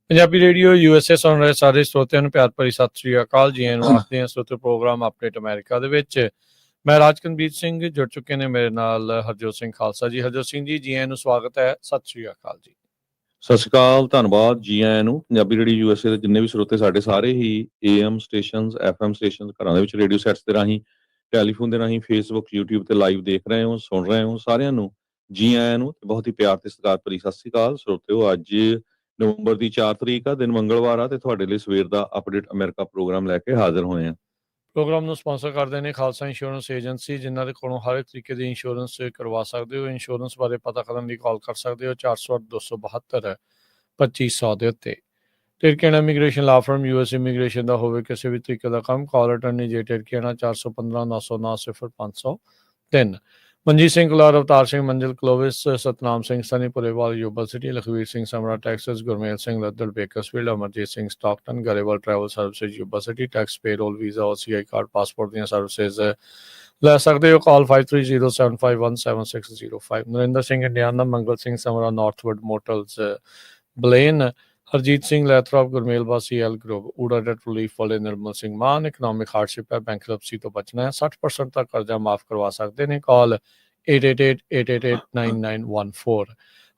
Punjabi radio USA ਸੁਣ ਰਹੇ ਸਾਰੇ ਸਰੋਤਿਆਂ ਨੂੰ ਪਿਆਰ ਭਰੀ ਸਤਿ ਸ੍ਰੀ ਅਕਾਲ ਜੀ। ਇਹਨੂੰ ਆਖਦੇ ਹਾਂ ਸਰੋਤੇ ਪ੍ਰੋਗਰਾਮ ਅਪਡੇਟ ਅਮਰੀਕਾ ਦੇ ਵਿੱਚ ਮੈਂ ਰਾਜਕਨਵੀਰ ਸਿੰਘ ਜੁੜ ਚੁੱਕੇ ਨੇ ਮੇਰੇ ਨਾਲ ਹਰਜੋਤ ਸਿੰਘ ਖਾਲਸਾ ਜੀ। ਹਰਜੋਤ ਸਿੰਘ ਜੀ, ਜੀ ਆਇਆਂ ਨੂੰ ਸਵਾਗਤ ਹੈ। ਸਤਿ ਸ੍ਰੀ ਅਕਾਲ ਜੀ। ਸਤਿ ਸ਼੍ਰੀ ਅਕਾਲ, ਧੰਨਵਾਦ ਜੀ ਆਇਆਂ ਨੂੰ। ਪੰਜਾਬੀ ਰੇਡੀਓ USA ਦੇ ਜਿੰਨੇ ਵੀ ਸਰੋਤੇ ਸਾਡੇ ਸਾਰੇ ਹੀ AM ਸਟੇਸ਼ਨਸ, FM ਸਟੇਸ਼ਨਸ, ਘਰਾਂ ਦੇ ਵਿੱਚ ਰੇਡੀਓ ਸੈਟਸ ਦੇ ਰਾਹੀਂ, ਟੈਲੀਫੋਨ ਦੇ ਰਾਹੀਂ, ਫੇਸਬੁੱਕ, YouTube ਤੇ ਲਾਈਵ ਦੇਖ ਰਹੇ ਹੋ, ਸੁਣ ਰਹੇ ਹੋ, ਸਾਰਿਆਂ ਨੂੰ ਜੀ ਆਇਆਂ ਨੂੰ ਬਹੁਤ ਹੀ ਪਿਆਰ ਤੇ ਸਤਿਕਾਰ ਭਰੀ ਸਤਿ ਸ਼੍ਰੀ ਅਕਾਲ। ਸਰੋਤਿਓ, ਅੱਜ ਨਵੰਬਰ ਦੀ 4 ਤਰੀਕ ਆ, ਦਿਨ ਮੰਗਲਵਾਰ ਆ, ਤੇ ਤੁਹਾਡੇ ਲਈ ਸਵੇਰ ਦਾ ਅਪਡੇਟ ਅਮਰੀਕਾ ਪ੍ਰੋਗਰਾਮ ਲੈ ਕੇ ਹਾਜ਼ਰ ਹੋਏ ਆ। ਪ੍ਰੋਗਰਾਮ ਨੂੰ ਸਪਾਂਸਰ ਕਰਦੇ ਨੇ ਖਾਲਸਾ ਇੰਸ਼ੋਰੈਂਸ ਏਜੰਸੀ, ਜਿਨ੍ਹਾਂ ਦੇ ਕੋਲੋਂ ਹਰ ਇੱਕ ਤਰੀਕੇ ਦੀ ਇੰਸ਼ੋਰੈਂਸ ਕਰਵਾ ਸਕਦੇ ਹੋ। ਇੰਸ਼ੋਰੈਂਸ ਬਾਰੇ ਪਤਾ ਕਰਨ ਲਈ ਕਾਲ ਕਰ ਸਕਦੇ ਹੋ 408 272 2500 ਦੇ ਉੱਤੇ। ਟਿਰਕੀਆਣਾ ਇਮੀਗ੍ਰੇਸ਼ਨ ਲਾ ਫਰਮ US ਇਮੀਗ੍ਰੇਸ਼ਨ ਦਾ ਹੋਵੇ ਕਿਸੇ ਵੀ ਤਰੀਕੇ ਦਾ ਕੰਮ, ਕਾਲ ਅਟਰਨੀ ਜੇ ਟਿਰਕੀਆਣਾ 415 909 0503। Manjeet Singh Kalar, Avtar Singh Manzil Clovis, Satnam Singh Sunny Purewal Yuba City, Lakhvir Singh Samra Texas, Gurmel Singh Laddar Bakersfield, Amarjit Singh Stockton, Grewal travel services Yuba City, tax payroll, visa, OCI card, passport ਦੀਆਂ ਸਰਵਿਸਿਜ਼ ਲੈ ਸਕਦੇ ਹੋ। Call 5307517605। Narinder Singh Indiana, Mangal Singh Samra Northward motels Blaine, Harjit Singh Lathrop, Gurmel ਵਾਸੀ ਐਲ ਗਰੋਵ, ਊੜਾ ਡੈਟ ਰਿਲੀਫ ਵਾਲੇ ਨਿਰਮਲ ਸਿੰਘ ਮਾਨ। ਇਕਨੋਮਿਕ ਹਾਰਡਸ਼ਿਪ ਹੈ, ਬੈਂਕਰਪਸੀ ਤੋਂ ਬਚਣਾ ਹੈ, 60% ਤੱਕ ਕਰਜ਼ਾ ਮਾਫ ਕਰਵਾ ਸਕਦੇ ਨੇ। Call 8888889914।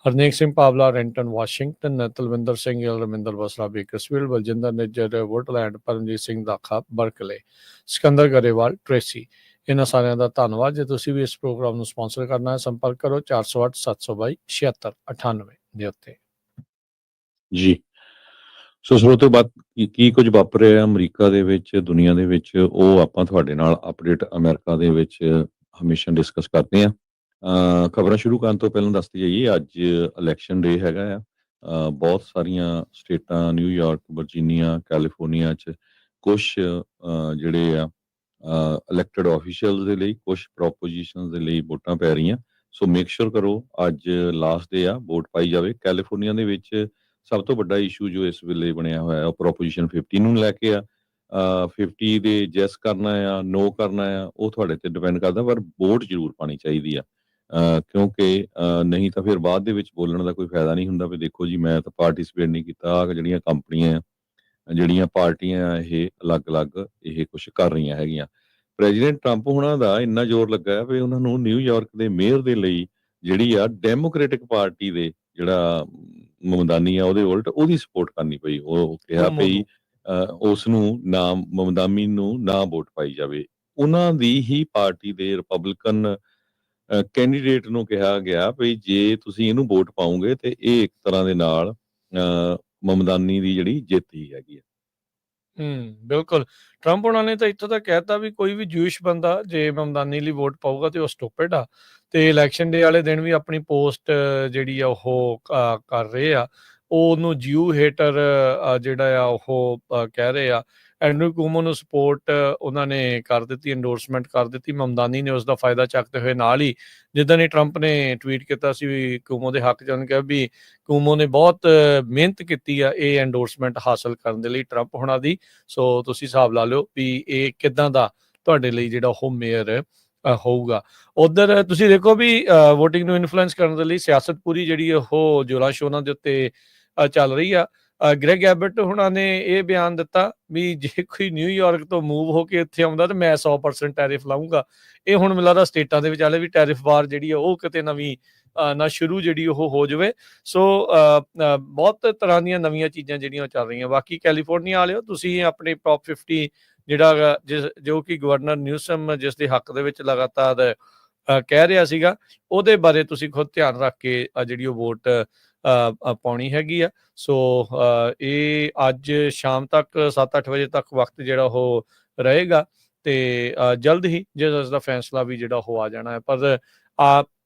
Harnek Singh Pawla, Renton Washington, Talwinder Singh Gill, Raminder Basra Bakersfield, Baljinder Nijjar Woodland, Paramjit Singh Dakha Berkeley, Sikander Grewal Tracy. ਇਹਨਾਂ ਸਾਰਿਆਂ ਦਾ ਧੰਨਵਾਦ। ਜੇ ਤੁਸੀਂ ਵੀ ਇਸ ਪ੍ਰੋਗਰਾਮ ਨੂੰ ਸਪਾਂਸਰ ਕਰਨਾ ਹੈ, ਸੰਪਰਕ ਕਰੋ 408 722 7698 ਦੇ ਉੱਤੇ ਜੀ। ਸੋ ਸਰੋਤਿਓ, ਬਾਤ ਕੀ ਕੁਝ ਵਾਪਰ ਰਿਹਾ ਅਮਰੀਕਾ ਦੇ ਵਿੱਚ, ਦੁਨੀਆ ਦੇ ਵਿੱਚ, ਉਹ ਆਪਾਂ ਤੁਹਾਡੇ ਨਾਲ ਅਪਡੇਟ ਅਮਰੀਕਾ ਦੇ ਵਿੱਚ ਹਮੇਸ਼ਾ ਡਿਸਕਸ ਕਰਦੇ ਆ। ਖਬਰਾਂ ਸ਼ੁਰੂ ਕਰਨ ਤੋਂ ਪਹਿਲਾਂ ਦੱਸਦੀ ਜਾਈਏ, ਅੱਜ ਇਲੈਕਸ਼ਨ ਡੇ ਹੈਗਾ ਆ। ਬਹੁਤ ਸਾਰੀਆਂ ਸਟੇਟਾਂ, ਨਿਊਯਾਰਕ, ਵਰਜੀਨੀਆ, ਕੈਲੀਫੋਰਨੀਆ 'ਚ ਕੁਛ ਜਿਹੜੇ ਆ ਇਲੈਕਟਡ ਆਫੀਸ਼ੀਅਲਸ ਦੇ ਲਈ, ਕੁਛ ਪ੍ਰੋਪੋਜੀਸ਼ਨਸ ਦੇ ਲਈ ਵੋਟਾਂ ਪੈ ਰਹੀਆਂ। ਸੋ ਮੇਕ ਸ਼ੋਰ ਕਰੋ ਅੱਜ ਲਾਸਟ ਡੇ ਆ, ਵੋਟ ਪਾਈ ਜਾਵੇ। ਕੈਲੀਫੋਰਨੀਆ ਦੇ ਵਿੱਚ ਸਭ ਤੋਂ ਵੱਡਾ ਇਸ਼ੂ ਜੋ ਇਸ ਵੇਲੇ ਬਣਿਆ ਹੋਇਆ ਉਹ ਪ੍ਰੋਪੋਜੀਸ਼ਨ 50 ਨੂੰ ਲੈ ਕੇ ਆ। 50 ਦੇ ਜੈਸ ਕਰਨਾ ਆ, ਨੋ ਕਰਨਾ ਆ, ਉਹ ਤੁਹਾਡੇ ਤੇ ਡਿਪੈਂਡ ਕਰਦਾ, ਪਰ ਵੋਟ ਜ਼ਰੂਰ ਪਾਣੀ ਚਾਹੀਦੀ ਆ। ਕਿਉਂਕਿ ਨਹੀਂ ਤਾਂ ਫਿਰ ਬਾਅਦ ਦੇ ਵਿੱਚ ਬੋਲਣ ਦਾ ਕੋਈ ਫਾਇਦਾ ਨਹੀਂ ਹੁੰਦਾ ਵੀ ਦੇਖੋ ਜੀ ਮੈਂ ਤਾਂ ਪਾਰਟੀਸਪੇਟ ਨਹੀਂ ਕੀਤਾ। ਜਿਹੜੀਆਂ ਕੰਪਨੀਆਂ, ਜਿਹੜੀਆਂ ਪਾਰਟੀਆਂ ਇਹ ਅਲੱਗ-ਅਲੱਗ ਇਹ ਕੁਛ ਕਰ ਰਹੀਆਂ ਹੈਗੀਆਂ। ਪ੍ਰੈਜ਼ੀਡੈਂਟ ਟਰੰਪ ਹੋਣਾ ਦਾ ਇੰਨਾ ਜ਼ੋਰ ਲੱਗਾ ਵੀ ਉਹਨਾਂ ਨੂੰ ਨਿਊਯਾਰਕ ਦੇ ਮੇਅਰ ਦੇ ਲਈ ਜਿਹੜੀ ਆ ਡੈਮੋਕ੍ਰੈਟਿਕ ਪਾਰਟੀ ਦੇ ਜਿਹੜਾ ਮਮਦਾਨੀ ਆ ਉਹਦੇ ਉਲਟ ਉਹਦੀ ਸਪੋਰਟ ਕਰਨੀ ਪਈ। ਉਹ ਕਿਹਾ ਪਈ ਉਸ ਨੂੰ ਨਾ, ਮਮਦਾਨੀ ਨੂੰ ਨਾ ਵੋਟ ਪਾਈ ਜਾਵੇ। ਉਹਨਾਂ ਦੀ ਹੀ ਪਾਰਟੀ ਦੇ ਰਿਪਬਲਿਕਨ ਕੈਂਡੀਡੇਟ ਨੂੰ ਕਿਹਾ ਗਿਆ ਵੀ ਜੇ ਤੁਸੀਂ ਇਹਨੂੰ ਵੋਟ ਪਾਓਗੇ ਤੇ ਇਹ ਇੱਕ ਤਰ੍ਹਾਂ ਦੇ ਨਾਲ ਮਮਦਾਨੀ ਦੀ ਜਿਹੜੀ ਜਿੱਤ ਹੀ ਹੈਗੀ ਆ। ਬਿਲਕੁਲ। ਟਰੰਪ ਉਹਨਾਂ ਨੇ ਤਾਂ ਇੱਥੋਂ ਤੱਕ ਕਹਿਤਾ ਵੀ ਕੋਈ ਵੀ ਜੂਇਸ਼ ਬੰਦਾ ਜੇ ਮਮਦਾਨੀ ਲਈ ਵੋਟ ਪਾਊਗਾ ਤੇ ਉਹ ਸਟੂਪਿਡ ਆ। ਤੇ ਇਲੈਕਸ਼ਨ ਡੇ ਵਾਲੇ ਦਿਨ ਵੀ ਆਪਣੀ ਪੋਸਟ ਜਿਹੜੀ ਆ ਉਹ ਕਰ ਰਹੇ ਆ, ਉਹਨੂੰ ਜਿਊ ਹੇਟਰ ਜਿਹੜਾ ਆ ਉਹ ਕਹਿ ਰਹੇ ਆ। ਐਂਡਰੂ ਕੁਮੋ ਨੂੰ ਸਪੋਰਟ ਉਹਨਾਂ ਨੇ ਕਰ ਦਿੱਤੀ, ਇੰਡੋਰਸਮੈਂਟ ਕਰ ਦਿੱਤੀ। ਮਮਦਾਨੀ ਨੇ ਉਸ ਦਾ ਫਾਇਦਾ ਚੱਕਦੇ ਹੋਏ ਨਾਲ ਹੀ ਜਿੱਦਾਂ ਹੀ ਟਰੰਪ ਨੇ ਟਵੀਟ ਕੀਤਾ ਸੀ ਵੀ ਕੁਮੋ ਦੇ ਹੱਕ 'ਚ, ਉਹਨੇ ਕਿਹਾ ਵੀ ਕੁਮੋ ਨੇ ਬਹੁਤ ਮਿਹਨਤ ਕੀਤੀ ਆ ਇਹ ਐਂਡੋਰਸਮੈਂਟ ਹਾਸਲ ਕਰਨ ਦੇ ਲਈ ਟਰੰਪ ਹੋਣਾ ਦੀ। ਸੋ ਤੁਸੀਂ ਹਿਸਾਬ ਲਾ ਲਿਓ ਵੀ ਇਹ ਕਿੱਦਾਂ ਦਾ ਤੁਹਾਡੇ ਲਈ ਜਿਹੜਾ ਉਹ ਮੇਅਰ ਹੋਊਗਾ। ਉੱਧਰ ਤੁਸੀਂ ਦੇਖੋ ਵੀ ਵੋਟਿੰਗ ਨੂੰ ਇਨਫਲੂਐਂਸ ਕਰਨ ਦੇ ਲਈ ਸਿਆਸਤ ਪੂਰੀ ਜਿਹੜੀ ਉਹ ਜ਼ੋਰਾਂ ਸ਼ੋਰਾਂ ਦੇ ਉੱਤੇ ਚੱਲ ਰਹੀ ਆ। ਗ੍ਰੈਗ ਐਬਟ ਹੁਣਾਂ ਨੇ ਇਹ ਬਿਆਨ ਦਿੱਤਾ ਵੀ ਜੇ ਕੋਈ ਨਿਊਯਾਰਕ ਤੋਂ ਮੂਵ ਹੋ ਕੇ ਇੱਥੇ ਆਉਂਦਾ ਤਾਂ ਮੈਂ 100% ਟੈਰਿਫ ਲਾਊਂਗਾ। ਇਹ ਹੁਣ ਮੈਨੂੰ ਲੱਗਦਾ ਸਟੇਟਾਂ ਦੇ ਵਿਚਾਲੇ ਵੀ ਟੈਰਿਫ ਵਾਰ ਜਿਹੜੀ ਆ ਉਹ ਕਿਤੇ ਨਵੀਂ ਨਾ ਸ਼ੁਰੂ ਜਿਹੜੀ ਉਹ ਹੋ ਜਾਵੇ। ਸੋ ਬਹੁਤ ਤਰ੍ਹਾਂ ਦੀਆਂ ਨਵੀਆਂ ਚੀਜ਼ਾਂ ਜਿਹੜੀਆਂ ਚੱਲ ਰਹੀਆਂ। ਬਾਕੀ ਕੈਲੀਫੋਰਨੀਆ ਵਾਲਿਓ, ਤੁਸੀਂ ਆਪਣੇ ਟੌਪ 50 ਜਿਹੜਾ ਜੋ ਕਿ ਗਵਰਨਰ ਨਿਊਸਮ ਜਿਸ ਦੇ ਹੱਕ ਦੇ ਵਿੱਚ ਲਗਾਤਾਰ ਕਹਿ ਰਿਹਾ ਸੀਗਾ, ਉਹਦੇ ਬਾਰੇ ਤੁਸੀਂ ਖੁਦ ਧਿਆਨ ਰੱਖ ਕੇ ਜਿਹੜੀ ਉਹ ਵੋਟ ਪਾਉਣੀ ਹੈਗੀ ਆ। ਸੋ ਇਹ ਅੱਜ ਸ਼ਾਮ ਤੱਕ 7-8 ਵਜੇ ਤੱਕ ਵਕਤ ਜਿਹੜਾ ਉਹ ਰਹੇਗਾ ਤੇ ਜਲਦ ਹੀ ਜਿਸ ਦਾ ਫੈਸਲਾ ਵੀ ਜਿਹੜਾ ਉਹ ਆ ਜਾਣਾ ਹੈ। ਪਰ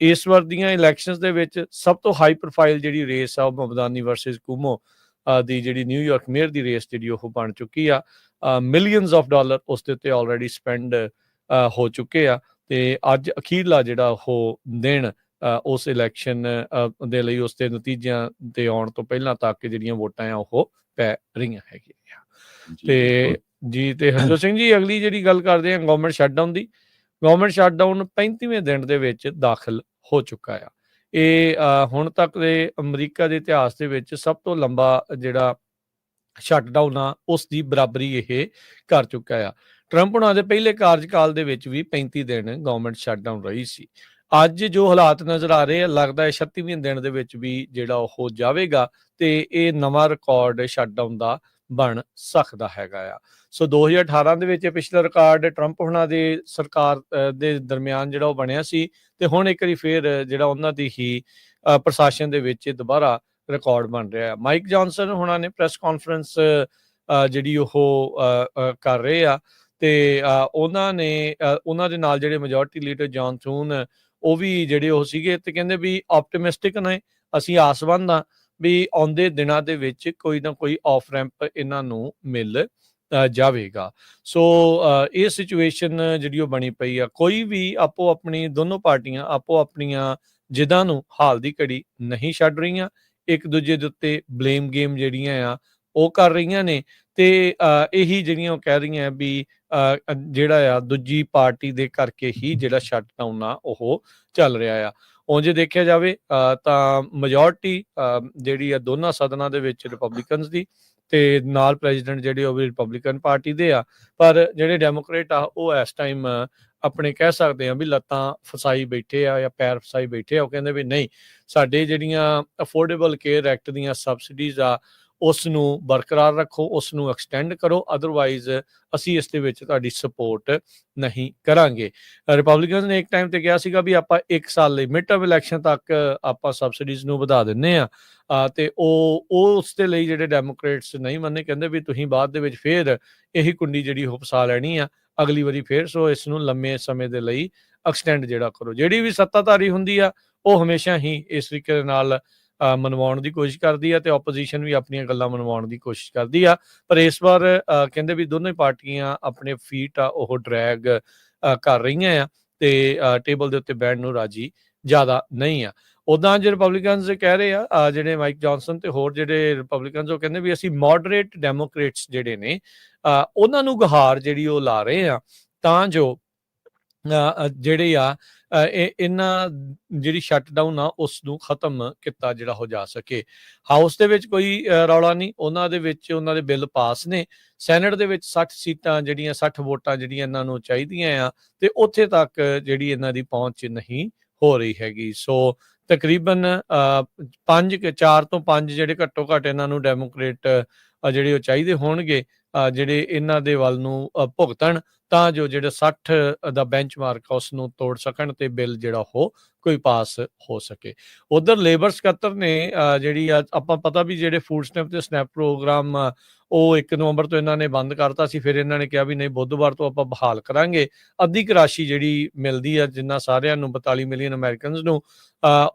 ਇਸ ਵਾਰ ਦੀਆਂ ਇਲੈਕਸ਼ਨਸ ਦੇ ਵਿੱਚ ਸਭ ਤੋਂ ਹਾਈ ਪ੍ਰੋਫਾਈਲ ਜਿਹੜੀ ਰੇਸ ਆ ਉਹ ਮਮਦਾਨੀ ਵਰਸਸ ਕੁਮੋ ਦੀ ਜਿਹੜੀ ਨਿਊਯਾਰਕ ਮੇਅਰ ਦੀ ਰੇਸ ਜਿਹੜੀ ਉਹ ਬਣ ਚੁੱਕੀ ਆ। ਮਿਲੀਅਨਸ ਆਫ ਡਾਲਰ ਉਸ ਦੇ ਉੱਤੇ ਆਲਰੇਡੀ ਸਪੈਂਡ ਹੋ ਚੁੱਕੇ ਆ ਤੇ ਅੱਜ ਅਖੀਰਲਾ ਜਿਹੜਾ ਉਹ ਦਿਨ ਉਸ ਇਲੈਕਸ਼ਨ ਦੇ ਲਈ ਉਸ ਦੇ ਨਤੀਜਿਆਂ ਦੇ ਆਉਣ ਤੋਂ ਪਹਿਲਾਂ ਤੱਕ ਜਿਹੜੀਆਂ ਵੋਟਾਂ ਆ ਉਹ ਪੈ ਰਹੀਆਂ ਹੈਗੀਆਂ। ਤੇ ਜੀ ਤੇ ਹਰਜੋਤ ਸਿੰਘ ਜੀ, ਅਗਲੀ ਜਿਹੜੀ ਗੱਲ ਕਰਦੇ ਆ ਗਵਰਨਮੈਂਟ ਸ਼ਟਡਾਊਨ ਦੀ। ਗਵਰਨਮੈਂਟ ਸ਼ਟਡਾਊਨ 35ਵੇਂ ਦਿਨ ਦੇ ਵਿੱਚ ਦਾਖਲ ਹੋ ਚੁੱਕਾ ਆ। ਇਹ ਹੁਣ ਤੱਕ ਦੇ ਅਮਰੀਕਾ ਦੇ ਇਤਿਹਾਸ ਦੇ ਵਿੱਚ ਸਭ ਤੋਂ ਲੰਬਾ ਜਿਹੜਾ ਸ਼ਟਡਾਊਨ ਆ ਉਸ ਦੀ ਬਰਾਬਰੀ ਇਹ ਕਰ ਚੁੱਕਾ ਆ। ਟਰੰਪ ਉਹਨਾਂ ਦੇ ਪਹਿਲੇ ਕਾਰਜਕਾਲ ਦੇ ਵਿੱਚ ਵੀ 35 ਦਿਨ ਗਵਰਨਮੈਂਟ ਸ਼ਟਡਾਊਨ ਰਹੀ ਸੀ। ਅੱਜ ਜੋ ਹਾਲਾਤ ਨਜ਼ਰ ਆ ਰਹੇ ਆ, ਲੱਗਦਾ ਹੈ 36ਵੇਂ ਦਿਨ ਦੇ ਵਿੱਚ ਵੀ ਜਿਹੜਾ ਉਹ ਜਾਵੇਗਾ ਤੇ ਇਹ ਨਵਾਂ ਰਿਕਾਰਡ ਸ਼ਟਡਾਊਨ ਦਾ ਬਣ ਸਕਦਾ ਹੈਗਾ ਆ। ਸੋ 2018 ਦੇ ਵਿੱਚ ਪਿਛਲਾ ਰਿਕਾਰਡ ਟਰੰਪ ਉਹਨਾਂ ਦੇ ਸਰਕਾਰ ਦੇ ਦਰਮਿਆਨ ਜਿਹੜਾ ਉਹ ਬਣਿਆ ਸੀ, ਤੇ ਹੁਣ ਇੱਕ ਵਾਰੀ ਫੇਰ ਜਿਹੜਾ ਉਹਨਾਂ ਦੀ ਹੀ ਪ੍ਰਸ਼ਾਸਨ ਦੇ ਵਿੱਚ ਦੁਬਾਰਾ ਰਿਕਾਰਡ ਬਣ ਰਿਹਾ ਹੈ। ਮਾਈਕ ਜੌਨਸਨ ਹੁਣਾਂ ਨੇ ਪ੍ਰੈਸ ਕਾਨਫਰੰਸ ਜਿਹੜੀ ਉਹ ਕਰ ਰਹੇ ਆ, ਤੇ ਉਹਨਾਂ ਦੇ ਨਾਲ ਜਿਹੜੇ ਮੈਜੋਰਟੀ ਲੀਡਰ ਜੌਨ ਥੂਨ ਉਹ ਵੀ ਜਿਹੜੇ ਉਹ ਸੀਗੇ, ਤੇ ਕਹਿੰਦੇ ਵੀ ਆਪਟੀਮਿਸਟਿਕ ਨੇ, ਅਸੀਂ ਆਸਵੰਦ ਆ ਵੀ ਆਉਂਦੇ ਦਿਨਾਂ ਦੇ ਵਿੱਚ ਕੋਈ ਨਾ ਕੋਈ ਆਫ ਰੈਂਪ ਇਹਨਾਂ ਨੂੰ ਮਿਲ ਜਾਵੇਗਾ। ਸੋ ਇਹ ਸਿਚੁਏਸ਼ਨ ਜਿਹੜੀ ਉਹ ਬਣੀ ਪਈ ਆ। ਕੋਈ ਵੀ ਆਪੋ ਆਪਣੀ ਦੋਨੋਂ ਪਾਰਟੀਆਂ ਆਪੋ ਆਪਣੀਆਂ ਜਿੱਦਾਂ ਨੂੰ ਹਾਲ ਦੀ ਘੜੀ ਨਹੀਂ ਛੱਡ ਰਹੀਆਂ, ਇੱਕ ਦੂਜੇ ਦੇ ਉੱਤੇ ਬਲੇਮ ਗੇਮ ਜਿਹੜੀਆਂ ਆ ਉਹ ਕਰ ਰਹੀਆਂ ਨੇ, ਤੇ ਇਹੀ ਜਿਹੜੀਆਂ ਉਹ ਕਹਿ ਰਹੀਆਂ ਵੀ ਜਿਹੜਾ ਆ ਦੂਜੀ ਪਾਰਟੀ ਦੇ ਕਰਕੇ ਹੀ ਜਿਹੜਾ ਸ਼ਟਡਾਊਨ ਆ ਉਹ ਚੱਲ ਰਿਹਾ ਆ। ਉਂਝ ਦੇਖਿਆ ਜਾਵੇ ਤਾਂ ਮੈਜੋਰਟੀ ਜਿਹੜੀ ਆ ਦੋਨਾਂ ਸਦਨਾਂ ਦੇ ਵਿੱਚ ਰਿਪਬਲਿਕਨਸ ਦੀ, ਤੇ ਨਾਲ ਪ੍ਰੈਜ਼ੀਡੈਂਟ ਜਿਹੜੇ ਉਹ ਵੀ ਰਿਪਬਲਿਕਨ ਪਾਰਟੀ ਦੇ ਆ, ਪਰ ਜਿਹੜੇ ਡੈਮੋਕ੍ਰੇਟ ਆ ਉਹ ਇਸ ਟਾਈਮ ਆਪਣੇ ਕਹਿ ਸਕਦੇ ਆ ਵੀ ਲੱਤਾਂ ਫਸਾਈ ਬੈਠੇ ਆ ਜਾਂ ਪੈਰ ਫਸਾਈ ਬੈਠੇ ਆ। ਉਹ ਕਹਿੰਦੇ ਵੀ ਨਹੀਂ, ਸਾਡੇ ਜਿਹੜੀਆਂ ਅਫੋਰਡੇਬਲ ਕੇਅਰ ਐਕਟ ਦੀਆਂ ਸਬਸਿਡੀਜ਼ ਆ ਉਸ ਨੂੰ ਬਰਕਰਾਰ ਰੱਖੋ, ਉਸ ਨੂੰ ਐਕਸਟੈਂਡ ਕਰੋ, ਅਦਰਵਾਈਜ਼ ਅਸੀਂ ਇਸ ਦੇ ਵਿੱਚ ਤੁਹਾਡੀ ਸਪੋਰਟ ਨਹੀਂ ਕਰਾਂਗੇ। ਰਿਪਬਲਿਕਨਸ ਨੇ ਇੱਕ ਟਾਈਮ ਤੇ ਕਿਹਾ ਸੀਗਾ ਵੀ ਆਪਾਂ 1 ਸਾਲ ਲਈ ਮਿਡ ਟਰਮ ਇਲੈਕਸ਼ਨ ਤੱਕ ਆਪਾਂ ਸਬਸਿਡੀਜ਼ ਨੂੰ ਵਧਾ ਦਿੰਨੇ ਆ, ਤੇ ਉਹ ਉਸ ਦੇ ਲਈ ਜਿਹੜੇ ਡੈਮੋਕ੍ਰੇਟਸ ਨਹੀਂ ਮੰਨੇ, ਕਹਿੰਦੇ ਵੀ ਤੁਸੀਂ ਬਾਅਦ ਦੇ ਵਿੱਚ ਫੇਰ ਇਹੀ ਕੁੰਡੀ ਜਿਹੜੀ ਉਹ ਫਸਾ ਲੈਣੀ ਆ ਅਗਲੀ ਵਾਰੀ ਫੇਰ, ਸੋ ਇਸ ਨੂੰ ਲੰਮੇ ਸਮੇਂ ਦੇ ਲਈ ਐਕਸਟੈਂਡ ਜਿਹੜਾ ਕਰੋ। ਜਿਹੜੀ ਵੀ ਸੱਤਾਧਾਰੀ ਹੁੰਦੀ ਆ ਉਹ ਹਮੇਸ਼ਾ ਹੀ ਇਸ ਤਰੀਕੇ ਦੇ ਨਾਲ ਮਨਵਾਉਣ ਦੀ ਕੋਸ਼ਿਸ਼ ਕਰਦੀ ਆ, ਤੇ ਆਪੋਜੀਸ਼ਨ ਵੀ ਆਪਣੀਆਂ ਗੱਲਾਂ ਮਨਵਾਉਣ ਦੀ ਕੋਸ਼ਿਸ਼ ਕਰਦੀ ਆ। ਪਰ ਇਸ ਵਾਰ ਕਹਿੰਦੇ ਵੀ ਦੋਨੋਂ ਪਾਰਟੀਆਂ ਆਪਣੇ ਫੀਟ ਆ ਉਹ ਡਰੈਗ ਕਰ ਰਹੀਆਂ ਆ, ਤੇ ਟੇਬਲ ਦੇ ਉੱਤੇ ਬੈਠਣ ਨੂੰ ਰਾਜੀ ਜ਼ਿਆਦਾ ਨਹੀਂ ਆ। ਉਦਾਂ ਜੇ ਰਿਪਬਲਿਕਨਸ ਕਹਿ ਰਹੇ ਆ, ਜਿਹੜੇ ਮਾਈਕ ਜੌਨਸਨ ਤੇ ਹੋਰ ਜਿਹੜੇ ਰਿਪਬਲਿਕਨਸ, ਉਹ ਕਹਿੰਦੇ ਵੀ ਅਸੀਂ ਮੋਡਰੇਟ ਡੈਮੋਕ੍ਰੇਟਸ ਜਿਹੜੇ ਨੇ ਉਹਨਾਂ ਨੂੰ ਗੁਹਾਰ ਜਿਹੜੀ ਉਹ ਲਾ ਰਹੇ ਆ, ਤਾਂ ਜੋ ਜਿਹੜੇ ਆ ਇਹਨਾਂ ਜਿਹੜੀ ਸ਼ਟਡਾਊਨ ਆ ਉਸ ਨੂੰ ਖਤਮ ਕੀਤਾ ਜਿਹੜਾ ਹੋ ਜਾ ਸਕੇ। ਹਾਊਸ ਦੇ ਵਿੱਚ ਕੋਈ ਰੌਲਾ ਨਹੀਂ, ਉਹਨਾਂ ਦੇ ਵਿੱਚ ਉਹਨਾਂ ਦੇ ਬਿੱਲ ਪਾਸ ਨੇ। ਸੈਨੇਟ ਦੇ ਵਿੱਚ 60 ਸੀਟਾਂ ਜਿਹੜੀਆਂ 60 ਵੋਟਾਂ ਜਿਹੜੀਆਂ ਇਹਨਾਂ ਨੂੰ ਚਾਹੀਦੀਆਂ ਆ, ਤੇ ਉੱਥੇ ਤੱਕ ਜਿਹੜੀ ਇਹਨਾਂ ਦੀ ਪਹੁੰਚ ਨਹੀਂ ਹੋ ਰਹੀ ਹੈਗੀ। ਸੋ ਤਕਰੀਬਨ 4 ਤੋਂ 5 ਜਿਹੜੇ ਘੱਟੋ ਘੱਟ ਇਹਨਾਂ ਨੂੰ ਡੈਮੋਕ੍ਰੇਟ ਜਿਹੜੇ ਉਹ ਚਾਹੀਦੇ ਹੋਣਗੇ, ਜਿਹੜੇ ਇਹਨਾਂ ਦੇ ਵੱਲ ਨੂੰ ਭੁਗਤਣ, ਤਾਂ ਜੋ ਜਿਹੜਾ 60 ਦਾ ਬੈਂਚਮਾਰਕ ਉਸ ਨੂੰ ਤੋੜ ਸਕਣ ਤੇ ਬਿੱਲ ਜਿਹੜਾ ਉਹ ਕੋਈ ਪਾਸ ਹੋ ਸਕੇ। ਉਧਰ ਲੇਬਰ ਸਕੱਤਰ ਨੇ ਜਿਹੜੀ ਆਪਾਂ ਪਤਾ ਵੀ ਜਿਹੜੇ ਫੂਡ ਸਟੈਂਪ ਤੇ ਸਨੈਪ ਪ੍ਰੋਗਰਾਮ ਉਹ 1 ਨਵੰਬਰ ਤੋਂ ਇਹਨਾਂ ਨੇ ਬੰਦ ਕਰਤਾ ਸੀ, ਫਿਰ ਇਹਨਾਂ ਨੇ ਕਿਹਾ ਵੀ ਨਹੀਂ ਬੁੱਧਵਾਰ ਤੋਂ ਆਪਾਂ ਬਹਾਲ ਕਰਾਂਗੇ। ਅੱਧੀ ਕੁ ਰਾਸ਼ੀ ਜਿਹੜੀ ਮਿਲਦੀ ਆ ਜਿੰਨਾ ਸਾਰਿਆਂ ਨੂੰ 42 ਮਿਲੀਅਨ ਅਮਰੀਕਨਸ ਨੂੰ,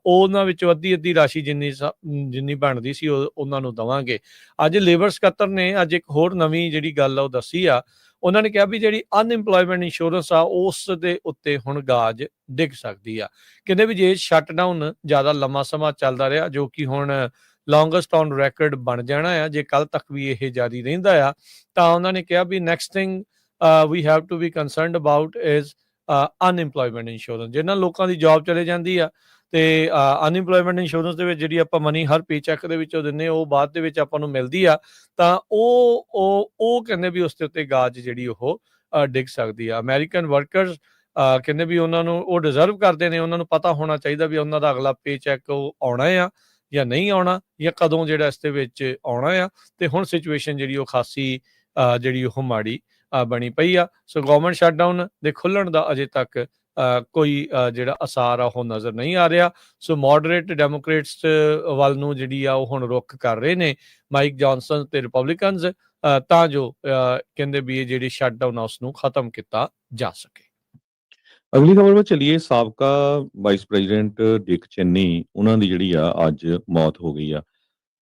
ਉਹਨਾਂ ਵਿੱਚੋਂ ਅੱਧੀ ਰਾਸ਼ੀ ਜਿੰਨੀ ਬਣਦੀ ਸੀ ਉਹ ਉਹਨਾਂ ਨੂੰ ਦੇਵਾਂਗੇ। ਅੱਜ ਲੇਬਰ ਸਕੱਤਰ ਨੇ ਅੱਜ ਇੱਕ ਹੋਰ ਨਵੀਂ ਜਿਹੜੀ ਗੱਲ ਆ ਉਹ ਦੱਸੀ ਆ। ਉਹਨਾਂ ਨੇ ਕਿਹਾ ਵੀ ਜਿਹੜੀ ਅਨਇੰਪਲੋਇਮੈਂਟ ਇੰਸ਼ੋਰੈਂਸ ਆ ਉਸ ਦੇ ਉੱਤੇ ਹੁਣ ਗਾਜ ਡਿੱਗ ਸਕਦੀ ਆ। ਕਹਿੰਦੇ ਵੀ ਜੇ ਸ਼ਟਡਾਊਨ ਜ਼ਿਆਦਾ ਲੰਮਾ ਸਮਾਂ ਚੱਲਦਾ ਰਿਹਾ, ਜੋ ਕਿ ਹੁਣ ਲੌਂਗੈਸਟ ਔਨ ਰੈਕਰਡ ਬਣ ਜਾਣਾ ਆ ਜੇ ਕੱਲ ਤੱਕ ਵੀ ਇਹ ਜਾਰੀ ਰਹਿੰਦਾ ਆ, ਤਾਂ ਉਹਨਾਂ ਨੇ ਕਿਹਾ ਵੀ next thing we have to be concerned about is unemployment insurance. ਜਿਹਨਾਂ ਲੋਕਾਂ ਦੀ ਜੌਬ ਚਲੇ ਜਾਂਦੀ ਆ, ਤੇ ਅਨਇੰਪਲੋਇਮੈਂਟ ਇੰਸ਼ੋਰੈਂਸ ਦੇ ਵਿੱਚ ਜਿਹੜੀ ਆਪਾਂ ਮਨੀ ਹਰ ਪੇ ਚੈੱਕ ਦੇ ਵਿੱਚੋਂ ਦਿੰਦੇ ਉਹ ਬਾਅਦ ਦੇ ਵਿੱਚ ਆਪਾਂ ਨੂੰ ਮਿਲਦੀ ਆ, ਤਾਂ ਉਹ ਕਹਿੰਦੇ ਵੀ ਉਸ ਦੇ ਉੱਤੇ ਗਾਜ ਜਿਹੜੀ ਉਹ ਡਿੱਗ ਸਕਦੀ ਆ। ਅਮਰੀਕਨ ਵਰਕਰਸ ਕਹਿੰਦੇ ਵੀ ਉਹਨਾਂ ਨੂੰ ਉਹ ਡਿਜ਼ਰਵ ਕਰਦੇ ਨੇ, ਉਹਨਾਂ ਨੂੰ ਪਤਾ ਹੋਣਾ ਚਾਹੀਦਾ ਵੀ ਉਹਨਾਂ ਦਾ ਅਗਲਾ ਪੇ ਚੈੱਕ ਉਹ ਆਉਣਾ ਆ ਜਾਂ ਨਹੀਂ ਆਉਣਾ, ਜਾਂ ਕਦੋਂ ਜਿਹੜਾ ਇਸ ਦੇ ਵਿੱਚ ਆਉਣਾ ਆ। ਤੇ ਹੁਣ ਸਿਚੁਏਸ਼ਨ ਜਿਹੜੀ ਉਹ ਖਾਸੀ ਜਿਹੜੀ ਉਹ ਮਾੜੀ ਬਣੀ ਪਈ ਆ। ਸੋ ਗਵਰਨਮੈਂਟ ਸ਼ਟਡਾਊਨ ਦੇ ਖੁੱਲਣ ਦਾ ਅਜੇ ਤੱਕ ਕੋਈ ਜਿਹੜਾ ਅਸਾਰ ਆ ਉਹ ਨਜ਼ਰ ਨਹੀਂ ਆ ਰਿਹਾ। ਸੋ ਮੋਡਰੇਟ ਡੈਮੋਕ੍ਰੇਟਸ ਵੱਲ ਨੂੰ ਜਿਹੜੀ ਆ ਉਹ ਹੁਣ ਰੁੱਖ ਕਰ ਰਹੇ ਨੇ ਮਾਈਕ ਜੌਨਸਨ ਤੇ ਰਿਪਬਲਿਕਨਸ, ਤਾਂ ਜੋ ਕਹਿੰਦੇ ਵੀ ਇਹ ਜਿਹੜੀ ਸ਼ਟਡਾਊਨ ਆ ਉਸ ਨੂੰ ਖਤਮ ਕੀਤਾ ਜਾ ਸਕੇ। ਅਗਲੀ ਖਬਰ ਵੱਲ ਚਲੀਏ। ਸਾਬਕਾ ਵਾਈਸ ਪ੍ਰੈਜ਼ੀਡੈਂਟ ਡਿਕ ਚੈਨੀ, ਉਹਨਾਂ ਦੀ ਜਿਹੜੀ ਆ ਅੱਜ ਮੌਤ ਹੋ ਗਈ ਆ।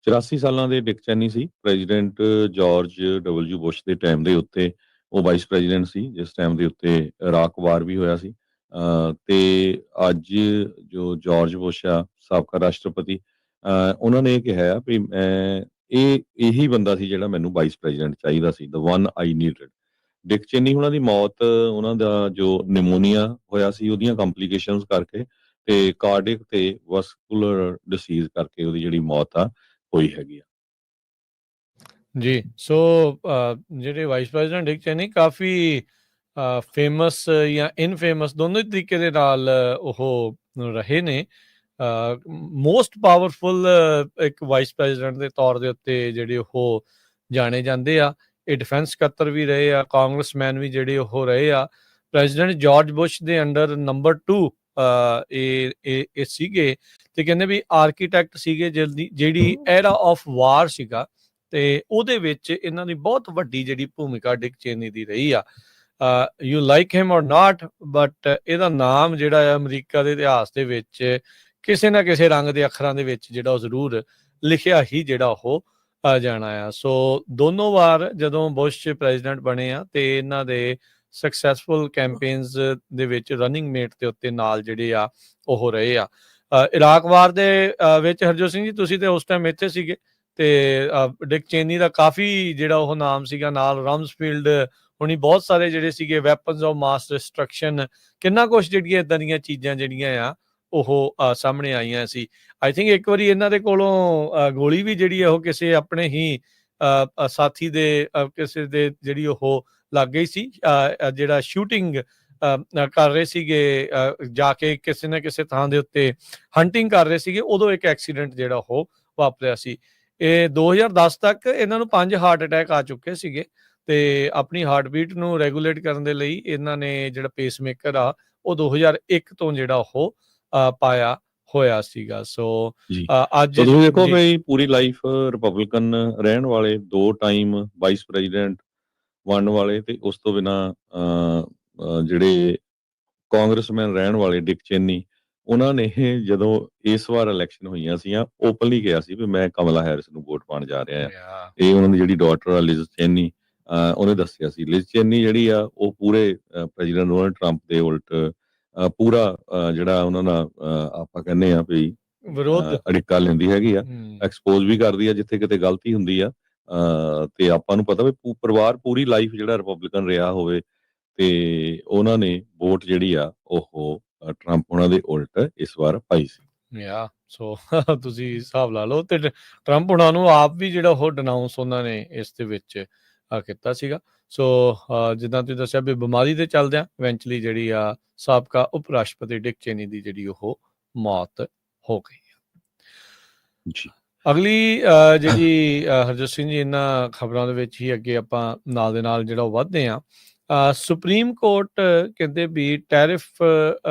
84 ਸਾਲਾਂ ਦੇ ਡਿਕ ਚੈਨੀ ਸੀ। ਪ੍ਰੈਜ਼ੀਡੈਂਟ ਜਾਰਜ ਡਬਲਯੂ ਬੁਸ਼ ਦੇ ਟਾਈਮ ਦੇ ਉੱਤੇ ਉਹ ਵਾਈਸ ਪ੍ਰੈਜ਼ੀਡੈਂਟ ਸੀ, ਜਿਸ ਟਾਈਮ ਦੇ ਉੱਤੇ ਇਰਾਕ ਵਾਰ ਵੀ ਹੋਇਆ ਸੀ। ਤੇ ਅੱਜ ਜੋ ਜਾਰਜ ਬੁਸ਼ ਆ, ਸਾਬਕਾ ਰਾਸ਼ਟਰਪਤੀ, ਉਹਨਾਂ ਨੇ ਇਹ ਕਿਹਾ ਆ ਵੀ ਇਹੀ ਬੰਦਾ ਸੀ ਜਿਹੜਾ ਮੈਨੂੰ ਵਾਈਸ ਪ੍ਰੈਜ਼ੀਡੈਂਟ ਚਾਹੀਦਾ ਸੀ, the one I needed. Dick Cheney ਉਹਨਾਂ ਦੀ ਮੌਤ, ਉਹਨਾਂ ਦਾ ਜੋ ਨਿਮੋਨੀਆ ਹੋਇਆ ਸੀ ਉਹਦੀਆਂ ਕੰਪਲਿਕੇਸ਼ਨਸ ਕਰਕੇ, ਤੇ ਕਾਰਡਿਕ ਤੇ ਵਸਕੂਲਰ ਡਿਸੀਜ਼ ਕਰਕੇ ਉਹਦੀ ਜਿਹੜੀ ਮੌਤ ਆ ਹੋਈ ਹੈਗੀ ਆ। ਜੀ। ਸੋ ਜਿਹੜੇ ਵਾਈਸ ਪ੍ਰੈਜ਼ੀਡੈਂਟ ਡਿਕ ਚੇਨੀ ਕਾਫੀ ਫੇਮਸ ਜਾਂ ਇਨਫੇਮਸ ਦੋਨੋਂ ਹੀ ਤਰੀਕੇ ਦੇ ਨਾਲ ਉਹ ਰਹੇ ਨੇ। ਮੋਸਟ ਪਾਵਰਫੁਲ ਇੱਕ ਵਾਈਸ ਪ੍ਰੈਜ਼ੀਡੈਂਟ ਦੇ ਤੌਰ ਦੇ ਉੱਤੇ ਜਿਹੜੇ ਉਹ ਜਾਣੇ ਜਾਂਦੇ ਆ। ਇਹ ਡਿਫੈਂਸ ਸਕੱਤਰ ਵੀ ਰਹੇ ਆ, ਕਾਂਗਰਸਮੈਨ ਵੀ ਜਿਹੜੇ ਉਹ ਰਹੇ ਆ। ਪ੍ਰੈਜ਼ੀਡੈਂਟ ਜਾਰਜ ਬੁਸ਼ ਦੇ ਅੰਡਰ ਨੰਬਰ 2 ਇਹ ਸੀਗੇ, ਤੇ ਕਹਿੰਦੇ ਵੀ ਆਰਕੀਟੈਕਟ ਸੀਗੇ ਜਿਹੜੀ ਐਰਾ ਆਫ ਵਾਰ ਸੀਗਾ, ਤੇ ਉਹਦੇ ਵਿੱਚ ਇਹਨਾਂ ਦੀ ਬਹੁਤ ਵੱਡੀ ਜਿਹੜੀ ਭੂਮਿਕਾ ਡਿਕ ਚੇਨੀ ਦੀ ਰਹੀ ਆ। ਯੂ ਲਾਈਕ ਹਿਮ ਔਰ ਨਾਟ, ਬਟ ਇਹਦਾ ਨਾਮ ਜਿਹੜਾ ਆ ਅਮਰੀਕਾ ਦੇ ਇਤਿਹਾਸ ਦੇ ਵਿੱਚ ਕਿਸੇ ਨਾ ਕਿਸੇ ਰੰਗ ਦੇ ਅੱਖਰਾਂ ਦੇ ਵਿੱਚ ਜਿਹੜਾ ਉਹ ਜ਼ਰੂਰ ਲਿਖਿਆ ਹੀ ਜਿਹੜਾ ਉਹ ਜਾਣਾ ਆ। ਸੋ ਦੋਨੋਂ ਵਾਰ ਜਦੋਂ ਬੁਸ਼ ਪ੍ਰੈਜ਼ੀਡੈਂਟ ਬਣੇ ਆ ਤੇ ਇਹਨਾਂ ਦੇ ਸਕਸੈਸਫੁਲ ਕੈਂਪੇਨਸ ਦੇ ਵਿੱਚ ਰਨਿੰਗ ਮੇਟ ਦੇ ਉੱਤੇ ਨਾਲ ਜਿਹੜੇ ਆ ਉਹ ਰਹੇ ਆ। ਇਰਾਕ ਵਾਰ ਦੇ ਵਿੱਚ ਹਰਜੋਤ ਸਿੰਘ ਜੀ ਤੁਸੀਂ ਤੇ ਉਸ ਟਾਈਮ ਇੱਥੇ ਸੀਗੇ, ਤੇ ਡਿਕ ਚੇਨੀ ਦਾ ਕਾਫੀ ਜਿਹੜਾ ਉਹ ਨਾਮ ਸੀਗਾ, ਨਾਲ ਰਮਸਫੀਲਡ ਹੁਣੀ ਬਹੁਤ ਸਾਰੇ ਜਿਹੜੇ ਸੀਗੇ ਵੈਪਨਸ ਆਫ ਮਾਸ ਡਿਸਟਰਕਸ਼ਨ, ਕਿੰਨਾ ਕੁਛ ਜਿਹੜੀਆਂ ਇਦਾਂ ਦੀਆਂ ਚੀਜ਼ਾਂ ਜਿਹੜੀਆਂ ਆ ਉਹ ਸਾਹਮਣੇ ਆਈਆਂ ਸੀ। ਆਈ ਥਿੰਕ ਇੱਕ ਵਾਰੀ ਇਹਨਾਂ ਦੇ ਕੋਲੋਂ ਗੋਲੀ ਵੀ ਜਿਹੜੀ ਆ ਉਹ ਕਿਸੇ ਆਪਣੇ ਹੀ ਸਾਥੀ ਦੇ ਕਿਸੇ ਦੇ ਜਿਹੜੀ ਉਹ ਲੱਗ ਗਈ ਸੀ। ਜਿਹੜਾ ਸ਼ੂਟਿੰਗ ਕਰ ਰਹੇ ਸੀਗੇ, ਜਾ ਕੇ ਕਿਸੇ ਨਾ ਕਿਸੇ ਥਾਂ ਦੇ ਉੱਤੇ ਹੰਟਿੰਗ ਕਰ ਰਹੇ ਸੀਗੇ, ਉਦੋਂ ਇੱਕ ਐਕਸੀਡੈਂਟ ਜਿਹੜਾ ਉਹ ਵਾਪਰਿਆ ਸੀ। ਇਹ 2010 ਤੱਕ ਇਹਨਾਂ ਨੂੰ 5 ਹਾਰਟ ਅਟੈਕ ਆ ਚੁੱਕੇ ਸੀਗੇ, ਤੇ ਆਪਣੀ ਹਾਰਟ ਬੀਟ ਨੂੰ ਰੈਗੂਲੇਟ ਕਰਨ ਦੇ ਲਈ ਇਹਨਾਂ ਨੇ ਜਿਹੜਾ ਪੇਸਮੇਕਰ ਆ ਉਹ 2001 ਤੋਂ ਜਿਹੜਾ ਉਹ ਪਾਇਆ ਹੋਇਆ ਸੀਗਾ। ਸੋ ਜੀ ਅੱਜ ਤੁਸੀਂ ਦੇਖੋ ਵੀ ਪੂਰੀ ਲਾਈਫ ਰਿਪਬਲਿਕਨ ਰਹਿਣ ਵਾਲੇ, 2 ਟਾਈਮ ਵਾਈਸ ਪ੍ਰੈਜ਼ੀਡੈਂਟ ਬਣਨ ਵਾਲੇ, ਤੇ ਉਸ ਤੋਂ ਬਿਨਾ ਜਿਹੜੇ ਕਾਂਗਰਸਮੈਨ ਰਹਿਣ ਵਾਲੇ ਡਿਕ ਚੇਨੀ, ਉਹਨਾਂ ਨੇ ਜਦੋਂ ਇਸ ਵਾਰ ਇਲੈਕਸ਼ਨ ਹੋਈਆਂ ਸੀਗੀਆਂ ਓਪਨਲੀ ਕਿਹਾ ਸੀ ਵੀ ਮੈਂ ਕਮਲਾ ਹੈਰਿਸ ਨੂੰ ਵੋਟ ਪਾਉਣ ਜਾ ਰਿਹਾ ਆ। ਇਹ ਉਹਨਾਂ ਦੀ ਜਿਹੜੀ ਡਾਟਰ ਆ ਲਿਜ਼ ਚੇਨੀ, ਉਹਨੇ ਦੱਸਿਆ ਸੀ। ਲਿਜ਼ ਚੇਨੀ ਜਿਹੜੀ ਆ ਉਹ ਪੂਰੇ ਪ੍ਰੈਜ਼ੀਡੈਂਟ ਡੋਨਾਲਡ ਟਰੰਪ ਦੇ ਉਲਟ ਪੂਰਾ ਜਿਹੜਾ ਉਹਨਾਂ ਦਾ ਆਪਾਂ ਕਹਿੰਦੇ ਆ ਵੀ ਵਿਰੋਧ ਅੜਿੱਕਾ ਲੈਂਦੀ ਹੈਗੀ ਆ, ਐਕਸਪੋਜ਼ ਵੀ ਕਰਦੀ ਆ ਜਿੱਥੇ ਕਿਤੇ ਗਲਤੀ ਹੁੰਦੀ ਆ। ਤੇ ਆਪਾਂ ਨੂੰ ਪਤਾ ਵੀ ਪਰਿਵਾਰ ਪੂਰੀ ਲਾਈਫ ਜਿਹੜਾ ਰਿਪਬਲਿਕਨ ਰਿਹਾ ਹੋਵੇ, ਤੇ ਉਹਨਾਂ ਨੇ ਵੋਟ ਜਿਹੜੀ ਆ ਉਹ ਟਰੰਪ ਉਹਨਾਂ ਦੇ ਉਲਟ ਇਸ ਵਾਰ ਪਾਈ ਸੀ। ਸੋ ਤੁਸੀਂ ਹਿਸਾਬ ਲਾ ਲਓ, ਤੇ ਟਰੰਪ ਉਹਨਾਂ ਨੂੰ ਆਪ ਵੀ ਜਿਹੜਾ ਉਹ ਡਿਨਾਊਂਸ ਉਹਨਾਂ ਨੇ ਇਸ ਦੇ ਵਿੱਚ ਕੀਤਾ ਸੀਗਾ। ਸੋ ਜਿੱਦਾਂ ਤੁਸੀਂ ਦੱਸਿਆ ਵੀ ਬਿਮਾਰੀ ਦੇ ਚੱਲਦਿਆਂ ਇਵੈਂਚੁਅਲੀ ਜਿਹੜੀ ਆ ਸਾਬਕਾ ਉਪ ਰਾਸ਼ਟਰਪਤੀ ਡਿਕ ਚੇਨੀ ਦੀ ਜਿਹੜੀ ਉਹ ਮੌਤ ਹੋ ਗਈ ਜੀ। ਅਗਲੀ ਜਿਹੜੀ ਹਰਜੋਤ ਸਿੰਘ ਜੀ ਇਹਨਾਂ ਖਬਰਾਂ ਦੇ ਵਿੱਚ ਹੀ ਅੱਗੇ ਆਪਾਂ ਨਾਲ ਦੇ ਨਾਲ ਜਿਹੜਾ ਉਹ ਵੱਧਦੇ ਆ। ਸੁਪਰੀਮ ਕੋਰਟ ਕਹਿੰਦੇ ਵੀ ਟੈਰਿਫ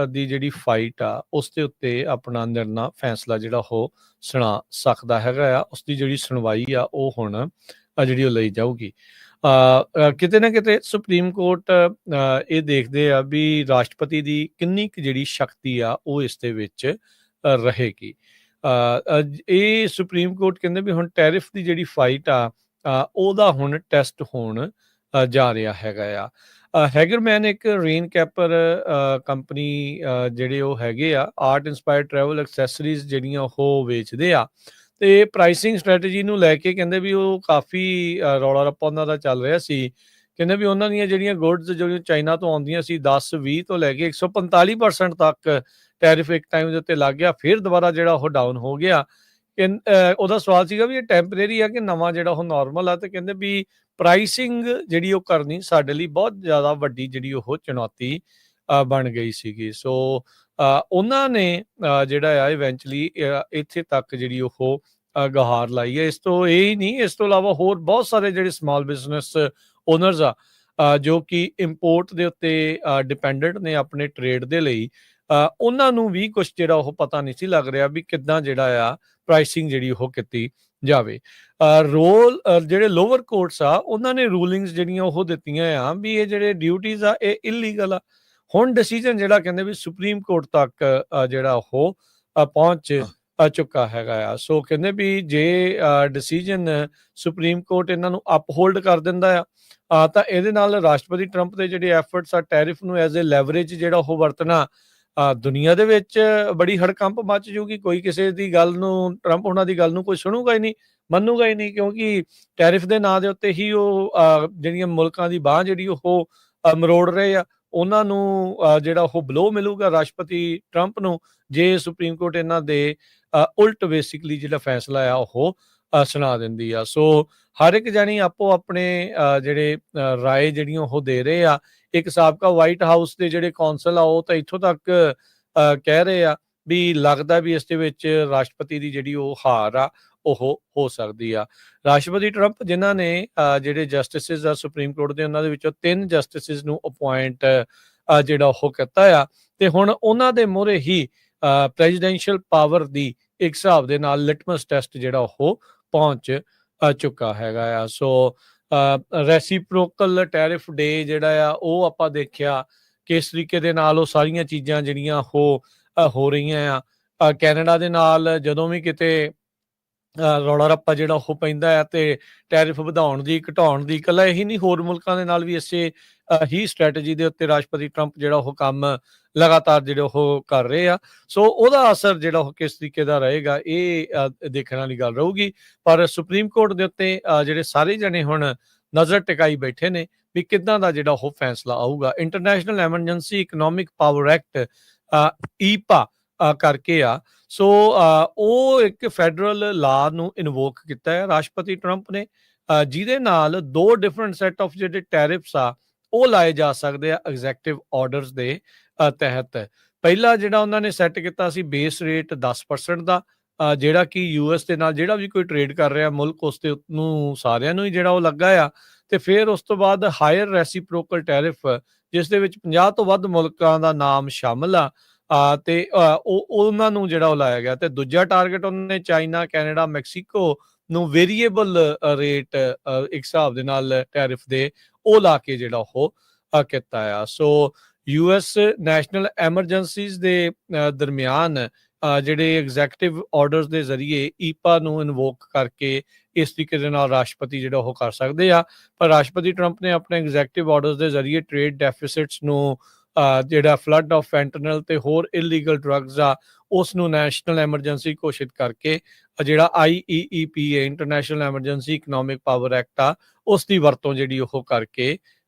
ਦੀ ਜਿਹੜੀ ਫਾਈਟ ਆ ਉਸ ਦੇ ਉੱਤੇ ਆਪਣਾ ਨਿਰਣਾ ਫੈਸਲਾ ਜਿਹੜਾ ਉਹ ਸੁਣਾ ਸਕਦਾ ਹੈਗਾ ਆ। ਉਸ ਦੀ ਜਿਹੜੀ ਸੁਣਵਾਈ ਆ ਉਹ ਹੁਣ ਜਿਹੜੀ ਉਹ ਲਈ ਜਾਊਗੀ। ਕਿਤੇ ਨਾ ਕਿਤੇ ਸੁਪਰੀਮ ਕੋਰਟ ਇਹ ਦੇਖਦੇ ਆ ਵੀ ਰਾਸ਼ਟਰਪਤੀ ਦੀ ਕਿੰਨੀ ਕੁ ਜਿਹੜੀ ਸ਼ਕਤੀ ਆ ਉਹ ਇਸ ਦੇ ਵਿੱਚ ਰਹੇਗੀ। ਇਹ ਸੁਪਰੀਮ ਕੋਰਟ ਕਹਿੰਦੇ ਵੀ ਹੁਣ ਟੈਰਿਫ ਦੀ ਜਿਹੜੀ ਫਾਈਟ ਆ ਉਹਦਾ ਹੁਣ ਟੈਸਟ ਹੋਣ ਜਾ ਰਿਹਾ ਹੈਗਾ ਆ। ਹੈਗਰਮੈਨ ਇੱਕ ਰੇਨ ਕੈਪਰ ਕੰਪਨੀ ਜਿਹੜੇ ਉਹ ਹੈਗੇ ਆ, ਆਰਟ ਇੰਸਪਾਇਰਡ ਟਰੈਵਲ ਐਕਸੈਸਰੀਜ਼ ਜਿਹੜੀਆਂ ਉਹ ਵੇਚਦੇ ਆ, ਤੇ ਪ੍ਰਾਈਸਿੰਗ ਸਟ੍ਰੈਟਜੀ ਨੂੰ ਲੈ ਕੇ ਕਹਿੰਦੇ ਵੀ ਉਹ ਕਾਫੀ ਰੌਲਾ ਰੱਪਾ ਉਹਨਾਂ ਦਾ ਚੱਲ ਰਿਹਾ ਸੀ। ਕਹਿੰਦੇ ਵੀ ਉਹਨਾਂ ਦੀਆਂ ਜਿਹੜੀਆਂ ਗੁੱਡਸ ਜਿਹੜੀਆਂ ਚਾਈਨਾ ਤੋਂ ਆਉਂਦੀਆਂ ਸੀ 10-20 ਤੋਂ ਲੈ ਕੇ 145% ਤੱਕ ਟੈਰਿਫ ਇੱਕ ਟਾਈਮ ਦੇ ਉੱਤੇ ਲੱਗ ਗਿਆ, ਫਿਰ ਦੁਬਾਰਾ ਜਿਹੜਾ ਉਹ ਡਾਊਨ ਹੋ ਗਿਆ। ਉਹਦਾ ਸਵਾਲ ਸੀਗਾ ਵੀ ਇਹ ਟੈਂਪਰੇਰੀ ਆ ਕਿ ਨਵਾਂ ਜਿਹੜਾ ਉਹ ਨਾਰਮਲ ਆ, ਤੇ ਕਹਿੰਦੇ ਵੀ ਪ੍ਰਾਈਸਿੰਗ ਜਿਹੜੀ ਉਹ ਕਰਨੀ ਸਾਡੇ ਲਈ ਬਹੁਤ ਜ਼ਿਆਦਾ ਵੱਡੀ ਜਿਹੜੀ ਉਹ ਚੁਣੌਤੀ ਬਣ ਗਈ ਸੀਗੀ। ਸੋ ਉਹਨਾਂ ਨੇ ਜਿਹੜਾ ਆ ਇਵੈਂਚੁਅਲੀ ਇੱਥੇ ਤੱਕ ਜਿਹੜੀ ਉਹ ਗੁਹਾਰ ਲਾਈ ਹੈ। ਇਸ ਤੋਂ ਇਹ ਹੀ ਨਹੀਂ, ਇਸ ਤੋਂ ਇਲਾਵਾ ਹੋਰ ਬਹੁਤ ਸਾਰੇ ਜਿਹੜੇ ਸਮਾਲ ਬਿਜ਼ਨਸ ਓਨਰਸ ਆ ਜੋ ਕਿ ਇੰਪੋਰਟ ਦੇ ਉੱਤੇ ਡਿਪੈਂਡੈਂਟ ਨੇ ਆਪਣੇ ਟ੍ਰੇਡ ਦੇ ਲਈ, ਉਹਨਾਂ ਨੂੰ ਵੀ ਕੁਝ ਜਿਹੜਾ ਉਹ ਪਤਾ ਨਹੀਂ ਸੀ ਲੱਗ ਰਿਹਾ ਵੀ ਕਿੱਦਾਂ ਜਿਹੜਾ ਆ ਪ੍ਰਾਈਸਿੰਗ ਜਿਹੜੀ ਉਹ ਕੀਤੀ ਜਾਵੇ। ਜਿਹੜੇ ਲੋਅਰ ਕੋਰਟਸ ਆ ਉਹਨਾਂ ਨੇ ਰੂਲਿੰਗਸ ਜਿਹੜੀਆਂ ਉਹ ਦਿੱਤੀਆਂ ਆ ਵੀ ਇਹ ਜਿਹੜੇ ਡਿਊਟੀਜ਼ ਆ ਇਹ ਇਲੀਗਲ ਆ। ਹੁਣ ਡਿਸੀਜਨ ਜਿਹੜਾ ਕਹਿੰਦੇ ਵੀ ਸੁਪਰੀਮ ਕੋਰਟ ਤੱਕ ਜਿਹੜਾ ਉਹ ਪਹੁੰਚ ਚੁੱਕਾ ਹੈਗਾ ਆ। ਸੋ ਕਹਿੰਦੇ ਵੀ ਜੇ ਡਿਸੀਜਨ ਸੁਪਰੀਮ ਕੋਰਟ ਇਹਨਾਂ ਨੂੰ ਅਪਹੋਲਡ ਕਰ ਦਿੰਦਾ ਆ ਤਾਂ ਇਹਦੇ ਨਾਲ ਰਾਸ਼ਟਰਪਤੀ ਟਰੰਪ ਦੇ ਜਿਹੜੇ ਐਫਰਟਸ ਆ ਟੈਰਿਫ ਨੂੰ ਐਜ਼ ਏ ਲੈਵਰੇਜ ਜਿਹੜਾ ਉਹ ਵਰਤਣਾ ਦੁਨੀਆ ਦੇ ਵਿੱਚ ਬੜੀ ਹੜਕੰਪ ਮਚ ਜੂਗੀ। ਕੋਈ ਕਿਸੇ ਦੀ ਗੱਲ ਨੂੰ, ਟਰੰਪ ਉਹਨਾਂ ਦੀ ਗੱਲ ਨੂੰ ਕੋਈ ਸੁਣੂਗਾ ਹੀ ਨਹੀਂ, ਮੰਨੂਗਾ ਹੀ ਨਹੀਂ, ਕਿਉਂਕਿ ਟੈਰਿਫ ਦੇ ਨਾਂ ਦੇ ਉੱਤੇ ਹੀ ਉਹ ਜਿਹੜੀਆਂ ਮੁਲਕਾਂ ਦੀ ਬਾਂਹ ਜਿਹੜੀ ਉਹ ਮਰੋੜ ਰਹੇ ਆ, ਉਹਨਾਂ ਨੂੰ ਜਿਹੜਾ ਉਹ ਬਲੋ ਮਿਲੂਗਾ ਰਾਸ਼ਟਰਪਤੀ ਟਰੰਪ ਨੂੰ ਜੇ ਸੁਪਰੀਮ ਕੋਰਟ ਇਹਨਾਂ ਦੇ ਉਲਟ ਬੇਸਿਕਲੀ ਜਿਹੜਾ ਫੈਸਲਾ ਆ ਉਹ ਸੁਣਾ ਦਿੰਦੀ ਆ। ਸੋ ਹਰ ਇੱਕ ਜਾਣੀ ਆਪੋ ਆਪਣੇ ਜਿਹੜੇ ਰਾਏ ਜਿਹੜੀਆਂ ਉਹ ਦੇ ਰਹੇ ਆ। ਇੱਕ ਸਾਬਕਾ ਵਾਈਟ ਹਾਊਸ ਦੇ ਜਿਹੜੇ ਕੌਂਸਲ ਆ ਉਹ ਤਾਂ ਇੱਥੋਂ ਤੱਕ ਕਹਿ ਰਹੇ ਆ ਵੀ ਲੱਗਦਾ ਵੀ ਇਸ ਦੇ ਵਿੱਚ ਰਾਸ਼ਟਰਪਤੀ ਦੀ ਜਿਹੜੀ ਉਹ ਹਾਰ ਆ ਉਹ ਹੋ ਸਕਦੀ ਆ। ਰਾਸ਼ਟਰਪਤੀ ਟਰੰਪ ਜਿਨ੍ਹਾਂ ਨੇ ਜਿਹੜੇ ਜਸਟਿਸਿਸ ਆ ਸੁਪਰੀਮ ਕੋਰਟ ਦੇ, ਉਹਨਾਂ ਦੇ ਵਿੱਚੋਂ 3 ਜਸਟਿਸਿਸ ਨੂੰ ਅਪੁਆਇੰਟ ਜਿਹੜਾ ਉਹ ਕੀਤਾ ਆ, ਤੇ ਹੁਣ ਉਹਨਾਂ ਦੇ ਮੂਹਰੇ ਹੀ ਪ੍ਰੈਜ਼ੀਡੈਂਸ਼ੀਅਲ ਪਾਵਰ ਦੀ ਇੱਕ ਹਿਸਾਬ ਦੇ ਨਾਲ ਲਿਟਮਸ ਟੈਸਟ ਜਿਹੜਾ ਉਹ ਪਹੁੰਚ ਚੁੱਕਾ ਹੈਗਾ ਆ। ਸੋ ਰੈਸੀਪ੍ਰੋਕਲ ਟੈਰਿਫ ਡੇ ਜਿਹੜਾ ਆ ਉਹ ਆਪਾਂ ਦੇਖਿਆ ਕਿਸ ਤਰੀਕੇ ਦੇ ਨਾਲ ਉਹ ਸਾਰੀਆਂ ਚੀਜ਼ਾਂ ਜਿਹੜੀਆਂ ਉਹ ਹੋ ਰਹੀਆਂ ਆ। ਕੈਨੇਡਾ ਦੇ ਨਾਲ ਜਦੋਂ ਵੀ ਕਿਤੇ ਰੌਲਾ ਰੱਪਾ ਜਿਹੜਾ ਉਹ ਪੈਂਦਾ ਹੈ ਤੇ ਟੈਰਿਫ ਵਧਾਉਣ ਦੀ ਘਟਾਉਣ ਦੀ, ਇਕੱਲਾ ਇਹੀ ਨਹੀਂ ਹੋਰ ਮੁਲਕਾਂ ਦੇ ਨਾਲ ਵੀ ਇਸੇ ਹੀ ਸਟ੍ਰੈਟਜੀ ਦੇ ਉੱਤੇ ਰਾਸ਼ਟਰਪਤੀ ਟਰੰਪ ਜਿਹੜਾ ਉਹ ਕੰਮ ਲਗਾਤਾਰ ਜਿਹੜੇ ਉਹ ਕਰ ਰਹੇ ਆ। ਸੋ ਉਹਦਾ ਅਸਰ ਜਿਹੜਾ ਉਹ ਕਿਸ ਤਰੀਕੇ ਦਾ ਰਹੇਗਾ ਇਹ ਦੇਖਣ ਵਾਲੀ ਗੱਲ ਰਹੂਗੀ। ਪਰ ਸੁਪਰੀਮ ਕੋਰਟ ਦੇ ਉੱਤੇ ਜਿਹੜੇ ਸਾਰੇ ਜਣੇ ਹੁਣ ਨਜ਼ਰ ਟਿਕਾਈ ਬੈਠੇ ਨੇ ਵੀ ਕਿੱਦਾਂ ਦਾ ਜਿਹੜਾ ਉਹ ਫੈਸਲਾ ਆਊਗਾ। International emergency economic power act IEEPA ਕਰਕੇ ਆ। ਸੋ ਉਹ ਇੱਕ ਫੈਡਰਲ ਲਾ ਨੂੰ ਇਨਵੋਕ ਕੀਤਾ ਹੈ ਰਾਸ਼ਟਰਪਤੀ ਟਰੰਪ ਨੇ, ਜਿਹਦੇ ਨਾਲ 2 ਡਿਫਰੈਂਟ ਸੈਟ ਆਫ ਜਿਹੜੇ ਟੈਰਿਫਸ ਆ ਉਹ ਲਾਏ ਜਾ ਸਕਦੇ ਆ ਐਗਜ਼ੈਕਟਿਵ ਆਰਡਰਸ ਦੇ ਤਹਿਤ। ਪਹਿਲਾ ਜਿਹੜਾ ਉਹਨਾਂ ਨੇ ਸੈੱਟ ਕੀਤਾ ਸੀ ਬੇਸ ਰੇਟ 10% ਦਾ, ਜਿਹੜਾ ਕਿ ਯੂਐਸ ਦੇ ਨਾਲ ਜਿਹੜਾ ਵੀ ਕੋਈ ਟ੍ਰੇਡ ਕਰ ਰਿਹਾ ਮੁਲਕ ਉਸ ਤੇ ਨੂੰ ਸਾਰਿਆਂ ਨੂੰ ਹੀ ਜਿਹੜਾ ਉਹ ਲੱਗਾ ਆ। ਤੇ ਫਿਰ ਉਸ ਤੋਂ ਬਾਅਦ ਹਾਇਰ ਰੈਸੀਪ੍ਰੋਕਲ ਟੈਰਿਫ, ਜਿਸ ਦੇ ਵਿੱਚ 50 ਤੋਂ ਵੱਧ ਮੁਲਕਾਂ ਦਾ ਨਾਮ ਸ਼ਾਮਲ ਆ, ਤੇ ਉਹਨਾਂ ਨੂੰ ਜਿਹੜਾ ਉਹ ਲਾਇਆ ਗਿਆ। ਤੇ ਦੂਜਾ ਟਾਰਗੇਟ ਉਹਨਾਂ ਨੇ ਚਾਈਨਾ, ਕੈਨੇਡਾ, ਮੈਕਸੀਕੋ ਨੂੰ ਵੇਰੀਏਬਲ ਰੇਟ ਇੱਕ ਹਿਸਾਬ ਦੇ ਨਾਲ ਟੈਰਿਫ ਦੇ ਉਹ ਲਾ ਕੇ ਜਿਹੜਾ ਉਹ ਕੀਤਾ ਆ। ਸੋ ਯੂਐਸ ਨੈਸ਼ਨਲ ਐਮਰਜੈਂਸੀਜ਼ ਦੇ ਦਰਮਿਆਨ ਜਿਹੜੇ ਐਗਜ਼ੈਕਟਿਵ ਆਰਡਰਸ ਦੇ ਜ਼ਰੀਏ ਈਪਾ ਨੂੰ ਇਨਵੋਕ ਕਰਕੇ ਇਸ ਤਰੀਕੇ ਦੇ ਨਾਲ ਰਾਸ਼ਟਰਪਤੀ ਜਿਹੜਾ ਉਹ ਕਰ ਸਕਦੇ ਆ। ਪਰ ਰਾਸ਼ਟਰਪਤੀ ਟਰੰਪ ਨੇ ਆਪਣੇ ਐਗਜ਼ੈਕਟਿਵ ਆਰਡਰਸ ਦੇ ਜ਼ਰੀਏ ਟ੍ਰੇਡ ਡੈਫਿਸਿਟਸ ਨੂੰ, ਜਿਹੜਾ ਫਲੱਡ ਆਫ ਫੈਂਟਨਲ ਤੇ ਹੋਰ ਇਲੀਗਲ ਡਰੱਗਸ ਆ ਉਸ ਨੂੰ ਨੈਸ਼ਨਲ ਐਮਰਜੈਂਸੀ ਘੋਸ਼ਿਤ ਕਰਕੇ ਜਿਹੜਾ IEEPA international emergency economic power act ਆ ਉਸ ਦੀ ਵਰਤੋਂ ਜਿਹੜੀ ਉਹ ਕਰਕੇ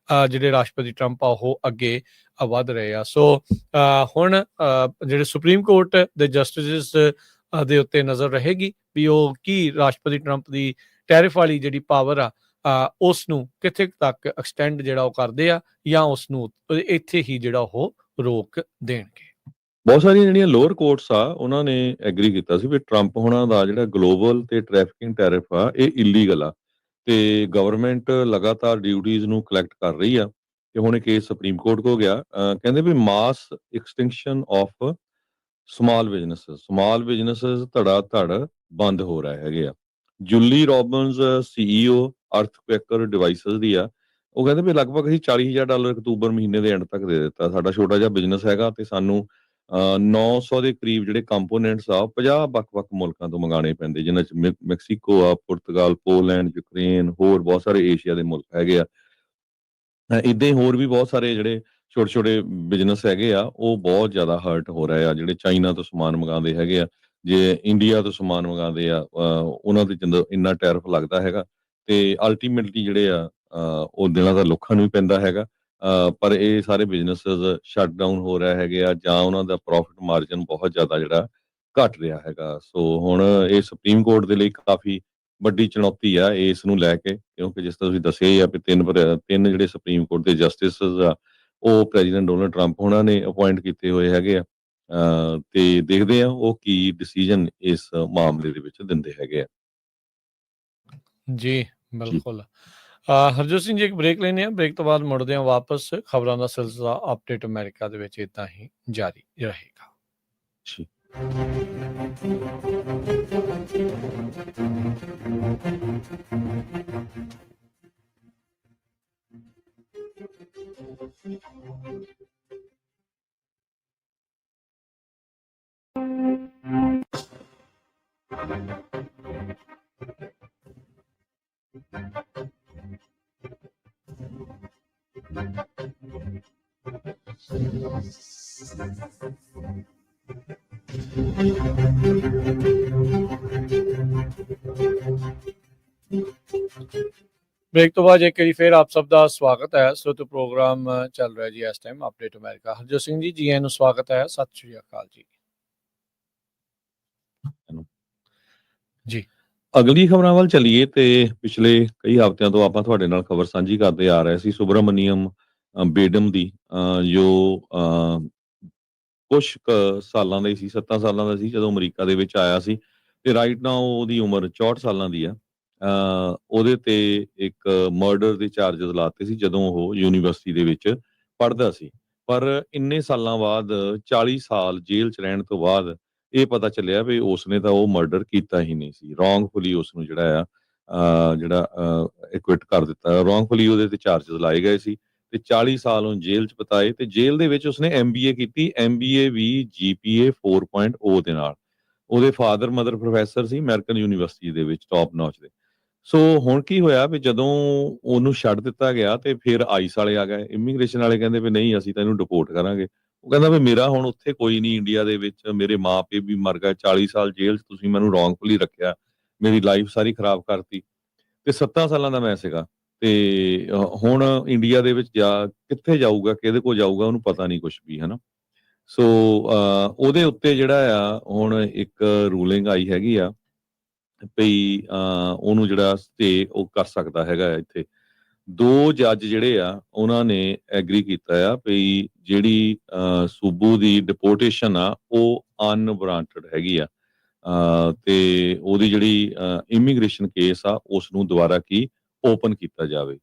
ਜਿਹੜੇ ਰਾਸ਼ਟਰਪਤੀ ਟਰੰਪ ਆ ਉਹ ਅੱਗੇ ਵੱਧ ਰਹੇ ਆ। ਸੋ ਹੁਣ ਜਿਹੜੇ ਸੁਪਰੀਮ ਕੋਰਟ ਦੇ ਜਸਟਿਸਿਸ ਦੇ ਉੱਤੇ ਨਜ਼ਰ ਰਹੇਗੀ ਵੀ ਉਹ ਕੀ ਰਾਸ਼ਟਰਪਤੀ ਟਰੰਪ ਦੀ ਟੈਰਿਫ ਵਾਲੀ ਜਿਹੜੀ ਪਾਵਰ ਆ ਉਸ ਨੂੰ ਕਿੱਥੇ ਤੱਕ ਐਕਸਟੈਂਡ ਜਿਹੜਾ ਉਹ ਕਰਦੇ ਆ ਜਾਂ ਉਸ ਨੂੰ ਇੱਥੇ ਹੀ ਜਿਹੜਾ ਉਹ ਰੋਕ ਦੇਣਗੇ। ਬਹੁਤ ਸਾਰੀਆਂ ਜਿਹੜੀਆਂ ਲੋਅਰ ਕੋਰਟਸ ਆ ਉਹਨਾਂ ਨੇ ਐਗਰੀ ਕੀਤਾ ਸੀ ਵੀ ਟਰੰਪ ਹੋਣਾ ਦਾ ਜਿਹੜਾ ਗਲੋਬਲ ਤੇ ਟ੍ਰੈਫਿਕਿੰਗ ਟੈਰਿਫ ਆ ਇਹ ਇਲੀਗਲ ਆ ਤੇ ਗਵਰਨਮੈਂਟ ਲਗਾਤਾਰ ਡਿਊਟੀਆਂ ਨੂੰ ਕਲੈਕਟ ਕਰ ਰਹੀ ਆ। ਤੇ ਹੁਣ ਇਹ ਕੇਸ ਸੁਪਰੀਮ ਕੋਰਟ ਕੋ ਗਿਆ। ਕਹਿੰਦੇ ਵੀ ਮਾਸ ਐਕਸਟਿੰਕਸ਼ਨ ਆਫ ਸਮਾਲ ਬਿਜ਼ਨੈਸਸ ਧੜਾ ਧੜ ਬੰਦ ਹੋ ਰਹੇ ਹੈਗੇ ਆ। ਜੁਲੀ ਰੋਬਨਸ CEO ਅਰਥਕੁਐਕਰ ਡਿਵਾਈਸਸ ਦੀ ਆ। ਉਹ ਕਹਿੰਦੇ ਵੀ ਲਗਭਗ ਅਸੀਂ $40,000 ਅਕਤੂਬਰ ਮਹੀਨੇ ਦੇ ਐਂਡ ਤੱਕ ਦੇ ਦਿੱਤਾ। ਸਾਡਾ ਛੋਟਾ ਜਿਹਾ ਬਿਜ਼ਨਸ ਹੈਗਾ ਤੇ ਸਾਨੂੰ 900 ਦੇ ਕਰੀਬ ਜਿਹੜੇ ਕੰਪੋਨੈਂਟਸ ਆ 50 ਵੱਖ-ਵੱਖ ਮੁਲਕਾਂ ਤੋਂ ਮੰਗਾਣੇ ਪੈਂਦੇ, ਜਿਨ੍ਹਾਂ ਚ ਮੈਕਸੀਕੋ ਆ, ਪੁਰਤਗਾਲ, ਪੋਲੈਂਡ, ਯੂਕਰੇਨ, ਹੋਰ ਬਹੁਤ ਸਾਰੇ ਏਸ਼ੀਆ ਦੇ ਮੁਲਕ ਹੈਗੇ ਆ। ਇੱਦਾਂ ਹੀ ਹੋਰ ਵੀ ਬਹੁਤ ਸਾਰੇ ਜਿਹੜੇ ਛੋਟੇ-ਛੋਟੇ ਬਿਜ਼ਨਸ ਹੈਗੇ ਆ ਉਹ ਬਹੁਤ ਜ਼ਿਆਦਾ ਹਰਟ ਹੋ ਰਹੇ ਆ। ਜਿਹੜੇ ਚਾਈਨਾ ਤੋਂ ਸਮਾਨ ਮੰਗਾਉਂਦੇ ਹੈਗੇ ਆ, ਜੇ ਇੰਡੀਆ ਤੋਂ ਸਮਾਨ ਮੰਗਾਉਂਦੇ ਆ, ਉਹਨਾਂ ਤੇ ਜਦੋਂ ਇੰਨਾ ਟੈਰਿਫ ਲੱਗਦਾ ਹੈਗਾ ਤੇ ਅਲਟੀਮੇਟਲੀ ਜਿਹੜੇ ਆ ਉਹ ਦਿਨਾਂ ਦਾ ਲੋਕਾਂ ਨੂੰ ਵੀ ਪੈਂਦਾ ਹੈਗਾ। ਪਰ ਇਹ ਸਾਰੇ ਬਿਜ਼ਨੈਸਸ ਸ਼ਟ ਡਾਊਨ ਹੋ ਰਹੇ ਹੈਗੇ ਆ ਜਾਂ ਉਹਨਾਂ ਦਾ ਪ੍ਰੋਫਿਟ ਮਾਰਜਨ ਬਹੁਤ ਜ਼ਿਆਦਾ ਜਿਹੜਾ ਘਟ ਰਿਹਾ ਹੈਗਾ। ਸੋ ਹੁਣ ਇਹ ਸੁਪਰੀਮ ਕੋਰਟ ਦੇ ਲਈ ਕਾਫੀ ਵੱਡੀ ਚੁਣੌਤੀ ਆ ਇਸ ਨੂੰ ਲੈ ਕੇ, ਕਿਉਂਕਿ ਜਿਸ ਤਰ੍ਹਾਂ ਤੁਸੀਂ ਦੱਸਿਆ ਹੀ ਆ ਵੀ ਤਿੰਨ ਜਿਹੜੇ ਸੁਪਰੀਮ ਕੋਰਟ ਦੇ ਜਸਟਿਸਸ ਆ ਉਹ ਪ੍ਰੈਜ਼ੀਡੈਂਟ ਡੋਨਲਡ ਟਰੰਪ ਉਹਨਾਂ ਨੇ ਅਪੁਆਇੰਟ ਕੀਤੇ ਹੋਏ ਹੈਗੇ ਆ। ਤੇ ਦੇਖਦੇ ਆ ਉਹ ਕੀ ਡਿਸੀਜਨ ਇਸ ਮਾਮਲੇ ਦੇ ਵਿੱਚ ਦਿੰਦੇ ਹੈਗੇ ਆ। ਜੀ ਬਿਲਕੁਲ। ਹਰਜੋਤ ਸਿੰਘ ਜੀ ਇੱਕ ਬ੍ਰੇਕ ਲੈਂਦੇ ਆ, ਬ੍ਰੇਕ ਤੋਂ ਬਾਅਦ ਮੁੜਦੇ ਆ ਵਾਪਸ। ਖਬਰਾਂ ਦਾ ਸਿਲਸਿਲਾ ਅਪਡੇਟ ਅਮਰੀਕਾ ਦੇ ਵਿੱਚ ਇਦਾਂ ਹੀ ਜਾਰੀ ਰਹੇਗਾ। ਜੀ। ਬ੍ਰੇਕ ਤੋਂ ਬਾਅਦ ਇੱਕ ਵਾਰੀ ਫਿਰ ਆਪ ਸਭ ਦਾ ਸਵਾਗਤ ਹੈ। ਸੋ ਪ੍ਰੋਗਰਾਮ ਚੱਲ ਰਿਹਾ ਜੀ ਇਸ time update America. Harjot Singh ji, ਜੀ ਆਇਆਂ ਨੂੰ ਸਵਾਗਤ ਹੈ। ਸਤਿ ਸ਼੍ਰੀ ਅਕਾਲ ਜੀ। ਜੀ ਅਗਲੀ ਖਬਰਾਂ ਵੱਲ ਚੱਲੀਏ ਤੇ ਪਿਛਲੇ ਕਈ ਹਫ਼ਤਿਆਂ ਤੋਂ ਆਪਾਂ ਤੁਹਾਡੇ ਨਾਲ ਖਬਰ ਸਾਂਝੀ ਕਰਦੇ ਆ ਰਹੇ ਸੀ ਸੁਬਰਾਮਨੀਅਮ ਬੇਡਮ ਦੀ, ਜੋ ਕੁਛ ਕੁ ਸਾਲਾਂ ਦਾ ਹੀ ਸੀ, 7 ਸਾਲਾਂ ਦਾ ਸੀ ਜਦੋਂ ਅਮਰੀਕਾ ਦੇ ਵਿੱਚ ਆਇਆ ਸੀ ਤੇ ਰਾਈਟ ਨਾਓ ਉਹਦੀ ਉਮਰ 64 ਸਾਲਾਂ ਦੀ ਆ। ਉਹਦੇ ਤੇ ਇੱਕ ਮਰਡਰ ਦੇ ਚਾਰਜਸ ਲਾਤੇ ਸੀ ਜਦੋਂ ਉਹ ਯੂਨੀਵਰਸਿਟੀ ਦੇ ਵਿੱਚ ਪੜ੍ਹਦਾ ਸੀ। ਪਰ ਇੰਨੇ ਸਾਲਾਂ ਬਾਅਦ 40 ਸਾਲ ਜੇਲ੍ਹ 'ਚ ਰਹਿਣ ਤੋਂ ਬਾਅਦ ਇਹ ਪਤਾ ਚੱਲਿਆ ਵੀ ਉਸਨੇ ਤਾਂ ਉਹ ਮਰਡਰ ਕੀਤਾ ਹੀ ਨਹੀਂ ਸੀ। ਰੋਂਗਫੁਲੀ ਉਸਨੂੰ ਐਕਵਿਟ ਕਰ ਦਿੱਤਾ। ਰੋਂਗਫੁਲੀ ਉਹਦੇ ਤੇ ਚਾਰਜਸ ਲਾਏ ਗਏ ਸੀ ਤੇ 40 ਸਾਲ ਉਹਨੇ ਜੇਲ੍ਹ 'ਚ ਬਿਤਾਏ ਤੇ ਜੇਲ੍ਹ ਦੇ ਵਿੱਚ ਉਸਨੇ MBA ਕੀਤੀ। MBA ਵੀ GPA 4.0 ਦੇ ਨਾਲ। ਉਹਦੇ ਫਾਦਰ ਮਦਰ ਪ੍ਰੋਫੈਸਰ ਸੀ ਅਮਰੀਕਨ ਯੂਨੀਵਰਸਿਟੀ ਦੇ ਵਿੱਚ ਟੌਪ ਨੌਚ ਦੇ। ਸੋ ਹੁਣ ਕੀ ਹੋਇਆ ਵੀ ਜਦੋਂ ਉਹਨੂੰ ਛੱਡ ਦਿੱਤਾ ਗਿਆ ਤੇ ਫਿਰ ਆਈਸ ਵਾਲੇ ਆ ਗਏ, ਇਮੀਗ੍ਰੇਸ਼ਨ ਵਾਲੇ ਕਹਿੰਦੇ ਵੀ ਨਹੀਂ ਅਸੀਂ ਤਾਂ ਇਹਨੂੰ ਡਿਪੋਰਟ ਕਰਾਂਗੇ। ਉਹ ਕਹਿੰਦਾ ਵੀ ਮੇਰਾ ਹੁਣ ਉੱਥੇ ਕੋਈ ਨਹੀਂ ਇੰਡੀਆ ਦੇ ਵਿੱਚ, ਮੇਰੇ ਮਾਂ-ਪਿਓ ਵੀ ਮਰ ਗਏ, 40 ਸਾਲ ਜੇਲ੍ਹ 'ਚ ਤੁਸੀਂ ਮੈਨੂੰ ਰੋਂਗਫੁਲੀ ਰੱਖਿਆ, ਮੇਰੀ ਲਾਈਫ ਸਾਰੀ ਖਰਾਬ ਕਰਤੀ ਤੇ 7 ਸਾਲਾਂ ਦਾ ਮੈਂ ਸੀਗਾ ਤੇ ਹੁਣ ਇੰਡੀਆ ਦੇ ਵਿੱਚ ਕਿੱਥੇ ਜਾਊਗਾ, ਕਿਹਦੇ ਕੋਲ ਜਾਊਗਾ, ਉਹਨੂੰ ਪਤਾ ਨਹੀਂ ਕੁਛ ਵੀ, ਹਨਾ। ਸੋ ਉਹਦੇ ਉੱਤੇ ਜਿਹੜਾ ਆ ਹੁਣ ਇੱਕ ਰੂਲਿੰਗ ਆਈ ਹੈਗੀ ਆ ਵੀ ਉਹਨੂੰ ਜਿਹੜਾ ਸਟੇ ਉਹ ਕਰ ਸਕਦਾ ਹੈਗਾ ਇੱਥੇ। 2 ਜੱਜ ਜਿਹੜੇ ਆ ਉਹਨਾਂ ਨੇ ਐਗਰੀ ਕੀਤਾ ਆ ਵੀ ਜਿਹੜੀ ਸੂਬੂ ਦੀ ਡਿਪੋਰਟੇਸ਼ਨ ਆ ਉਹ ਅਨਵਾਰੰਟਡ ਹੈਗੀ ਆ, ਤੇ ਉਹਦੀ ਜਿਹੜੀ ਇਮੀਗ੍ਰੇਸ਼ਨ ਕੇਸ ਆ ਉਸ ਨੂੰ ਦੁਬਾਰਾ ਓਪਨ ਕੀਤਾ ਜਾਵੇ।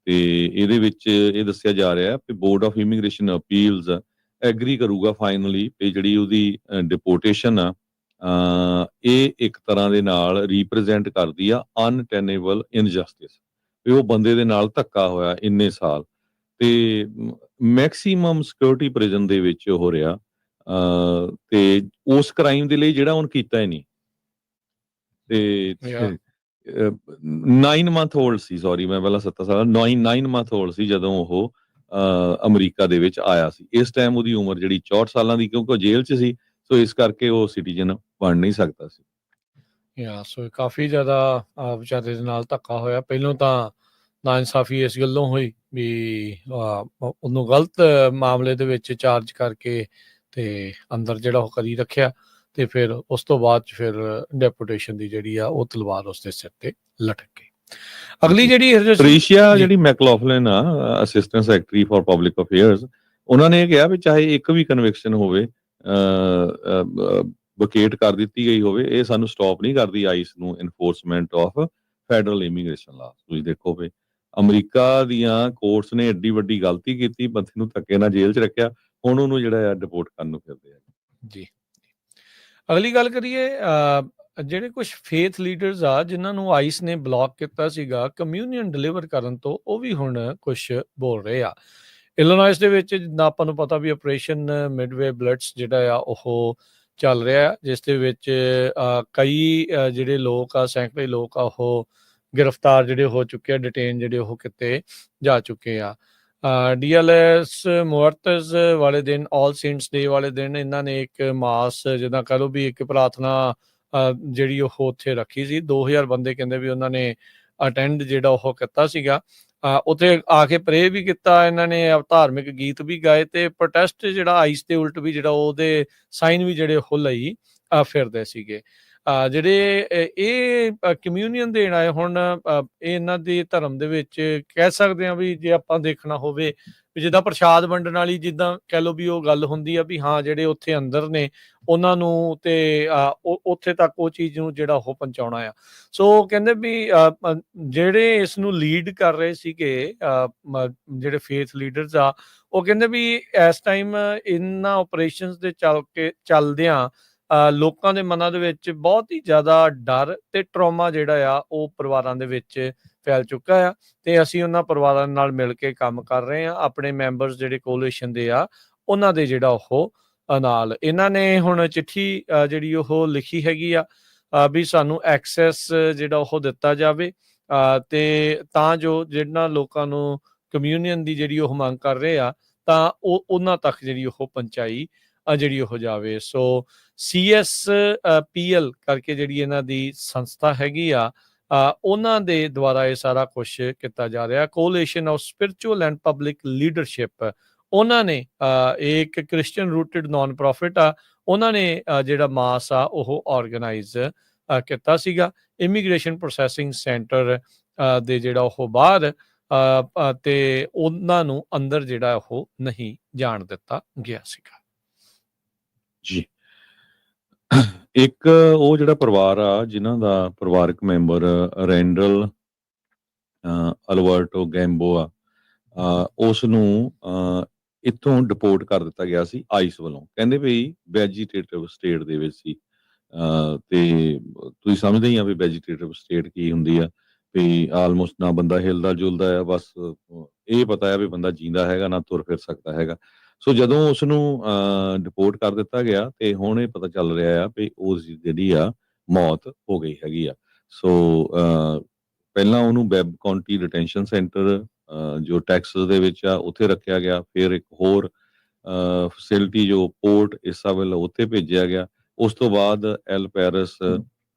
ਤੇ ਇਹਦੇ ਵਿੱਚ ਇਹ ਦੱਸਿਆ ਜਾ ਰਿਹਾ ਕਿ board of immigration appeals agree ਕਰੂਗਾ ਫਾਈਨਲੀ ਵੀ ਜਿਹੜੀ ਉਹਦੀ ਡਿਪੋਰਟੇਸ਼ਨ ਆ, ਇਹ ਇੱਕ ਤਰ੍ਹਾਂ ਦੇ ਨਾਲ ਰੀਪ੍ਰੈਜ਼ੈਂਟ ਕਰਦੀ ਆ ਅਨਟੈਨੇਬਲ ਇਨਜਸਟਿਸ, ਵੀ ਉਹ ਬੰਦੇ ਦੇ ਨਾਲ ਧੱਕਾ ਹੋਇਆ ਇੰਨੇ ਸਾਲ ਤੇ ਮੈਕਸਿਮਮ ਸਿਕਿਉਰਿਟੀ ਪ੍ਰਿਜ਼ਨ ਦੇ ਵਿੱਚ ਹੋ ਰਿਹਾ, ਤੇ ਉਸ ਕ੍ਰਾਈਮ ਦੇ ਲਈ ਜਿਹੜਾ ਉਹਨੇ ਕੀਤਾ ਹੀ ਨਹੀਂ। ਤੇ Yeah. 9 ਮੰਥ 올ਡ ਸੀ, ਸੌਰੀ ਮੈਂ ਪਹਿਲਾਂ 7 ਸਾਲ 9 ਮੰਥ 올ਡ ਸੀ ਜਦੋਂ ਉਹ ਅਮਰੀਕਾ ਦੇ ਵਿੱਚ ਆਇਆ ਸੀ। ਇਸ ਟਾਈਮ ਉਹਦੀ ਉਮਰ ਜਿਹੜੀ 64 ਸਾਲਾਂ ਦੀ, ਕਿਉਂਕਿ ਉਹ ਜੇਲ੍ਹ 'ਚ ਸੀ, ਸੋ ਇਸ ਕਰਕੇ ਉਹ ਸਿਟੀਜ਼ਨ ਬਣ ਨਹੀਂ ਸਕਦਾ ਸੀ। ਸੋ ਕਾਫੀ ਜ਼ਿਆਦਾ ਵਿਚਾਰੇ ਦੇ ਨਾਲ ਧੱਕਾ ਹੋਇਆ। ਪਹਿਲੋਂ ਤਾਂ ਨਾਇਨਸਾਫੀ ਇਸ ਗੱਲੋਂ ਹੋਈ ਵੀ ਉਹਨੂੰ ਗਲਤ ਮਾਮਲੇ ਦੇ ਵਿੱਚ ਚਾਰਜ ਕਰਕੇ ਤੇ ਅੰਦਰ ਜਿਹੜਾ ਉਹ ਕਰੀ ਰੱਖਿਆ ਤੇ ਫਿਰ ਉਸ ਤੋਂ ਬਾਅਦ 'ਚ ਫਿਰ ਡੈਪੂਟੇਸ਼ਨ ਦੀ ਜਿਹੜੀ ਆ ਉਹ ਤਲਵਾਰ ਉਸਦੇ ਸਿਰ ਤੇ ਲਟਕ ਗਈ। ਅਗਲੀ ਜਿਹੜੀ ਟ੍ਰੀਸ਼ੀਆ ਜਿਹੜੀ ਮੈਕਲੌਫਲਿਨ ਆ, assistant secretary for public affairs, ਉਹਨਾਂ ਨੇ ਇਹ ਕਿਹਾ ਵੀ ਚਾਹੇ ਇੱਕ ਵੀ ਕਨਵਿਕਸ਼ਨ ਹੋਵੇ, ਵਕੇਟ ਕਰ ਦਿੱਤੀ ਗਈ ਹੋਵੇ, ਇਹ ਸਾਨੂੰ ਸਟਾਪ ਨਹੀਂ ਕਰਦੀ ਆਈਸ ਨੂੰ ਇਨਫੋਰਸਮੈਂਟ ਆਫ ਫੈਡਰਲ ਇਮੀਗ੍ਰੇਸ਼ਨ ਲਾ। ਤੁਸੀਂ ਦੇਖੋ ਵੀ ਅਮਰੀਕਾ ਦੀਆਂ ਕੋਰਟਸ ਨੇ ਐਡੀ ਵੱਡੀ ਗਲਤੀ ਕੀਤੀ, ਬੰਦੇ ਨੂੰ ਧੱਕੇ ਨਾਲ ਜੇਲ੍ਹ 'ਚ ਰੱਖਿਆ, ਹੁਣ ਉਹਨੂੰ ਜਿਹੜਾ ਆ ਡਿਪੋਰਟ ਕਰਨ ਨੂੰ ਫਿਰਦੇ ਆ। ਜੀ, ਅਗਲੀ ਗੱਲ ਕਰੀਏ, ਜਿਹੜੇ ਕੁਝ ਫੇਥ ਲੀਡਰਸ ਆ ਜਿਨ੍ਹਾਂ ਨੂੰ ਆਈਸ ਨੇ ਬਲੌਕ ਕੀਤਾ ਸੀਗਾ ਕਮਿਊਨੀਅਨ ਡਿਲੀਵਰ ਕਰਨ ਤੋਂ, ਉਹ ਵੀ ਹੁਣ ਕੁਝ ਬੋਲ ਰਹੇ ਆ। ਇਲੀਨੋਇਸ ਦੇ ਵਿੱਚ ਜਿੱਦਾਂ ਆਪਾਂ ਨੂੰ ਪਤਾ ਵੀ ਆਪਰੇਸ਼ਨ ਮਿਡਵੇ ਬਲਟਸ ਜਿਹੜਾ ਆ ਉਹ ਚੱਲ ਰਿਹਾ, ਜਿਸ ਦੇ ਵਿੱਚ ਕਈ ਜਿਹੜੇ ਲੋਕ ਆ, ਸੈਂਕੜੇ ਲੋਕ ਆ, ਉਹ ਗ੍ਰਿਫਤਾਰ ਜਿਹੜੇ ਹੋ ਚੁੱਕੇ ਆ, ਡਿਟੇਨ ਜਿਹੜੇ ਉਹ ਕਿਤੇ ਜਾ ਚੁੱਕੇ ਆ। DLS ਮੁਅੱਤਜ਼ ਵਾਲੇ ਦਿਨ, ਆਲ ਸੇਂਟਸ ਡੇ ਵਾਲੇ ਦਿਨ ਇਹਨਾਂ ਨੇ ਇੱਕ ਮਾਸ, ਜਿੱਦਾਂ ਕਹਿ ਲਓ ਵੀ ਇੱਕ ਪ੍ਰਾਰਥਨਾ ਜਿਹੜੀ ਉਹ ਉੱਥੇ ਰੱਖੀ ਸੀ। 2000 ਬੰਦੇ ਕਹਿੰਦੇ ਵੀ ਉਹਨਾਂ ਨੇ ਅਟੈਂਡ ਜਿਹੜਾ ਉਹ ਕੀਤਾ ਸੀਗਾ। ਉੱਥੇ ਆ ਕੇ ਪ੍ਰੇ ਵੀ ਕੀਤਾ ਇਹਨਾਂ ਨੇ, ਧਾਰਮਿਕ ਗੀਤ ਵੀ ਗਾਏ ਤੇ ਪ੍ਰੋਟੈਸਟ ਜਿਹੜਾ ਆਈਸ ਦੇ ਉਲਟ ਵੀ ਜਿਹੜਾ ਉਹਦੇ ਸਾਈਨ ਵੀ ਜਿਹੜੇ ਉਹ ਲਈ ਫਿਰਦੇ ਸੀਗੇ। ਜਿਹੜੇ ਇਹ ਕਮਿਊਨੀਅਨ ਦੇਣ ਆਏ ਹੁਣ, ਇਹ ਇਹਨਾਂ ਦੇ ਧਰਮ ਦੇ ਵਿੱਚ ਕਹਿ ਸਕਦੇ ਹਾਂ ਵੀ ਜੇ ਆਪਾਂ ਦੇਖਣਾ ਹੋਵੇ ਵੀ ਜਿੱਦਾਂ ਪ੍ਰਸ਼ਾਦ ਵੰਡਣ ਵਾਲੀ, ਜਿੱਦਾਂ ਕਹਿ ਲਓ ਵੀ ਉਹ ਗੱਲ ਹੁੰਦੀ ਆ ਵੀ ਹਾਂ ਜਿਹੜੇ ਉੱਥੇ ਅੰਦਰ ਨੇ ਉਹਨਾਂ ਨੂੰ ਤੇ ਉੱਥੇ ਤੱਕ ਉਹ ਚੀਜ਼ ਨੂੰ ਜਿਹੜਾ ਉਹ ਪਹੁੰਚਾਉਣਾ ਆ। ਸੋ ਕਹਿੰਦੇ ਵੀ ਜਿਹੜੇ ਇਸ ਨੂੰ ਲੀਡ ਕਰ ਰਹੇ ਸੀਗੇ ਜਿਹੜੇ ਫੇਥ ਲੀਡਰਸ ਆ, ਉਹ ਕਹਿੰਦੇ ਵੀ ਇਸ ਟਾਈਮ ਇਹਨਾਂ ਆਪਰੇਸ਼ਨਸ ਦੇ ਚੱਲਦਿਆਂ ਲੋਕਾਂ ਦੇ ਮਨਾਂ ਦੇ ਵਿੱਚ ਬਹੁਤ ਹੀ ਜ਼ਿਆਦਾ ਡਰ ਤੇ ਟਰੋਮਾ ਜਿਹੜਾ ਆ ਉਹ ਪਰਿਵਾਰਾਂ ਦੇ ਵਿੱਚ ਫੈਲ ਚੁੱਕਾ ਆ ਤੇ ਅਸੀਂ ਉਹਨਾਂ ਪਰਿਵਾਰਾਂ ਨਾਲ ਮਿਲ ਕੇ ਕੰਮ ਕਰ ਰਹੇ ਆ। ਆਪਣੇ ਮੈਂਬਰਸ ਜਿਹੜੇ ਕੋਲੀਸ਼ਨ ਦੇ ਆ ਉਹਨਾਂ ਦੇ ਜਿਹੜਾ ਉਹ ਨਾਲ ਇਹਨਾਂ ਨੇ ਹੁਣ ਚਿੱਠੀ ਜਿਹੜੀ ਉਹ ਲਿਖੀ ਹੈਗੀ ਆ ਵੀ ਸਾਨੂੰ ਐਕਸੈਸ ਜਿਹੜਾ ਉਹ ਦਿੱਤਾ ਜਾਵੇ ਤੇ ਤਾਂ ਜੋ ਜਿਹਨਾਂ ਲੋਕਾਂ ਨੂੰ ਕਮਿਊਨੀਅਨ ਦੀ ਜਿਹੜੀ ਉਹ ਮੰਗ ਕਰ ਰਹੇ ਆ ਤਾਂ ਉਹ ਉਹਨਾਂ ਤੱਕ ਜਿਹੜੀ ਉਹ ਪਹੁੰਚਾਈ ਜਿਹੜੀ ਉਹ ਜਾਵੇ। ਸੋ CSPL ਕਰਕੇ ਜਿਹੜੀ ਇਹਨਾਂ ਦੀ ਸੰਸਥਾ ਹੈਗੀ ਆ, ਉਹਨਾਂ ਦੇ ਦੁਆਰਾ ਇਹ ਸਾਰਾ ਕੁਝ ਕੀਤਾ ਜਾ ਰਿਹਾ। Coalition of spiritual and public leadership, ਉਹਨਾਂ ਨੇ ਇੱਕ ਕ੍ਰਿਸਚੀਅਨ ਰੂਟਡ ਨਾਨ ਪ੍ਰੋਫਿਟ ਆ, ਉਹਨਾਂ ਨੇ ਜਿਹੜਾ ਮਾਸ ਆ ਉਹ ਆਰਗੇਨਾਈਜ਼ ਕੀਤਾ ਸੀਗਾ। ਇਮੀਗ੍ਰੇਸ਼ਨ ਪ੍ਰੋਸੈਸਿੰਗ ਸੈਂਟਰ ਦੇ ਜਿਹੜਾ ਉਹ ਬਾਹਰ ਤੇ ਉਹਨਾਂ ਨੂੰ ਅੰਦਰ ਜਿਹੜਾ ਉਹ ਨਹੀਂ ਜਾਣ ਦਿੱਤਾ ਗਿਆ ਸੀਗਾ। ਜੀ। ਇੱਕ ਉਹ ਜਿਹੜਾ ਪਰਿਵਾਰ ਆ ਜਿਨ੍ਹਾਂ ਦਾ ਪਰਿਵਾਰਕ ਮੈਂਬਰ ਰੈਂਡਲ ਅਲਬਰਟੋ ਗੈਂਬੋਆ, ਉਸ ਨੂੰ ਇੱਥੋਂ ਡਿਪੋਰਟ ਕਰ ਦਿੱਤਾ ਗਿਆ ਸੀ ਆਈਸ ਵੱਲੋਂ। ਕਹਿੰਦੇ ਵੀ ਵੈਜੀਟੇਟਿਵ ਸਟੇਟ ਦੇ ਵਿੱਚ ਸੀ। ਤੇ ਤੁਸੀਂ ਸਮਝਦੇ ਹੀ ਆ ਵੀ ਵੈਜੀਟੇਟਿਵ ਸਟੇਟ ਕੀ ਹੁੰਦੀ ਆ, ਵੀ ਆਲਮੋਸਟ ਨਾ ਬੰਦਾ ਹਿਲਦਾ ਜੁਲਦਾ ਆ, ਬਸ ਇਹ ਪਤਾ ਆ ਵੀ ਬੰਦਾ ਜੀਂਦਾ ਹੈਗਾ, ਨਾ ਤੁਰ ਫਿਰ ਸਕਦਾ ਹੈਗਾ। ਸੋ ਜਦੋਂ ਉਸ ਨੂੰ ਡਿਪੋਰਟ ਕਰ ਦਿੱਤਾ ਗਿਆ ਤੇ ਹੁਣ ਇਹ ਪਤਾ ਚੱਲ ਰਿਹਾ ਆ ਵੀ ਉਸ ਜਿਹੜੀ ਆ ਮੌਤ ਹੋ ਗਈ ਹੈਗੀ ਆ। ਸੋ ਪਹਿਲਾਂ ਉਹਨੂੰ ਵੈਬ ਕਾਉਂਟੀ ਡਿਟੈਂਸ਼ਨ ਸੈਂਟਰ ਜੋ ਟੈਕਸਸ ਦੇ ਵਿੱਚ ਆ ਉੱਥੇ ਰੱਖਿਆ ਗਿਆ, ਫਿਰ ਇੱਕ ਹੋਰ ਫੈਸਿਲਿਟੀ ਜੋ ਪੋਰਟ ਇਸਾਬੇਲਾ ਉੱਥੇ ਭੇਜਿਆ ਗਿਆ। ਉਸ ਤੋਂ ਬਾਅਦ ਐਲ ਪੈਰਿਸ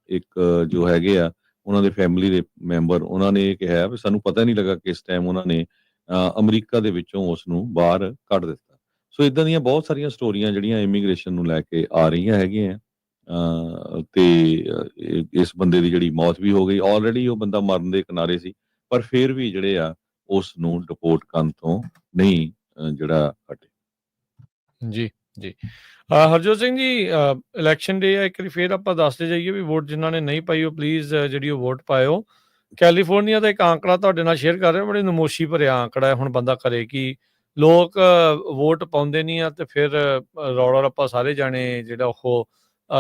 ਇੱਕ ਜੋ ਹੈਗੇ ਆ ਉਹਨਾਂ ਦੇ ਫੈਮਿਲੀ ਦੇ ਮੈਂਬਰ, ਉਹਨਾਂ ਨੇ ਇਹ ਕਿਹਾ ਵੀ ਸਾਨੂੰ ਪਤਾ ਨਹੀਂ ਲੱਗਾ ਕਿਸ ਟਾਈਮ ਉਹਨਾਂ ਨੇ ਅਮਰੀਕਾ ਦੇ ਵਿੱਚੋਂ ਉਸ ਨੂੰ ਬਾਹਰ ਕੱਢ ਦਿੱਤਾ। ਸੋ ਇਦਾਂ ਦੀਆਂ ਬਹੁਤ ਸਾਰੀਆਂ ਸਟੋਰੀਆਂ ਜਿਹੜੀਆਂ ਇਮੀਗ੍ਰੇਸ਼ਨ ਨੂੰ ਲੈ ਕੇ ਆ ਰਹੀਆਂ ਹੈਗੀਆਂ। ਤੇ ਇਸ ਬੰਦੇ ਦੀ ਜਿਹੜੀ ਮੌਤ ਵੀ ਹੋ ਗਈ, ਆਲਰੇਡੀ ਉਹ ਬੰਦਾ ਮਰਨ ਦੇ ਕਿਨਾਰੇ ਸੀ, ਪਰ ਫਿਰ ਵੀ ਜਿਹੜੇ ਆ ਉਸ ਨੂੰ ਡਿਪੋਰਟ ਕਰਨ ਤੋਂ ਨਹੀਂ ਜਿਹੜਾ ਹਟੇ। ਜੀ ਜੀ। ਹਰਜੋਤ ਸਿੰਘ ਜੀ, ਇਲੈਕਸ਼ਨ ਡੇ ਆ, ਇੱਕ ਵਾਰੀ ਫਿਰ ਆਪਾਂ ਦੱਸਦੇ ਜਾਈਏ ਵੀ ਵੋਟ ਜਿਨ੍ਹਾਂ ਨੇ ਨਹੀਂ ਪਾਈ ਉਹ ਪਲੀਜ਼ ਜਿਹੜੀ ਉਹ ਵੋਟ ਪਾਇਓ। ਕੈਲੀਫੋਰਨੀਆ ਦਾ ਇੱਕ ਆંકੜਾ ਤੁਹਾਡੇ ਨਾਲ ਸ਼ੇਅਰ ਕਰ ਰਿਹਾ, ਬੜੀ ਨਮੋਸ਼ੀ ਭਰਿਆ ਆંકੜਾ ਹੈ। ਹੁਣ ਬੰਦਾ ਕਰੇ ਕੀ, ਲੋਕ ਵੋਟ ਪਾਉਂਦੇ ਨਹੀਂ ਆ ਤੇ ਫਿਰ ਰੌਲਾ ਰੱਪਾ ਸਾਰੇ ਜਾਣੇ ਜਿਹੜਾ ਉਹ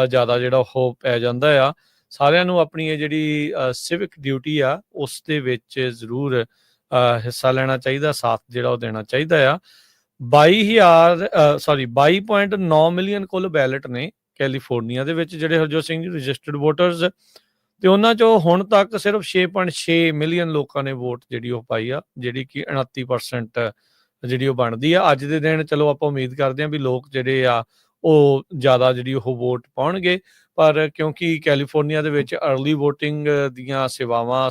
ਜ਼ਿਆਦਾ ਜਿਹੜਾ ਉਹ ਪੈ ਜਾਂਦਾ ਆ। ਸਾਰਿਆਂ ਨੂੰ ਆਪਣੀ ਇਹ ਜਿਹੜੀ ਸਿਵਿਕ ਡਿਊਟੀ ਆ ਉਸ ਦੇ ਵਿੱਚ ਜ਼ਰੂਰ ਹਿੱਸਾ ਲੈਣਾ ਚਾਹੀਦਾ, ਸਾਥ ਜਿਹੜਾ ਉਹ ਦੇਣਾ ਚਾਹੀਦਾ ਆ। 22.9 ਮਿਲੀਅਨ ਕੁੱਲ ਬੈਲਟ ਨੇ ਕੈਲੀਫੋਰਨੀਆ ਦੇ ਵਿੱਚ ਜਿਹੜੇ ਹਰਜੋਤ ਸਿੰਘ ਜੀ ਰਜਿਸਟਰਡ ਵੋਟਰਸ, ਤੇ ਉਹਨਾਂ ਚੋਂ ਹੁਣ ਤੱਕ ਸਿਰਫ 6.6 ਮਿਲੀਅਨ ਲੋਕਾਂ ਨੇ ਵੋਟ ਜਿਹੜੀ ਉਹ ਪਾਈ ਆ, ਜਿਹੜੀ ਕਿ 29% ਜਿਹੜੀ ਉਹ ਬਣਦੀ ਆ। ਅੱਜ ਦੇ ਦਿਨ ਚਲੋ ਆਪਾਂ ਉਮੀਦ ਕਰਦੇ ਹਾਂ ਵੀ ਲੋਕ ਜਿਹੜੇ ਆ ਉਹ ਜ਼ਿਆਦਾ ਜਿਹੜੀ ਉਹ ਵੋਟ ਪਾਉਣਗੇ, ਪਰ ਕਿਉਂਕਿ ਕੈਲੀਫੋਰਨੀਆ ਦੇ ਵਿੱਚ ਅਰਲੀ ਵੋਟਿੰਗ ਦੀਆਂ ਸੇਵਾਵਾਂ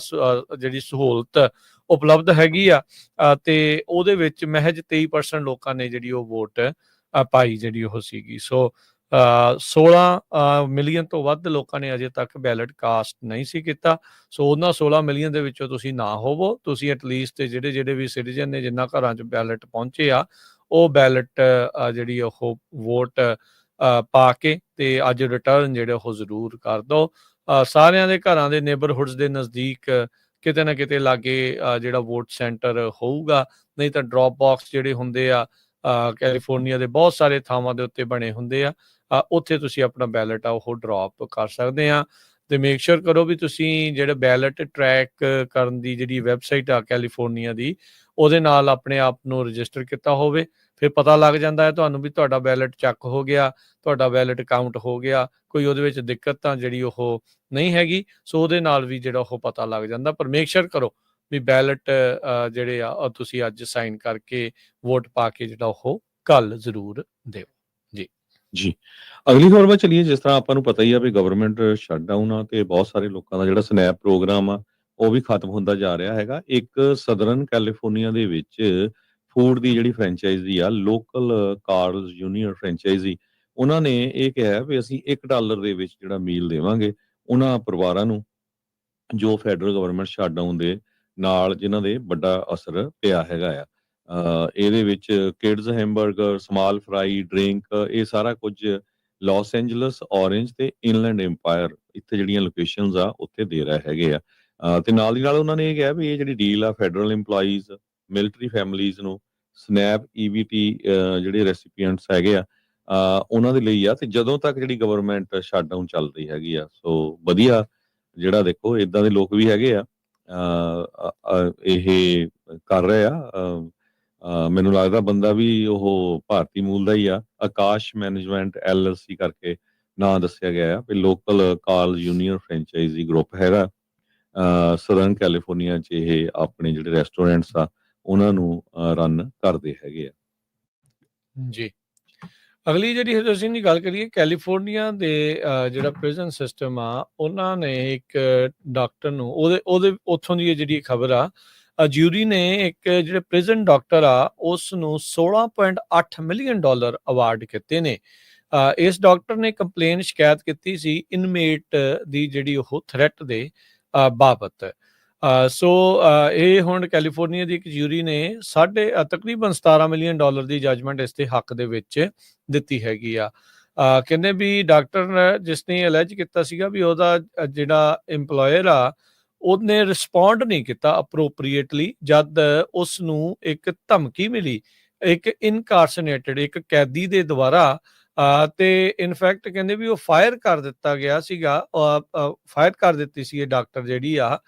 ਜਿਹੜੀ ਸਹੂਲਤ ਉਪਲਬਧ ਹੈਗੀ ਆ ਤੇ ਉਹਦੇ ਵਿੱਚ ਮਹਿਜ 23% ਲੋਕਾਂ ਨੇ ਜਿਹੜੀ ਉਹ ਵੋਟ ਪਾਈ ਜਿਹੜੀ ਉਹ ਸੀਗੀ। ਸੋ 16 ਮਿਲੀਅਨ ਤੋਂ ਵੱਧ ਲੋਕਾਂ ਨੇ ਅਜੇ ਤੱਕ ਬੈਲਟ ਕਾਸਟ ਨਹੀਂ ਸੀ ਕੀਤਾ। ਸੋ ਉਹਨਾਂ 16 ਮਿਲੀਅਨ ਦੇ ਵਿੱਚੋਂ ਤੁਸੀਂ ਨਾ ਹੋਵੋ, ਤੁਸੀਂ ਐਟਲੀਸਟ ਜਿਹੜੇ ਵੀ ਸਿਟੀਜ਼ਨ ਨੇ ਜਿਨ੍ਹਾਂ ਘਰਾਂ 'ਚ ਬੈਲਟ ਪਹੁੰਚੇ ਆ ਉਹ ਬੈਲਟ ਜਿਹੜੀ ਉਹ ਵੋਟ ਪਾ ਕੇ ਤੇ ਅੱਜ ਰਿਟਰਨ ਜਿਹੜੇ ਉਹ ਜ਼ਰੂਰ ਕਰ ਦਿਓ। ਸਾਰਿਆਂ ਦੇ ਘਰਾਂ ਦੇ ਨੇਬਰਹੁੱਡਸ ਦੇ ਨਜ਼ਦੀਕ ਕਿਤੇ ਨਾ ਕਿਤੇ ਲਾਗੇ ਜਿਹੜਾ ਵੋਟ ਸੈਂਟਰ ਹੋਊਗਾ, ਨਹੀਂ ਤਾਂ ਡ੍ਰੌਪ ਬਾਕਸ ਜਿਹੜੇ ਹੁੰਦੇ ਆ ਕੈਲੀਫੋਰਨੀਆ ਦੇ ਬਹੁਤ ਸਾਰੇ ਥਾਵਾਂ ਦੇ ਉੱਤੇ ਬਣੇ ਹੁੰਦੇ ਆ, ਉੱਥੇ ਤੁਸੀਂ ਆਪਣਾ ਬੈਲਟ ਆ ਉਹ ਡ੍ਰੌਪ ਕਰ ਸਕਦੇ ਆ। ਤੇ ਮੇਕ ਸ਼ੋਰ ਕਰੋ ਵੀ ਤੁਸੀਂ ਜਿਹੜੇ ਬੈਲਟ ਟਰੈਕ ਕਰਨ ਦੀ ਜਿਹੜੀ ਵੈਬਸਾਈਟ ਆ ਕੈਲੀਫੋਰਨੀਆ ਦੀ, ਉਹਦੇ ਨਾਲ ਆਪਣੇ ਆਪ ਨੂੰ ਰਜਿਸਟਰ ਕੀਤਾ ਹੋਵੇ। ਫਿਰ ਪਤਾ ਲੱਗ ਜਾਂਦਾ ਹੈ ਤੁਹਾਨੂੰ ਵੀ ਤੁਹਾਡਾ ਬੈਲਟ ਚੱਕ ਹੋ ਗਿਆ, ਤੁਹਾਡਾ ਬੈਲਟ ਕਾਊਂਟ ਹੋ ਗਿਆ, ਕੋਈ ਉਹਦੇ ਵਿੱਚ ਦਿੱਕਤ ਤਾਂ ਜਿਹੜੀ ਉਹ ਨਹੀਂ ਹੈਗੀ। ਸੋ ਉਹਦੇ ਨਾਲ ਵੀ ਜਿਹੜਾ ਉਹ ਪਤਾ ਲੱਗ ਜਾਂਦਾ, ਪਰ ਮੇਕ ਸ਼ੋਰ ਕਰੋ ਵੀ ਬੈਲਟ ਜਿਹੜੇ ਆ ਤੁਸੀਂ ਅੱਜ ਸਾਈਨ ਕਰਕੇ ਵੋਟ ਪਾ ਕੇ ਜਿਹੜਾ ਉਹ ਕੱਲ ਜ਼ਰੂਰ ਦਿਓ। ਜੀ। ਅਗਲੀ ਖਬਰ ਵੱਲ ਚਲੀਏ। ਜਿਸ ਤਰ੍ਹਾਂ ਆਪਾਂ ਨੂੰ ਪਤਾ ਹੀ ਆ ਵੀ ਗਵਰਨਮੈਂਟ ਸ਼ਟਡਾਊਨ ਆ ਤੇ ਬਹੁਤ ਸਾਰੇ ਲੋਕਾਂ ਦਾ ਜਿਹੜਾ ਸਨੈਪ ਪ੍ਰੋਗਰਾਮ ਆ ਉਹ ਵੀ ਖਤਮ ਹੁੰਦਾ ਜਾ ਰਿਹਾ ਹੈਗਾ। ਇੱਕ ਸਦਰਨ ਕੈਲੀਫੋਰਨੀਆ ਦੇ ਵਿੱਚ ਫੂਡ ਦੀ ਜਿਹੜੀ ਫਰੈਂਚਾਈਜ਼ੀ ਆ, ਲੋਕਲ ਕਾਰਲਸ ਜੂਨੀਅਰ ਫਰੈਂਚਾਈਜ਼ੀ, ਉਹਨਾਂ ਨੇ ਇਹ ਕਿਹਾ ਵੀ ਅਸੀਂ $1 ਦੇ ਵਿੱਚ ਜਿਹੜਾ ਮੀਲ ਦੇਵਾਂਗੇ ਉਹਨਾਂ ਪਰਿਵਾਰਾਂ ਨੂੰ ਜੋ ਫੈਡਰਲ ਗਵਰਨਮੈਂਟ ਸ਼ਟਡਾਊਨ ਦੇ ਨਾਲ ਜਿਨ੍ਹਾਂ ਦੇ ਵੱਡਾ ਅਸਰ ਪਿਆ ਹੈਗਾ ਆ। ਇਹਦੇ ਵਿੱਚ kids hamburger, small fry, drink, ਇਹ ਸਾਰਾ ਕੁਝ ਲਾਸ ਐਂਜਲਸ, ਔਰੇਂਜ ਤੇ ਇਨਲੈਂਡ ਐਮਪਾਇਰ, ਇੱਥੇ ਜਿਹੜੀਆਂ ਲੋਕੇਸ਼ਨਸ ਆ ਉੱਥੇ ਦੇ ਰਹੇ ਹੈਗੇ ਆ। ਤੇ ਨਾਲ ਦੀ ਨਾਲ ਉਹਨਾਂ ਨੇ ਇਹ ਕਿਹਾ ਵੀ ਇਹ ਜਿਹੜੀ ਡੀਲ ਆ ਫੈਡਰਲ EMPLOYEES, ਮਿਲਟਰੀ ਫੈਮਿਲੀਜ਼ ਨੂੰ, ਸਨੈਪ EBT ਜਿਹੜੇ ਰੈਸੀਪੀਐਂਟਸ ਹੈਗੇ ਆ ਉਹਨਾਂ ਦੇ ਲਈ ਆ, ਤੇ ਜਦੋਂ ਤੱਕ ਜਿਹੜੀ ਗਵਰਨਮੈਂਟ ਸ਼ਟਡਾਊਨ ਚੱਲ ਰਹੀ ਹੈਗੀ ਆ। ਸੋ ਵਧੀਆ ਜਿਹੜਾ ਦੇਖੋ ਇਦਾਂ ਦੇ ਲੋਕ ਵੀ ਹੈਗੇ ਆ ਇਹ ਕਰ ਰਹੇ ਆ। ਮੈਨੂੰ ਲੱਗਦਾ ਬੰਦਾ ਵੀ ਉਹ ਭਾਰਤੀ ਮੂਲ ਦਾ ਹੀ ਆ। ਆਕਾਸ਼ ਮੈਨੇਜਮੈਂਟ LLC ਕਰਕੇ ਨਾਂ ਦੱਸਿਆ ਗਿਆ ਆ ਵੀ local Carl junior franchisee group ਹੈਗਾ ਸਦਰਨ ਕੈਲੀਫੋਰਨੀਆ 'ਚ। ਇਹ ਆਪਣੇ ਜਿਹੜੇ ਰੈਸਟੋਰੈਂਟਸ ਆ ਉਹਨਾਂ ਨੂੰ ਰਨ ਕਰਦੇ ਹੈਗੇ ਆ। ਜੀ। ਅਗਲੀ ਜਿਹੜੀ ਹਰਜੋਤ ਸਿੰਘ ਦੀ ਗੱਲ ਕਰੀਏ, ਕੈਲੀਫੋਰਨੀਆ ਦੇ ਜਿਹੜਾ ਪ੍ਰਿਜ਼ਨ ਸਿਸਟਮ ਆ, ਉਹਨਾਂ ਨੇ ਇੱਕ ਡਾਕਟਰ ਨੂੰ ਉਹਦੇ ਉੱਥੋਂ ਦੀ ਜਿਹੜੀ ਖਬਰ ਆ, ਜਿਊਰੀ ਨੇ ਇੱਕ ਜਿਹੜੇ ਪ੍ਰਿਜ਼ਨ ਡਾਕਟਰ ਆ ਉਸ ਨੂੰ $16.8 ਮਿਲੀਅਨ ਅਵਾਰਡ ਕੀਤੇ ਨੇ ਇਸ ਡਾਕਟਰ ਨੇ ਕੰਪਲੇਨ ਸ਼ਿਕਾਇਤ ਕੀਤੀ ਸੀ ਇਨਮੇਟ ਦੀ ਜਿਹੜੀ ਉਹ ਥ੍ਰੈਟ ਦੇ ਬਾਬਤ। ਸੋ ਇਹ ਹੁਣ ਕੈਲੀਫੋਰਨੀਆ ਦੀ ਇੱਕ ਜਿਊਰੀ ਨੇ ਤਕਰੀਬਨ $17 ਮਿਲੀਅਨ ਦੀ ਜੱਜਮੈਂਟ ਇਸ ਦੇ ਹੱਕ ਦੇ ਵਿੱਚ ਦਿੱਤੀ ਹੈਗੀ ਆ। ਕਹਿੰਦੇ ਵੀ ਡਾਕਟਰ ਜਿਸ ਨੇ ਅਲੈਜ ਕੀਤਾ ਸੀਗਾ ਵੀ ਉਹਦਾ ਜਿਹੜਾ ਇੰਪਲੋਇਰ ਆ ਉਹਨੇ ਰਿਸਪੌਂਡ ਨਹੀਂ ਕੀਤਾ ਅਪਰੋਪਰੀਏਟਲੀ ਜਦ ਉਸ ਨੂੰ ਇੱਕ ਧਮਕੀ ਮਿਲੀ ਇੱਕ ਇਨਕਾਰਸਨੇਟਡ ਇੱਕ ਕੈਦੀ ਦੇ ਦੁਆਰਾ। ਤੇ ਇਨਫੈਕਟ ਕਹਿੰਦੇ ਵੀ ਉਹ ਫਾਇਰ ਕਰ ਦਿੱਤਾ ਗਿਆ ਸੀਗਾ, ਫਾਇਰ ਕਰ ਦਿੱਤੀ ਸੀ ਇਹ ਡਾਕਟਰ ਜਿਹੜੀ ਆ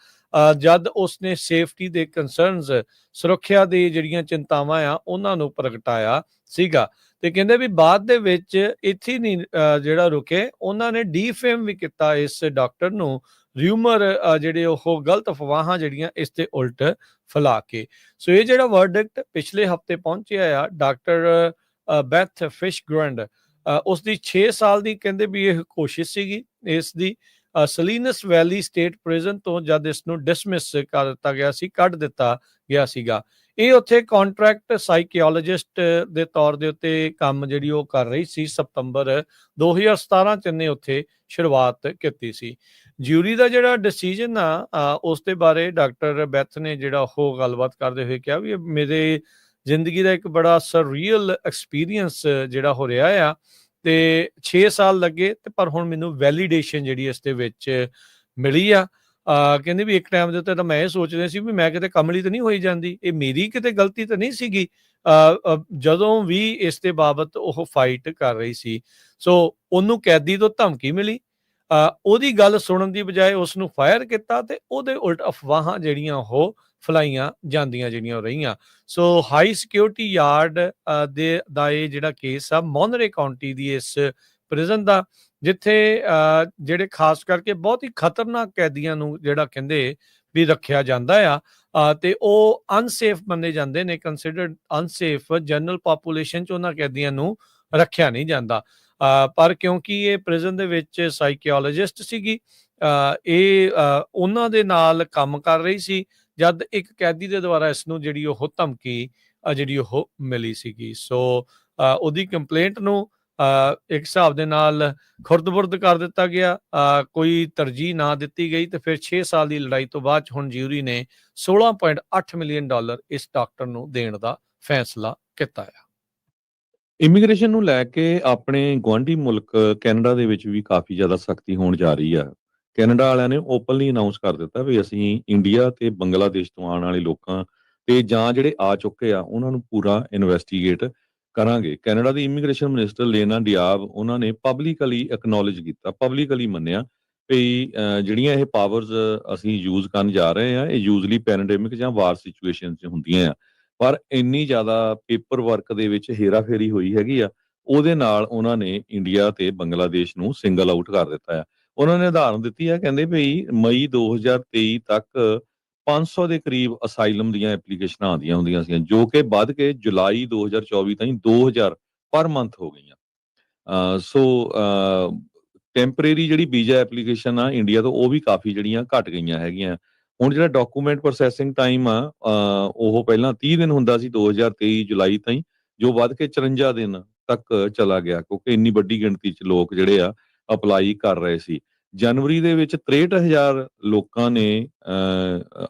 ਜਦ ਉਸਨੇ ਸੇਫਟੀ ਦੇ ਕੰਸਰਨਸ ਸੁਰੱਖਿਆ ਦੀ ਜਿਹੜੀਆਂ ਚਿੰਤਾਵਾਂ ਆ ਉਹਨਾਂ ਨੂੰ ਪ੍ਰਗਟਾਇਆ ਸੀਗਾ। ਤੇ ਕਹਿੰਦੇ ਵੀ ਬਾਅਦ ਦੇ ਵਿੱਚ ਇੱਥੇ ਨਹੀਂ ਜਿਹੜਾ ਰੁਕੇ, ਉਹਨਾਂ ਨੇ ਡੀਫੇਮ ਵੀ ਕੀਤਾ ਇਸ ਡਾਕਟਰ ਨੂੰ, ਰਿਊਮਰ ਜਿਹੜੇ ਉਹ ਗਲਤ ਅਫਵਾਹਾਂ ਜਿਹੜੀਆਂ ਇਸ ਤੇ ਉਲਟ ਫੈਲਾ ਕੇ। ਸੋ ਇਹ ਜਿਹੜਾ ਵਰਡਿਕਟ ਪਿਛਲੇ ਹਫਤੇ ਪਹੁੰਚਿਆ ਆ ਡਾਕਟਰ ਬੈਥ ਫਿਸ਼ਗ੍ਰੈਂਡ, ਉਸ ਦੀ 6 ਸਾਲ ਦੀ ਕਹਿੰਦੇ ਵੀ ਇਹ ਕੋਸ਼ਿਸ਼ ਸੀਗੀ ਇਸ ਦੀ ਸਲੀਨਸ ਵੈਲੀ ਸਟੇਟ ਪ੍ਰਿਜ਼ਨ ਤੋਂ ਜਦ ਇਸ ਨੂੰ ਡਿਸਮਿਸ ਕਰ ਦਿੱਤਾ ਗਿਆ ਸੀ, ਕੱਢ ਦਿੱਤਾ ਗਿਆ ਸੀਗਾ। ਇਹ ਉੱਥੇ ਕੰਟਰੈਕਟ ਸਾਈਕੋਲੋਜਿਸਟ ਦੇ ਤੌਰ ਦੇ ਉੱਤੇ ਕੰਮ ਜਿਹੜੀ ਉਹ ਕਰ ਰਹੀ ਸੀ। ਸਤੰਬਰ 2017 ਚ ਇਹਨੇ ਉੱਥੇ ਸ਼ੁਰੂਆਤ ਕੀਤੀ ਸੀ। ਜਿਊਰੀ ਦਾ ਜਿਹੜਾ ਡਿਸੀਜਨ ਆ ਉਸ ਦੇ ਬਾਰੇ ਡਾਕਟਰ ਬੈਥ ਨੇ ਜਿਹੜਾ ਉਹ ਗੱਲਬਾਤ ਕਰਦੇ ਹੋਏ ਕਿਹਾ ਵੀ ਮੇਰੇ ਜ਼ਿੰਦਗੀ ਦਾ ਇੱਕ ਬੜਾ ਸਰਰੀਅਲ ਐਕਸਪੀਰੀਅੰਸ ਜਿਹੜਾ ਹੋ ਰਿਹਾ ਆ ਤੇ 6 ਸਾਲ ਲੱਗੇ ਤੇ ਪਰ ਹੁਣ ਮੈਨੂੰ ਵੈਲੀਡੇਸ਼ਨ ਜਿਹੜੀ ਇਸ ਦੇ ਵਿੱਚ ਮਿਲੀ ਆ। ਕਹਿੰਦੇ ਵੀ ਇੱਕ ਟਾਈਮ ਦੇ ਉੱਤੇ ਤਾਂ ਮੈਂ ਇਹ ਸੋਚਦੇ ਸੀ ਵੀ ਮੈਂ ਕਿਤੇ ਕਮਲੀ ਤਾਂ ਨਹੀਂ ਹੋਈ ਜਾਂਦੀ, ਇਹ ਮੇਰੀ ਕਿਤੇ ਗਲਤੀ ਤਾਂ ਨਹੀਂ ਸੀਗੀ ਜਦੋਂ ਵੀ ਇਸ ਦੇ ਬਾਬਤ ਉਹ ਫਾਈਟ ਕਰ ਰਹੀ ਸੀ। ਸੋ ਉਹਨੂੰ ਕੈਦੀ ਤੋਂ ਧਮਕੀ ਮਿਲੀ, ਉਹਦੀ ਗੱਲ ਸੁਣਨ ਦੀ ਬਜਾਏ ਉਸ ਨੂੰ ਫਾਇਰ ਕੀਤਾ ਤੇ ਉਹਦੇ ਉਲਟ ਅਫਵਾਹਾਂ ਜਿਹੜੀਆਂ ਉਹ ਫਲਾਈਆਂ ਜਾਂਦੀਆਂ ਜਿਹੜੀਆਂ ਰਹੀਆਂ। ਸੋ ਹਾਈ ਸਿਕਿਉਰਿਟੀ ਯਾਰਡ ਦਾ ਇਹ ਜਿਹੜਾ ਕੇਸ ਆ ਮੋਨਰੇ ਕਾਉਂਟੀ ਦੀ ਇਸ ਪ੍ਰਿਜ਼ਨ ਦਾ, ਜਿੱਥੇ ਜਿਹੜੇ ਖਾਸ ਕਰਕੇ ਬਹੁਤ ਹੀ ਖਤਰਨਾਕ ਕੈਦੀਆਂ ਨੂੰ ਜਿਹੜਾ ਕਹਿੰਦੇ ਵੀ ਰੱਖਿਆ ਜਾਂਦਾ ਆ ਤੇ ਉਹ ਅਨਸੇਫ ਮੰਨੇ ਜਾਂਦੇ ਨੇ, ਕੰਸੀਡਰਡ ਅਨਸੇਫ। ਜਨਰਲ ਪਾਪੂਲੇਸ਼ਨ ਚ ਉਹਨਾਂ ਕੈਦੀਆਂ ਨੂੰ ਰੱਖਿਆ ਨਹੀਂ ਜਾਂਦਾ, ਪਰ ਕਿਉਂਕਿ ਇਹ ਪ੍ਰਿਜ਼ਨ ਦੇ ਵਿੱਚ ਸਾਈਕੋਲੋਜਿਸਟ ਸੀਗੀ, ਇਹ ਉਹਨਾਂ ਦੇ ਨਾਲ ਕੰਮ ਕਰ ਰਹੀ ਸੀ ਜਦ ਇੱਕ ਕੈਦੀ ਦੇ ਦੁਆਰਾ ਇਸ ਨੂੰ ਜਿਹੜੀ ਉਹ ਧਮਕੀ ਜਿਹੜੀ ਉਹ ਮਿਲੀ ਸੀਗੀ। ਸੋ ਉਹਦੀ ਕੰਪਲੇਂਟ ਨੂੰ ਇੱਕ ਹਿਸਾਬ ਦੇ ਨਾਲ ਖੁਰਦ-ਬੁਰਦ ਕਰ ਦਿੱਤਾ ਗਿਆ, ਕੋਈ ਤਰਜੀਹ ਨਾ ਦਿੱਤੀ ਗਈ ਤੇ ਫਿਰ 6 ਸਾਲ ਦੀ ਲੜਾਈ ਤੋਂ ਬਾਅਦ ਹੁਣ ਜਿਊਰੀ ਨੇ $16.8 ਮਿਲੀਅਨ ਇਸ ਡਾਕਟਰ ਨੂੰ ਦੇਣ ਦਾ ਫੈਸਲਾ ਕੀਤਾ ਹੈ। ਇਮੀਗ੍ਰੇਸ਼ਨ ਨੂੰ ਲੈ ਕੇ ਆਪਣੇ ਗੁਆਂਢੀ ਮੁਲਕ ਕੈਨੇਡਾ ਦੇ ਵਿੱਚ ਵੀ ਕਾਫੀ ਜ਼ਿਆਦਾ ਸਖਤੀ ਹੋਣ ਜਾ ਰਹੀ ਆ। ਕੈਨੇਡਾ ਵਾਲਿਆਂ ਨੇ ਓਪਨਲੀ ਅਨਾਉਂਸ ਕਰ ਦਿੱਤਾ ਵੀ ਅਸੀਂ ਇੰਡੀਆ ਤੇ ਬੰਗਲਾਦੇਸ਼ ਤੋਂ ਆਉਣ ਵਾਲੇ ਲੋਕਾਂ ਤੇ ਜਾਂ ਜਿਹੜੇ ਆ ਚੁੱਕੇ ਆ ਉਹਨਾਂ ਨੂੰ ਪੂਰਾ ਇਨਵੈਸਟੀਗੇਟ ਕਰਾਂਗੇ। ਕੈਨੇਡਾ ਦੀ ਇਮੀਗ੍ਰੇਸ਼ਨ ਮਿਨਿਸਟਰ ਲੇਨਾ ਡਿਆਬ ਉਹਨਾਂ ਨੇ ਪਬਲਿਕਲੀ ਐਕਨੋਲਜ ਕੀਤਾ, ਪਬਲਿਕਲੀ ਮੰਨਿਆ ਵੀ ਜਿਹੜੀਆਂ ਇਹ ਪਾਵਰਸ ਅਸੀਂ ਯੂਜ਼ ਕਰਨ ਜਾ ਰਹੇ ਆ ਇਹ ਯੂਜ਼ਲੀ ਪੈਂਡੇਮਿਕ ਜਾਂ ਵਾਰ ਸਿਚੁਏਸ਼ਨ 'ਚ ਹੁੰਦੀਆਂ ਆ, ਪਰ ਇੰਨੀ ਜ਼ਿਆਦਾ ਪੇਪਰ ਵਰਕ ਦੇ ਵਿੱਚ ਹੇਰਾਫੇਰੀ ਹੋਈ ਹੈਗੀ ਆ, ਉਹਦੇ ਨਾਲ ਉਹਨਾਂ ਨੇ ਇੰਡੀਆ ਤੇ ਬੰਗਲਾਦੇਸ਼ ਨੂੰ ਸਿੰਗਲ ਆਊਟ ਕਰ ਦਿੱਤਾ ਆ। ਉਹਨਾਂ ਨੇ ਉਦਾਹਰਨ ਦਿੱਤੀ ਆ, ਕਹਿੰਦੇ ਵੀ ਮਈ 2023 ਤੱਕ 500 ਦੇ ਕਰੀਬ ਅਸਾਈਲਮ ਦੀਆਂ ਐਪਲੀਕੇਸ਼ਨਾਂ ਆਉਂਦੀਆਂ ਹੁੰਦੀਆਂ ਸੀ, ਜੋ ਕਿ ਵੱਧ ਕੇ ਜੁਲਾਈ 2024 ਤਾਈਂ 2000 ਪਰ ਮੰਥ ਹੋ ਗਈਆਂ। ਸੋ ਟੈਂਪਰੇਰੀ ਜਿਹੜੀ ਵੀਜ਼ਾ ਐਪਲੀਕੇਸ਼ਨ ਆ ਇੰਡੀਆ ਤੋਂ ਉਹ ਵੀ ਕਾਫੀ ਜਿਹੜੀਆਂ ਘਟ ਗਈਆਂ ਹੈਗੀਆਂ। ਹੁਣ ਜਿਹੜਾ ਡਾਕੂਮੈਂਟ ਪ੍ਰੋਸੈਸਿੰਗ ਟਾਈਮ ਆ ਉਹ ਪਹਿਲਾਂ 30 ਦਿਨ ਹੁੰਦਾ ਸੀ 2023 ਜੁਲਾਈ ਤਾਈਂ, ਜੋ ਵੱਧ ਕੇ 54 ਦਿਨ ਤੱਕ ਚਲਾ ਗਿਆ ਕਿਉਂਕਿ ਇੰਨੀ ਵੱਡੀ ਗਿਣਤੀ 'ਚ ਲੋਕ ਜਿਹੜੇ ਆ ਅਪਲਾਈ ਕਰ ਰਹੇ ਸੀ। ਜਨਵਰੀ ਦੇ ਵਿੱਚ 63,000 ਲੋਕਾਂ ਨੇ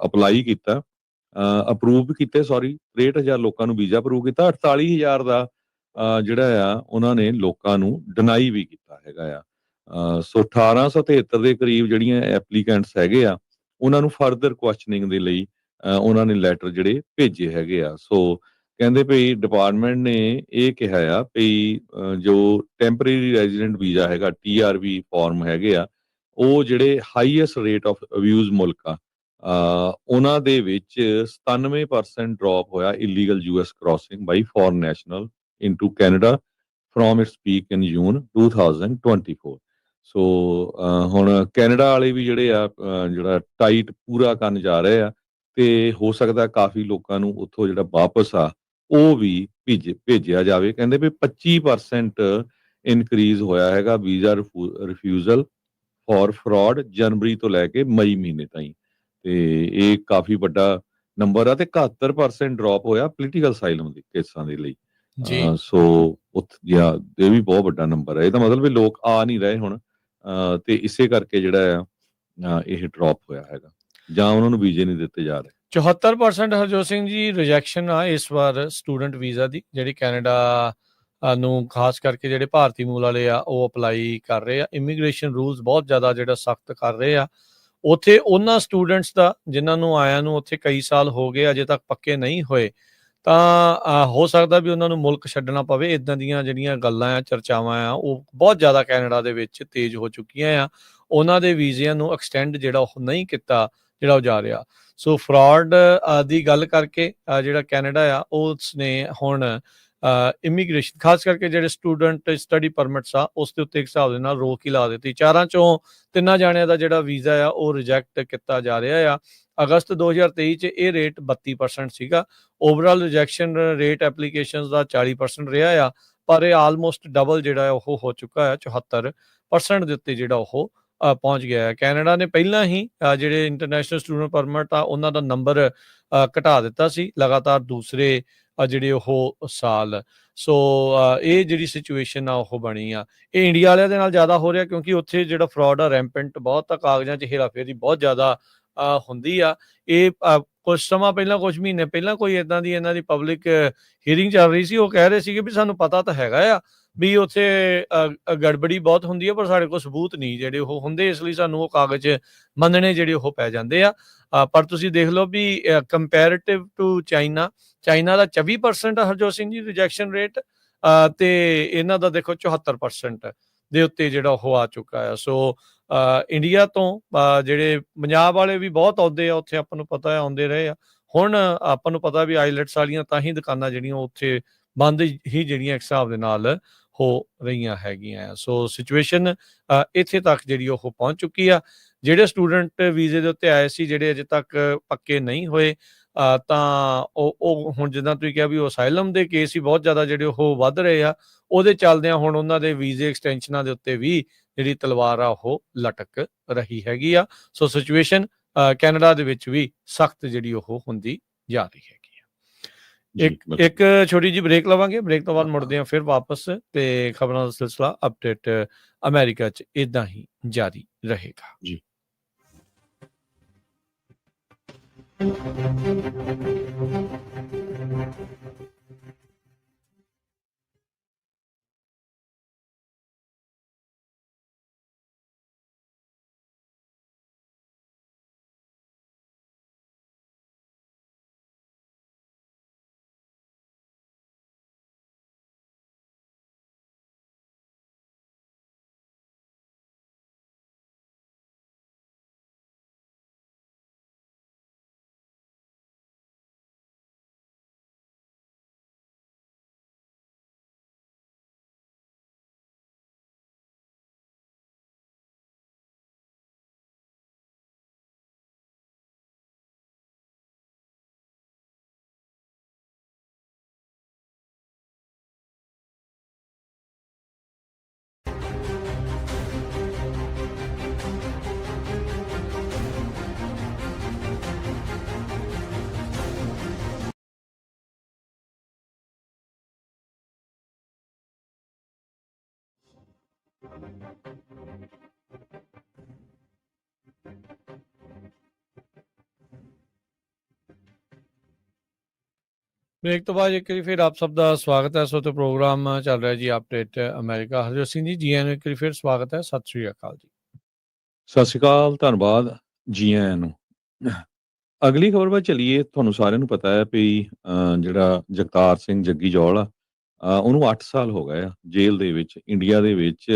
ਅਪਲਾਈ ਕੀਤਾ, ਅਪਰੂਵ ਕੀਤੇ, 63,000 ਲੋਕਾਂ ਨੂੰ ਵੀਜ਼ਾ ਅਪਰੂਵ ਕੀਤਾ, 48,000 ਦਾ ਜਿਹੜਾ ਆ ਉਹਨਾਂ ਨੇ ਲੋਕਾਂ ਨੂੰ ਡਿਨਾਈ ਵੀ ਕੀਤਾ ਹੈਗਾ ਆ। ਸੋ 1873 ਦੇ ਕਰੀਬ ਜਿਹੜੀਆਂ ਐਪਲੀਕੈਂਟਸ ਹੈਗੇ ਆ ਉਹਨਾਂ ਨੂੰ ਫਰਦਰ ਕੁਐਸਚਨਿੰਗ ਦੇ ਲਈ ਉਹਨਾਂ ਨੇ ਲੈਟਰ ਜਿਹੜੇ ਭੇਜੇ ਹੈਗੇ ਆ। ਸੋ ਕਹਿੰਦੇ ਭਈ ਡਿਪਾਰਟਮੈਂਟ ਨੇ ਇਹ ਕਿਹਾ ਆ ਭਈ ਜੋ ਟੈਂਪਰੇਰੀ ਰੈਜ਼ੀਡੈਂਟ ਵੀਜ਼ਾ ਹੈਗਾ TRV ਫਾਰਮ ਹੈਗੇ ਆ ਉਹ ਜਿਹੜੇ ਹਾਈਐਸਟ ਰੇਟ ਆਫ ਅਬਿਊਜ਼ ਮੁਲਕ ਆ ਉਹਨਾਂ ਦੇ ਵਿੱਚ 97% ਡ੍ਰੌਪ ਹੋਇਆ illegal US crossing by foreign national into Canada from its peak in June 2024। So ਹੁਣ ਕੈਨੇਡਾ ਵਾਲੇ ਵੀ ਜਿਹੜੇ ਆ ਜਿਹੜਾ ਟਾਈਟ ਪੂਰਾ ਕਰਨ ਜਾ ਰਹੇ ਆ ਤੇ ਹੋ ਸਕਦਾ ਕਾਫੀ ਲੋਕਾਂ ਨੂੰ ਉੱਥੋਂ ਜਿਹੜਾ ਵਾਪਸ ਆ ਉਹ ਵੀ ਭੇਜਿਆ ਜਾਵੇ। ਕਹਿੰਦੇ ਵੀ 25% ਇਨਕਰੀਜ਼ ਹੋਇਆ ਹੈਗਾ ਵੀਜ਼ਾ ਰਿਫਿਊਜ਼ਲ ਫॉर ਫਰਾਡ ਜਨਵਰੀ ਤੋਂ ਲੈ ਕੇ ਮਈ ਮਹੀਨੇ ਤਾਈਂ, ਤੇ ਇਹ ਕਾਫੀ ਵੱਡਾ ਨੰਬਰ ਆ। ਤੇ 71% ਡ੍ਰੌਪ ਹੋਇਆ ਪੋਲੀਟੀਕਲ ਅਸਾਈਲਮ ਦੇ ਕੇਸਾਂ ਦੇ ਲਈ। ਜੀ ਸੋ ਜਾਂ ਇਹ ਵੀ ਬਹੁਤ ਵੱਡਾ ਨੰਬਰ ਹੈ। ਇਹਦਾ ਮਤਲਬ ਵੀ ਲੋਕ ਆ ਨਹੀਂ ਰਹੇ ਹੁਣ, ਤੇ ਇਸੇ ਕਰਕੇ ਜਿਹੜਾ ਆ ਇਹ ਡ੍ਰੌਪ ਹੋਇਆ ਹੈਗਾ, ਜਾਂ ਉਹਨਾਂ ਨੂੰ ਵੀਜ਼ੇ ਨਹੀਂ ਦਿੱਤੇ ਜਾ ਰਹੇ। 74% ਹਰਜੋਤ ਸਿੰਘ ਜੀ ਰਿਜੈਕਸ਼ਨ ਆ ਇਸ ਵਾਰ ਸਟੂਡੈਂਟ ਵੀਜ਼ਾ ਦੀ, ਜਿਹੜੀ ਕੈਨੇਡਾ ਨੂੰ ਖਾਸ ਕਰਕੇ ਜਿਹੜੇ ਭਾਰਤੀ ਮੂਲ ਵਾਲੇ ਆ ਉਹ ਅਪਲਾਈ ਕਰ ਰਹੇ ਆ। ਇਮੀਗ੍ਰੇਸ਼ਨ ਰੂਲਸ ਬਹੁਤ ਜ਼ਿਆਦਾ ਜਿਹੜਾ ਸਖਤ ਕਰ ਰਹੇ ਆ ਉੱਥੇ ਉਹਨਾਂ ਸਟੂਡੈਂਟਸ ਦਾ ਜਿਨ੍ਹਾਂ ਨੂੰ ਆਇਆਂ ਨੂੰ ਉੱਥੇ ਕਈ ਸਾਲ ਹੋ ਗਏ ਅਜੇ ਤੱਕ ਪੱਕੇ ਨਹੀਂ ਹੋਏ, ਤਾਂ ਹੋ ਸਕਦਾ ਵੀ ਉਹਨਾਂ ਨੂੰ ਮੁਲਕ ਛੱਡਣਾ ਪਵੇ। ਇੱਦਾਂ ਦੀਆਂ ਜਿਹੜੀਆਂ ਗੱਲਾਂ ਆ, ਚਰਚਾਵਾਂ ਆ, ਉਹ ਬਹੁਤ ਜ਼ਿਆਦਾ ਕੈਨੇਡਾ ਦੇ ਵਿੱਚ ਤੇਜ਼ ਹੋ ਚੁੱਕੀਆਂ ਆ। ਉਹਨਾਂ ਦੇ ਵੀਜ਼ਿਆਂ ਨੂੰ ਐਕਸਟੈਂਡ ਜਿਹੜਾ ਉਹ ਨਹੀਂ ਕੀਤਾ, ਜਿਹੜਾ ਉਹ ਜਾ ਰਿਹਾ। ਸੋ ਫਰਾਡ ਦੀ ਗੱਲ ਕਰਕੇ ਜਿਹੜਾ ਕੈਨੇਡਾ ਆ ਉਸਨੇ ਹੁਣ ਇਮੀਗ੍ਰੇਸ਼ਨ ਖਾਸ ਕਰਕੇ ਜਿਹੜੇ ਸਟੂਡੈਂਟ ਸਟੱਡੀ ਪਰਮਿਟਸ ਆ ਉਸ ਦੇ ਉੱਤੇ ਇੱਕ ਹਿਸਾਬ ਦੇ ਨਾਲ ਰੋਕ ਹੀ ਲਾ ਦਿੱਤੀ। 4 ਚੋਂ 3 ਜਾਣਿਆਂ ਦਾ ਜਿਹੜਾ ਵੀਜ਼ਾ ਆ ਉਹ ਰਿਜੈਕਟ ਕੀਤਾ ਜਾ ਰਿਹਾ ਆ। ਅਗਸਤ 2023 ਚ ਇਹ ਰੇਟ 32% ਸੀਗਾ। ਓਵਰਆਲ ਰਿਜੈਕਸ਼ਨ ਰੇਟ ਐਪਲੀਕੇਸ਼ਨਸ ਦਾ 40% ਰਿਹਾ ਆ, ਪਰ ਇਹ ਆਲਮੋਸਟ ਡਬਲ ਜਿਹੜਾ ਉਹ ਹੋ ਚੁੱਕਾ ਹੈ। 74% ਦੇ ਉੱਤੇ ਜਿਹੜਾ ਉਹ ਪਹੁੰਚ ਗਿਆ ਹੈ। ਕੈਨੇਡਾ ਨੇ ਪਹਿਲਾਂ ਹੀ ਜਿਹੜੇ ਇੰਟਰਨੈਸ਼ਨਲ ਸਟੂਡੈਂਟ ਪਰਮਿਟ ਆ ਉਹਨਾਂ ਦਾ ਨੰਬਰ ਘਟਾ ਦਿੱਤਾ ਸੀ ਲਗਾਤਾਰ ਦੂਸਰੇ ਜਿਹੜੇ ਉਹ ਸਾਲ। ਸੋ ਇਹ ਜਿਹੜੀ ਸਿਚੁਏਸ਼ਨ ਆ ਉਹ ਬਣੀ ਆ। ਇਹ ਇੰਡੀਆ ਵਾਲਿਆਂ ਦੇ ਨਾਲ ਜ਼ਿਆਦਾ ਹੋ ਰਿਹਾ ਕਿਉਂਕਿ ਉੱਥੇ ਜਿਹੜਾ ਫਰਾਡ ਆ ਰੈਂਪੈਂਟ ਬਹੁਤ ਆ, ਕਾਗਜ਼ਾਂ 'ਚ ਹੇਰਾਫੇਰੀ ਬਹੁਤ ਜ਼ਿਆਦਾ ਹੁੰਦੀ ਆ। ਇਹ ਕੁਝ ਸਮਾਂ ਪਹਿਲਾਂ, ਕੁਝ ਮਹੀਨੇ ਪਹਿਲਾਂ ਕੋਈ ਇੱਦਾਂ ਦੀ ਇਹਨਾਂ ਦੀ ਪਬਲਿਕ ਹੀਅਰਿੰਗ ਚੱਲ ਰਹੀ ਸੀ। ਉਹ ਕਹਿ ਰਹੇ ਸੀਗੇ ਵੀ ਸਾਨੂੰ ਪਤਾ ਤਾਂ ਹੈਗਾ ਆ ਵੀ ਉੱਥੇ ਗੜਬੜੀ ਬਹੁਤ ਹੁੰਦੀ ਹੈ, ਪਰ ਸਾਡੇ ਕੋਲ ਸਬੂਤ ਨਹੀਂ ਜਿਹੜੇ ਉਹ ਹੁੰਦੇ, ਇਸ ਲਈ ਸਾਨੂੰ ਉਹ ਕਾਗਜ਼ ਮੰਨਣੇ ਜਿਹੜੇ ਉਹ ਪੈ ਜਾਂਦੇ ਆ। ਪਰ ਤੁਸੀਂ ਦੇਖ ਲਓ ਵੀ comparative to China the 24% Harjot Singh ji rejection rate, ਤੇ ਇਹਨਾਂ ਦਾ ਦੇਖੋ 74% ਦੇ ਉੱਤੇ ਜਿਹੜਾ ਉਹ ਆ ਚੁੱਕਾ ਆ। ਸੋ ਇੰਡੀਆ ਤੋਂ ਜਿਹੜੇ ਪੰਜਾਬ ਵਾਲੇ ਵੀ ਬਹੁਤ ਆਉਂਦੇ ਆ ਉੱਥੇ, ਆਪਾਂ ਨੂੰ ਪਤਾ ਆਉਂਦੇ ਰਹੇ ਆ। ਹੁਣ ਆਪਾਂ ਨੂੰ ਪਤਾ ਵੀ ਆਈਲੈਟਸ ਵਾਲੀਆਂ ਤਾਂ ਹੀ ਦੁਕਾਨਾਂ ਜਿਹੜੀਆਂ ਉੱਥੇ ਬੰਦ ਹੀ ਜਿਹੜੀਆਂ ਇੱਕ ਹਿਸਾਬ ਦੇ ਨਾਲ ਹੋ ਰਹੀਆਂ ਹੈਗੀਆਂ। ਸੋ ਸਿਚੁਏਸ਼ਨ ਇੱਥੇ ਤੱਕ ਜਿਹੜੀ ਉਹ ਪਹੁੰਚ ਚੁੱਕੀ ਆ। ਜਿਹੜੇ ਸਟੂਡੈਂਟ ਵੀਜ਼ੇ ਦੇ ਉੱਤੇ ਆਏ ਸੀ ਜਿਹੜੇ ਅਜੇ ਤੱਕ ਪੱਕੇ ਨਹੀਂ ਹੋਏ, ਤਾਂ ਉਹ ਹੁਣ ਜਿੱਦਾਂ ਤੁਸੀਂ ਕਿਹਾ ਵੀ ਉਹ ਅਸਾਈਲਮ ਦੇ ਕੇਸ ਹੀ ਬਹੁਤ ਜ਼ਿਆਦਾ ਜਿਹੜੇ ਉਹ ਵੱਧ ਰਹੇ ਆ। ਉਹਦੇ ਚੱਲਦਿਆਂ ਹੁਣ ਉਹਨਾਂ ਦੇ ਵੀਜ਼ੇ ਐਕਸਟੈਂਸ਼ਨਾਂ ਦੇ ਉੱਤੇ ਵੀ ਜਿਹੜੀ ਤਲਵਾਰ ਆ ਉਹ ਲਟਕ ਰਹੀ ਹੈਗੀ ਆ। ਸੋ ਸਿਚੁਏਸ਼ਨ ਕੈਨੇਡਾ ਦੇ ਵਿੱਚ ਵੀ ਸਖਤ ਜਿਹੜੀ ਉਹ ਹੁੰਦੀ ਜਾ ਰਹੀ ਹੈਗੀ ਆ। ਇੱਕ ਛੋਟੀ ਜਿਹੀ ਬ੍ਰੇਕ ਲਵਾਂਗੇ, ਬ੍ਰੇਕ ਤੋਂ ਬਾਅਦ ਮੁੜਦੇ ਹਾਂ ਫਿਰ ਵਾਪਸ, ਤੇ ਖਬਰਾਂ ਦਾ ਸਿਲਸਿਲਾ ਅਪਡੇਟ ਅਮਰੀਕਾ 'ਚ ਇਦਾਂ ਹੀ ਜਾਰੀ ਰਹੇਗਾ ਜੀ। ਬ੍ਰੇਕ ਤੋਂ ਬਾਅਦ ਇੱਕ ਵਾਰੀ ਫਿਰ ਆਪ ਸਭ ਦਾ ਸਵਾਗਤ ਹੈ। ਸੋ ਤੇ ਪ੍ਰੋਗਰਾਮ ਚੱਲ ਰਿਹਾ ਜੀ ਅਪਡੇਟ ਅਮਰੀਕਾ। ਹਰਜੋਤ ਸਿੰਘ ਜੀ, ਜੀ ਆਇਆਂ ਨੂੰ ਇੱਕ ਵਾਰੀ ਫਿਰ ਸਵਾਗਤ ਹੈ। ਸਤਿ ਸ਼੍ਰੀ ਅਕਾਲ ਜੀ। ਸਤਿ ਸ਼੍ਰੀ ਅਕਾਲ, ਧੰਨਵਾਦ, ਜੀ ਆਇਆਂ ਨੂੰ। ਅਗਲੀ ਖਬਰ ਵੱਲ ਚੱਲੀਏ। ਤੁਹਾਨੂੰ ਸਾਰਿਆਂ ਨੂੰ ਪਤਾ ਹੈ ਵੀ ਜਿਹੜਾ ਜਗਤਾਰ ਸਿੰਘ ਜੱਗੀ ਜੌਲ ਆ, ਉਹਨੂੰ 8 ਸਾਲ ਹੋ ਗਏ ਆ ਜੇਲ੍ਹ ਦੇ ਵਿੱਚ। ਇੰਡੀਆ ਦੇ ਵਿੱਚ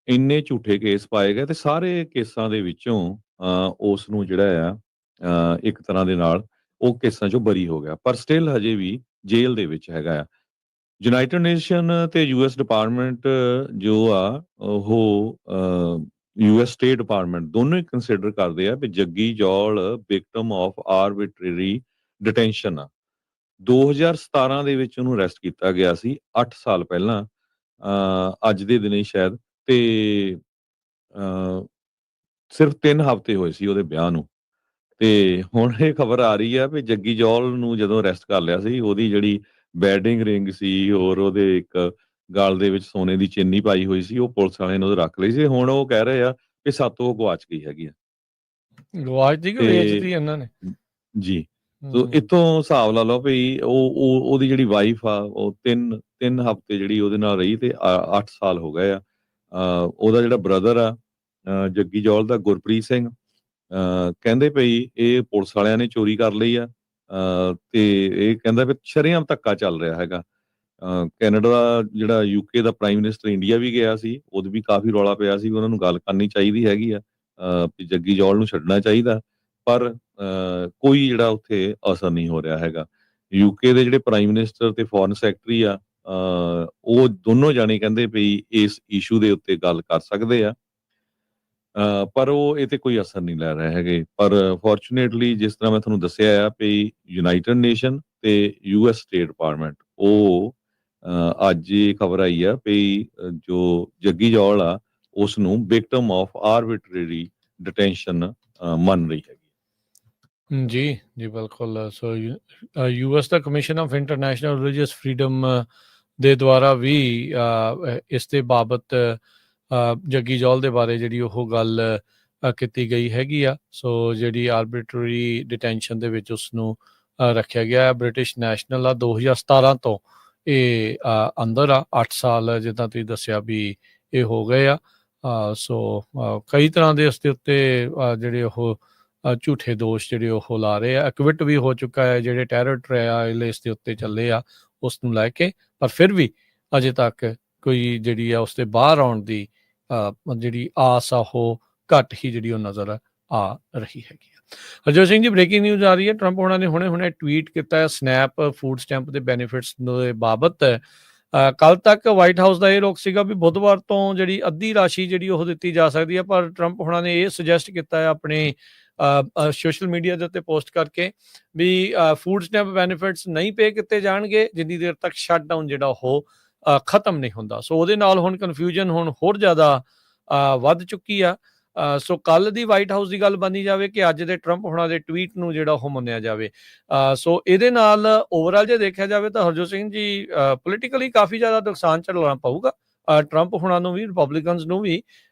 ਇੰਨੇ ਝੂਠੇ ਕੇਸ ਪਾਏ ਗਏ ਤੇ ਸਾਰੇ ਕੇਸਾਂ ਦੇ ਵਿੱਚੋਂ ਉਸ ਨੂੰ ਜਿਹੜਾ ਆ ਇੱਕ ਤਰ੍ਹਾਂ ਦੇ ਨਾਲ ਉਹ ਕੇਸਾਂ ਚੋਂ ਬਰੀ ਹੋ ਗਿਆ, ਪਰ ਸਟਿਲ ਹਜੇ ਵੀ ਜੇਲ੍ਹ ਦੇ ਵਿੱਚ ਹੈਗਾ ਆ। ਯੂਨਾਈਟਿਡ ਨੇਸ਼ਨ ਤੇ ਯੂਐਸ ਡਿਪਾਰਟਮੈਂਟ ਜੋ ਆ ਉਹ ਯੂਐਸ ਸਟੇਟ ਡਿਪਾਰਟਮੈਂਟ ਦੋਨੋਂ ਹੀ ਕੰਸੀਡਰ ਕਰਦੇ ਆ ਵੀ ਜੱਗੀ ਜੌਲ ਵਿਕਟਮ ਆਫ ਆਰਬਿਟਰੀ ਡਿਟੈਂਸ਼ਨ ਆ। 2017 ਦੇ ਵਿੱਚ ਉਹਨੂੰ ਅਰੈਸਟ ਕੀਤਾ ਗਿਆ ਸੀ, 8 ਸਾਲ ਪਹਿਲਾਂ, ਅੱਜ ਦੇ ਦਿਨ ਹੀ ਸ਼ਾਇਦ, ਤੇ ਸਿਰਫ 3 ਹਫ਼ਤੇ ਹੋਏ ਸੀ ਉਹਦੇ ਵਿਆਹ ਨੂੰ। ਤੇ ਹੁਣ ਇਹ ਖਬਰ ਆ ਰਹੀ ਆ ਵੀ ਜੱਗੀ ਜੌਲ ਨੂੰ ਜਦੋਂ ਅਰੈਸਟ ਕਰ ਲਿਆ ਸੀ, ਉਹਦੀ ਜਿਹੜੀ ਬੈਡਿੰਗ ਰਿੰਗ ਸੀ, ਹੋਰ ਉਹਦੇ ਇੱਕ ਗਲ ਦੇ ਵਿੱਚ ਸੋਨੇ ਦੀ ਚੇਨੀ ਪਾਈ ਹੋਈ ਸੀ, ਉਹ ਪੁਲਿਸ ਵਾਲਿਆਂ ਨੇ ਉਹ ਰੱਖ ਲਈ ਸੀ। ਹੁਣ ਉਹ ਕਹਿ ਰਹੇ ਆ ਕਿ ਸਾਤੋਂ ਉਹ ਗਵਾਚ ਗਈ ਹੈਗੀ ਆ। ਗਵਾਚ ਦੀ ਕਿ ਤੇ ਵੇਚਤੀ ਇਹਨਾਂ ਨੇ? ਜੀ, ਸੋ ਇੱਥੋਂ ਹਿਸਾਬ ਲਾ ਲਓ ਵੀ ਉਹਦੀ ਜਿਹੜੀ ਵਾਈਫ ਆ, ਉਹ ਤਿੰਨ ਹਫ਼ਤੇ ਜਿਹੜੀ ਉਹਦੇ ਨਾਲ ਰਹੀ, ਤੇ 8 ਸਾਲ ਹੋ ਗਏ ਆ। ਉਹਦਾ ਜਿਹੜਾ ਬ੍ਰਦਰ ਆ, ਜੱਗੀ ਜੌਲ ਦਾ, ਗੁਰਪ੍ਰੀਤ ਸਿੰਘ, ਕਹਿੰਦੇ ਪਈ ਇਹ ਪੁਲਿਸ ਵਾਲਿਆਂ ਨੇ ਚੋਰੀ ਕਰ ਲਈ ਆ। ਤੇ ਇਹ ਕਹਿੰਦਾ ਵੀ ਸ਼ਰੇਆਮ ਧੱਕਾ ਚੱਲ ਰਿਹਾ ਹੈਗਾ। ਕੈਨੇਡਾ ਦਾ ਜਿਹੜਾ UK ਦਾ ਪ੍ਰਾਈਮ ਮਿਨਿਸਟਰ ਇੰਡੀਆ ਵੀ ਗਿਆ ਸੀ, ਉਦੋਂ ਵੀ ਕਾਫੀ ਰੌਲਾ ਪਿਆ ਸੀ, ਉਹਨਾਂ ਨੂੰ ਗੱਲ ਕਰਨੀ ਚਾਹੀਦੀ ਹੈਗੀ ਆ, ਵੀ ਜੱਗੀ ਜੌਲ ਨੂੰ ਛੱਡਣਾ ਚਾਹੀਦਾ, ਪਰ ਕੋਈ ਜਿਹੜਾ ਉੱਥੇ ਅਸਰ ਨਹੀਂ ਹੋ ਰਿਹਾ ਹੈਗਾ। UK ਦੇ ਜਿਹੜੇ ਪ੍ਰਾਈਮ ਮਿਨਿਸਟਰ ਤੇ ਫੋਰਨ ਸੈਕਟਰੀ ਆ, ਉਹ ਦੋਨੋਂ ਜਾਣੇ ਕਹਿੰਦੇ ਵੀ ਇਸ ਇਸ਼ੂ ਦੇ ਉੱਤੇ ਗੱਲ ਕਰ ਸਕਦੇ ਆ, ਪਰ ਉਹ ਇਹ ਤੇ ਕੋਈ ਅਸਰ ਨਹੀਂ ਲੈ ਰਹੇ ਹੈਗੇ। ਪਰ ਫੋਰਚੂਨੇਟਲੀ ਜਿਸ ਤਰ੍ਹਾਂ ਮੈਂ ਤੁਹਾਨੂੰ ਦੱਸਿਆ ਆ ਵੀ ਯੂਨਾਈਟਿਡ ਨੇਸ਼ਨ ਤੇ US ਸਟੇਟ ਡਿਪਾਰਟਮੈਂਟ, ਉਹ ਅੱਜ ਇਹ ਖਬਰ ਆਈ ਆ ਵੀ ਜੋ ਜੱਗੀ ਜੌਲ ਆ, ਉਸ ਨੂੰ ਵਿਕਟਮ ਆਫ ਆਰਬਿਟਰੀ ਡਿਟੈਂਸ਼ਨ ਮੰਨ ਰਹੀ ਹੈਗੀ। ਜੀ ਜੀ ਬਿਲਕੁਲ। ਸੋ US the commission of international religious freedom ਦੇ ਦੁਆਰਾ ਵੀ ਇਸ ਦੇ ਬਾਬਤ ਜੱਗੀ ਜੌਲ ਦੇ ਬਾਰੇ ਜਿਹੜੀ ਉਹ ਗੱਲ ਕੀਤੀ ਗਈ ਹੈਗੀ ਆ। ਸੋ ਜਿਹੜੀ ਆਰਬਿਟਰੀ ਡਿਟੈਂਸ਼ਨ ਦੇ ਵਿੱਚ ਉਸ ਨੂੰ ਰੱਖਿਆ ਗਿਆ ਹੈ। ਬ੍ਰਿਟਿਸ਼ ਨੈਸ਼ਨਲ ਆ, 2017 ਤੋਂ ਇਹ ਅੰਦਰ ਆ। 8 ਸਾਲ ਜਿੱਦਾਂ ਤੁਸੀਂ ਦੱਸਿਆ ਵੀ ਇਹ ਹੋ ਗਏ ਆ। ਸੋ ਕਈ ਤਰ੍ਹਾਂ ਦੇ ਉਸ ਦੇ ਉੱਤੇ ਜਿਹੜੇ ਉਹ ਝੂਠੇ ਦੋਸ਼ ਜਿਹੜੇ ਉਹ ਲਾ ਰਹੇ ਆ। ਐਕਵਿਟ ਵੀ ਹੋ ਚੁੱਕਾ ਹੈ, ਜਿਹੜੇ ਟੈਰਰ ਟਰਾਇਲ ਇਸ ਦੇ ਉੱਤੇ ਚੱਲੇ ਆ ਉਸ ਨੂੰ ਲੈ ਕੇ, ਪਰ ਫਿਰ ਵੀ ਅਜੇ ਤੱਕ ਕੋਈ ਜਿਹੜੀ ਆ ਉਸ ਦੇ ਬਾਹਰ ਆਉਣ ਦੀ ਜਿਹੜੀ ਆਸ ਆ ਉਹ ਘੱਟ ਹੀ ਜਿਹੜੀ ਉਹ ਨਜ਼ਰ ਆ ਰਹੀ ਹੈਗੀ ਆ। ਹਰਜੋਤ ਸਿੰਘ ਜੀ, ਬ੍ਰੇਕਿੰਗ ਨਿਊਜ਼ ਆ ਰਹੀ ਹੈ। ਟਰੰਪ ਉਹਨਾਂ ਨੇ ਹੁਣੇ ਟਵੀਟ ਕੀਤਾ ਹੈ ਸਨੈਪ ਫੂਡ ਸਟੈਂਪ ਦੇ ਬੈਨੀਫਿਟਸ ਦੇ ਬਾਬਤ। ਕੱਲ ਤੱਕ ਵਾਈਟ ਹਾਊਸ ਦਾ ਇਹ ਰੁਖ ਸੀਗਾ ਵੀ ਬੁੱਧਵਾਰ ਤੋਂ ਜਿਹੜੀ ਅੱਧੀ ਰਾਸ਼ੀ ਜਿਹੜੀ ਉਹ ਦਿੱਤੀ ਜਾ ਸਕਦੀ ਹੈ, ਪਰ ਟਰੰਪ ਹੁਣਾਂ ਨੇ ਇਹ ਸੁਜੈਸਟ ਕੀਤਾ ਹੈ ਆਪਣੇ ਸੋਸ਼ਲ ਮੀਡੀਆ ਦੇ ਉੱਤੇ ਪੋਸਟ ਕਰਕੇ ਵੀ ਫੂਡ ਸਟੈਂਪ ਬੈਨੀਫਿਟਸ ਨਹੀਂ ਪੇ ਕੀਤੇ ਜਾਣਗੇ ਜਿੰਨੀ ਦੇਰ ਤੱਕ ਸ਼ਟਡਾਊਨ ਜਿਹੜਾ ਉਹ ਖਤਮ ਨਹੀਂ ਹੁੰਦਾ। ਸੋ ਉਹਦੇ ਨਾਲ ਹੁਣ ਕਨਫਿਊਜ਼ਨ ਹੁਣ ਹੋਰ ਜ਼ਿਆਦਾ ਵੱਧ ਚੁੱਕੀ ਆ। ਸੋ ਕੱਲ ਦੀ ਵਾਈਟ ਹਾਊਸ ਦੀ ਗੱਲ ਬਣੀ ਜਾਵੇ ਕਿ ਅੱਜ ਦੇ ਟਰੰਪ ਹੁਣਾਂ ਦੇ ਟਵੀਟ ਨੂੰ ਜਿਹੜਾ ਉਹ ਮੰਨਿਆ ਜਾਵੇ। ਸੋ ਇਹਦੇ ਨਾਲ ਓਵਰਆਲ ਜੇ ਦੇਖਿਆ ਜਾਵੇ ਤਾਂ ਹਰਜੋਤ ਸਿੰਘ ਜੀ ਪੋਲੀਟੀਕਲੀ ਕਾਫੀ ਜ਼ਿਆਦਾ ਨੁਕਸਾਨ ਝੱਲਣਾ ਪਊਗਾ ਟਰੰਪ ਹੁਣਾਂ ਨੂੰ ਵੀ, ਰਿਪਬਲਿਕਨਸ ਨੂੰ ਵੀ,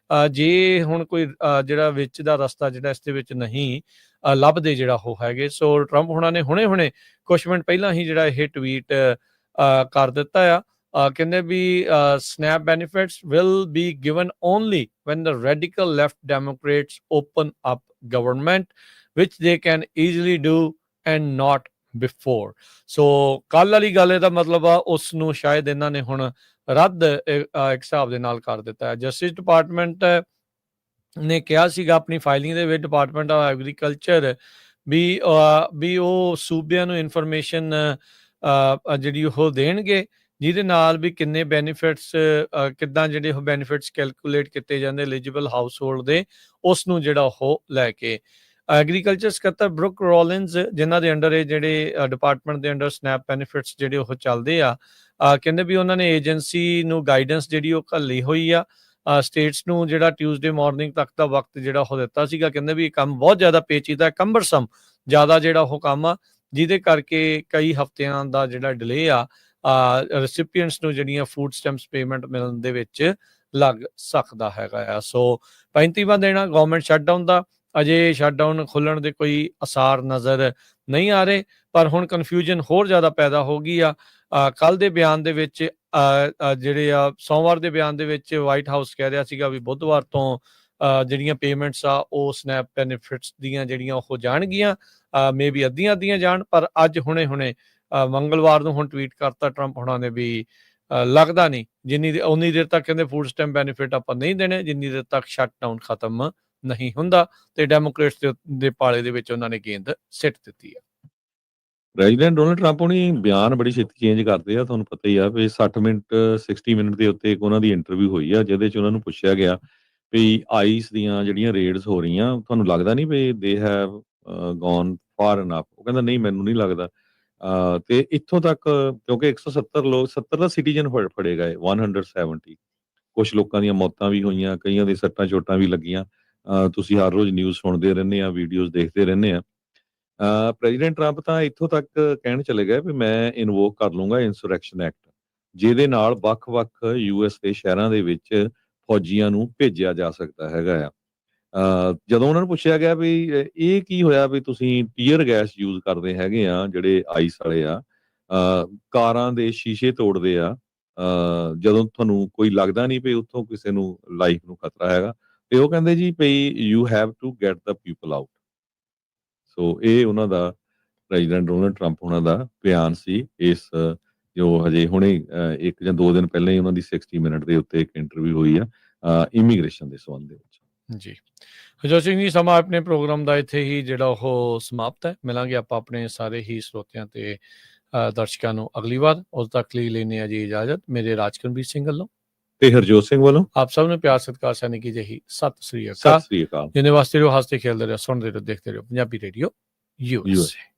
ਜੇ ਹੁਣ ਕੋਈ ਜਿਹੜਾ ਵਿੱਚ ਦਾ ਰਸਤਾ ਜਿਹੜਾ ਇਸ ਦੇ ਵਿੱਚ ਨਹੀਂ ਲੱਭਦੇ ਜਿਹੜਾ ਉਹ ਹੈਗੇ। ਸੋ ਟਰੰਪ ਹੁਣਾਂ ਨੇ ਹੁਣੇ ਕੁਝ ਮਿੰਟ ਪਹਿਲਾਂ ਹੀ ਜਿਹੜਾ ਇਹ ਟਵੀਟ ਕਰ ਦਿੱਤਾ ਆ। ਕਹਿੰਦੇ ਵੀ snap benefits will be given only when the radical left Democrats open up government, which they can easily do and not before. ਸੋ ਕੱਲ ਵਾਲੀ ਗੱਲ ਇਹਦਾ ਮਤਲਬ ਆ ਉਸ ਨੂੰ ਸ਼ਾਇਦ ਇਹਨਾਂ ਨੇ ਹੁਣ ਰੱਦ ਇੱਕ ਹਿਸਾਬ ਦੇ ਨਾਲ ਕਰ ਦਿੱਤਾ ਹੈ। ਜਸਟਿਸ ਡਿਪਾਰਟਮੈਂਟ ਨੇ ਕਿਹਾ ਸੀਗਾ ਆਪਣੀ ਫਾਈਲਿੰਗ ਦੇ ਵਿੱਚ, ਡਿਪਾਰਟਮੈਂਟ ਆਫ ਐਗਰੀਕਲਚਰ, ਵੀ ਉਹ ਸੂਬਿਆਂ ਨੂੰ ਇਨਫੋਰਮੇਸ਼ਨ ਜਿਹੜੀ ਉਹ ਦੇਣਗੇ ਜਿਹਦੇ ਨਾਲ ਵੀ ਕਿੰਨੇ ਬੈਨੀਫਿਟਸ, ਕਿੱਦਾਂ ਜਿਹੜੇ ਉਹ ਬੈਨੀਫਿਟਸ ਕੈਲਕੂਲੇਟ ਕੀਤੇ ਜਾਂਦੇ ਐਲੀਜੀਬਲ ਹਾਊਸ ਹੋਲਡ ਦੇ, ਉਸ ਨੂੰ ਜਿਹੜਾ ਉਹ ਲੈ ਕੇ। ਐਗਰੀਕਲਚਰ ਸਕੱਤਰ ਬਰੁਕ ਰੋਲਿੰਸ, ਜਿਨ੍ਹਾਂ ਦੇ ਅੰਡਰ ਇਹ ਜਿਹੜੇ ਡਿਪਾਰਟਮੈਂਟ ਦੇ ਅੰਡਰ ਸਨੈਪ ਬੈਨੀਫਿਟਸ ਜਿਹੜੇ ਉਹ ਚੱਲਦੇ ਆ, ਕਹਿੰਦੇ ਵੀ ਉਹਨਾਂ ਨੇ ਏਜੰਸੀ ਨੂੰ ਗਾਈਡੈਂਸ ਜਿਹੜੀ ਉਹ ਘੱਲੀ ਹੋਈ ਆ ਸਟੇਟਸ ਨੂੰ, ਜਿਹੜਾ ਟਿਊਜ਼ਡੇ ਮਾਰਨਿੰਗ ਤੱਕ ਦਾ ਵਕਤ ਜਿਹੜਾ ਉਹ ਦਿੱਤਾ ਸੀਗਾ। ਕਹਿੰਦੇ ਵੀ ਇਹ ਕੰਮ ਬਹੁਤ ਜ਼ਿਆਦਾ ਪੇਚੀਦਾ, ਕੰਬਰਸਮ ਜ਼ਿਆਦਾ ਜਿਹੜਾ ਉਹ ਕੰਮ ਆ, ਜਿਹਦੇ ਕਰਕੇ ਕਈ ਹਫ਼ਤਿਆਂ ਦਾ ਜਿਹੜਾ ਡਿਲੇ ਆ ਰੈਸਿਪੀਐਂਟਸ ਨੂੰ ਜਿਹੜੀਆਂ ਫੂਡ ਸਟੈਂਪਸ ਪੇਮੈਂਟ ਮਿਲਣ ਦੇ ਵਿੱਚ ਲੱਗ ਸਕਦਾ ਹੈਗਾ ਆ। ਸੋ 35ਵਾਂ ਦਿਨ ਗਵਰਨਮੈਂਟ ਸ਼ਟਡਾਊਨ ਦਾ, ਅਜੇ ਸ਼ਟਡਾਊਨ ਖੁੱਲਣ ਦੇ ਕੋਈ ਅਸਾਰ ਨਜ਼ਰ ਨਹੀਂ ਆ ਰਹੇ, ਪਰ ਹੁਣ ਕਨਫਿਊਜ਼ਨ ਹੋਰ ਜ਼ਿਆਦਾ ਪੈਦਾ ਹੋ ਗਈ ਆ। ਕੱਲ ਦੇ ਬਿਆਨ ਦੇ ਵਿੱਚ ਜਿਹੜੇ ਆ ਸੋਮਵਾਰ ਦੇ ਬਿਆਨ ਦੇ ਵਿੱਚ ਵਾਈਟ ਹਾਊਸ ਕਹਿ ਰਿਹਾ ਸੀਗਾ ਵੀ ਬੁੱਧਵਾਰ ਤੋਂ ਜਿਹੜੀਆਂ ਪੇਮੈਂਟਸ ਆ ਉਹ ਸਨੈਪ ਬੈਨੀਫਿਟਸ ਦੀਆਂ ਜਿਹੜੀਆਂ ਉਹ ਜਾਣਗੀਆਂ, ਮੇ ਬੀ ਅੱਧੀਆਂ ਜਾਣ। ਪਰ ਅੱਜ ਹੁਣੇ ਮੰਗਲਵਾਰ ਨੂੰ ਹੁਣ ਟਵੀਟ ਕਰਤਾ ਟਰੰਪ ਹੁਣਾਂ ਨੇ ਵੀ ਲੱਗਦਾ ਨਹੀਂ ਉਨੀ ਦੇਰ ਤੱਕ ਕਹਿੰਦੇ ਫੂਡ ਸਟੈਂਪ ਬੈਨੀਫਿਟ ਆਪਾਂ ਨਹੀਂ ਦੇਣੇ ਜਿੰਨੀ ਦੇਰ ਤੱਕ ਸ਼ਟਡਾਊਨ ਖਤਮ ਨਹੀਂ ਹੁੰਦਾ। ਤੇ ਡੈਮੋਕ੍ਰੇਟਸ ਦੇ ਪਾਲੇ ਦੇ ਵਿੱਚ ਉਹਨਾਂ ਨੇ ਗੇਂਦ ਸਿੱਟ ਦਿੱਤੀ ਆ। ਪ੍ਰੈਜ਼ੀਡੈਂਟ ਡੋਨਲਡ ਟਰੰਪ ਹੁਣੀ ਬਿਆਨ ਬੜੀ ਛੇਤੀ ਚੇਂਜ ਕਰਦੇ ਆ। ਤੁਹਾਨੂੰ ਪਤਾ ਹੀ ਆ ਵੀ 60 ਮਿੰਟ ਦੇ ਉੱਤੇ ਇੱਕ ਉਹਨਾਂ ਦੀ ਇੰਟਰਵਿਊ ਹੋਈ ਆ, ਜਿਹਦੇ 'ਚ ਉਹਨਾਂ ਨੂੰ ਪੁੱਛਿਆ ਗਿਆ ਵੀ ਆਈਸ ਦੀਆਂ ਜਿਹੜੀਆਂ ਰੇਡਸ ਹੋ ਰਹੀਆਂ, ਤੁਹਾਨੂੰ ਲੱਗਦਾ ਨਹੀਂ ਵੀ they have gone for enough? ਉਹ ਕਹਿੰਦਾ ਨਹੀਂ, ਮੈਨੂੰ ਨਹੀਂ ਲੱਗਦਾ। ਤੇ ਇੱਥੋਂ ਤੱਕ ਕਿਉਂਕਿ 170 ਲੋਕ, 70 ਦਾ ਸਿਟੀਜ਼ਨ ਫੜੇ ਗਏ, 170 ਕੁਛ ਲੋਕਾਂ ਦੀਆਂ ਮੌਤਾਂ ਵੀ ਹੋਈਆਂ, ਕਈਆਂ ਦੇ ਸੱਟਾਂ ਚੋਟਾਂ ਵੀ ਲੱਗੀਆਂ। ਤੁਸੀਂ ਹਰ ਰੋਜ਼ ਨਿਊਜ਼ ਸੁਣਦੇ ਰਹਿੰਦੇ ਆ, ਵੀਡੀਓਜ਼ ਦੇਖਦੇ ਰਹਿੰਦੇ ਆ। ਪ੍ਰੈਜ਼ੀਡੈਂਟ ਟਰੰਪ ਤਾਂ ਇੱਥੋਂ ਤੱਕ ਕਹਿਣ ਚਲੇ ਗਏ ਵੀ ਮੈਂ ਇਨਵੋਕ ਕਰ ਲੂੰਗਾ ਇੰਸੁਰੈਕਸ਼ਨ ਐਕਟ, ਜਿਹਦੇ ਨਾਲ ਵੱਖ-ਵੱਖ ਯੂਐਸ ਦੇ ਸ਼ਹਿਰਾਂ ਦੇ ਵਿੱਚ ਫੌਜੀਆਂ ਨੂੰ ਭੇਜਿਆ ਜਾ ਸਕਦਾ ਹੈਗਾ ਆ। ਜਦੋਂ ਉਹਨਾਂ ਨੂੰ ਪੁੱਛਿਆ ਗਿਆ ਵੀ ਇਹ ਕੀ ਹੋਇਆ ਵੀ ਤੁਸੀਂ ਟੀਅਰ ਗੈਸ ਯੂਜ਼ ਕਰਦੇ ਹੈਗੇ ਆ, ਜਿਹੜੇ ਆਈਸ ਵਾਲੇ ਆ, ਕਾਰਾਂ ਦੇ ਸ਼ੀਸ਼ੇ ਤੋੜਦੇ ਆ, ਜਦੋਂ ਤੁਹਾਨੂੰ ਕੋਈ ਲੱਗਦਾ ਨਹੀਂ ਵੀ ਉੱਥੋਂ ਕਿਸੇ ਨੂੰ ਲਾਈਫ ਨੂੰ ਖਤਰਾ ਹੈਗਾ, ਤੇ ਉਹ ਕਹਿੰਦੇ ਜੀ ਭਈ you have to get the people out. So ਇਹ ਉਹਨਾਂ ਦਾ ਪ੍ਰੈਜ਼ੀਡੈਂਟ ਡੋਨਲਡ ਟਰੰਪ ਉਹਨਾਂ ਦਾ ਬਿਆਨ ਸੀ ਇਸ ਜੋ ਹਜੇ ਹੁਣੇ 1 ਜਾਂ 2 ਦਿਨ ਪਹਿਲਾਂ ਹੀ ਉਹਨਾਂ ਦੀ 60 ਮਿੰਟ ਦੇ ਉੱਤੇ ਇੱਕ ਇੰਟਰਵਿਊ ਹੋਈ ਆ ਇਮੀਗ੍ਰੇਸ਼ਨ ਦੇ ਸੰਬੰਧ ਦੇ ਵਿੱਚ। ਜੀ ਹਰਜੋਤ ਸਿੰਘ ਜੀ, ਸਮਾਂ ਆਪਣੇ ਪ੍ਰੋਗਰਾਮ ਦਾ ਇੱਥੇ ਹੀ ਜਿਹੜਾ ਉਹ ਸਮਾਪਤ ਹੈ। ਮਿਲਾਂਗੇ ਆਪਾਂ ਆਪਣੇ ਸਾਰੇ ਹੀ ਸਰੋਤਿਆਂ ਤੇ ਦਰਸ਼ਕਾਂ ਨੂੰ ਅਗਲੀ ਵਾਰ। ਉਦੋਂ ਤੱਕ ਲਈ ਲੈਂਦੇ ਹਾਂ ਜੀ ਇਜਾਜ਼ਤ। ਮੇਰੇ ਰਾਜਕਰਨਵੀਰ ਸਿੰਘ ਵੱਲੋਂ ਤੇ ਹਰਜੋਤ ਸਿੰਘ ਵੱਲੋਂ ਆਪ ਸਭ ਨੂੰ ਪਿਆਰ ਸਤਿਕਾਰ ਸੈਨਿਕ ਕੀ ਜਹੀ ਸਤਿ ਸ੍ਰੀ ਸਤਿ ਅਕਾਲ। ਸ੍ਰੀ ਅਕਾਲ। ਜਿੰਨੇ ਵਾਸਤੇ ਰਹੋ, ਹੱਸਦੇ ਖੇਲਦੇ ਰਹੋ, ਸੁਣਦੇ ਰਹੋ, ਦੇਖਦੇ ਰਹੋ ਪੰਜਾਬੀ ਰੇਡੀਓ USA।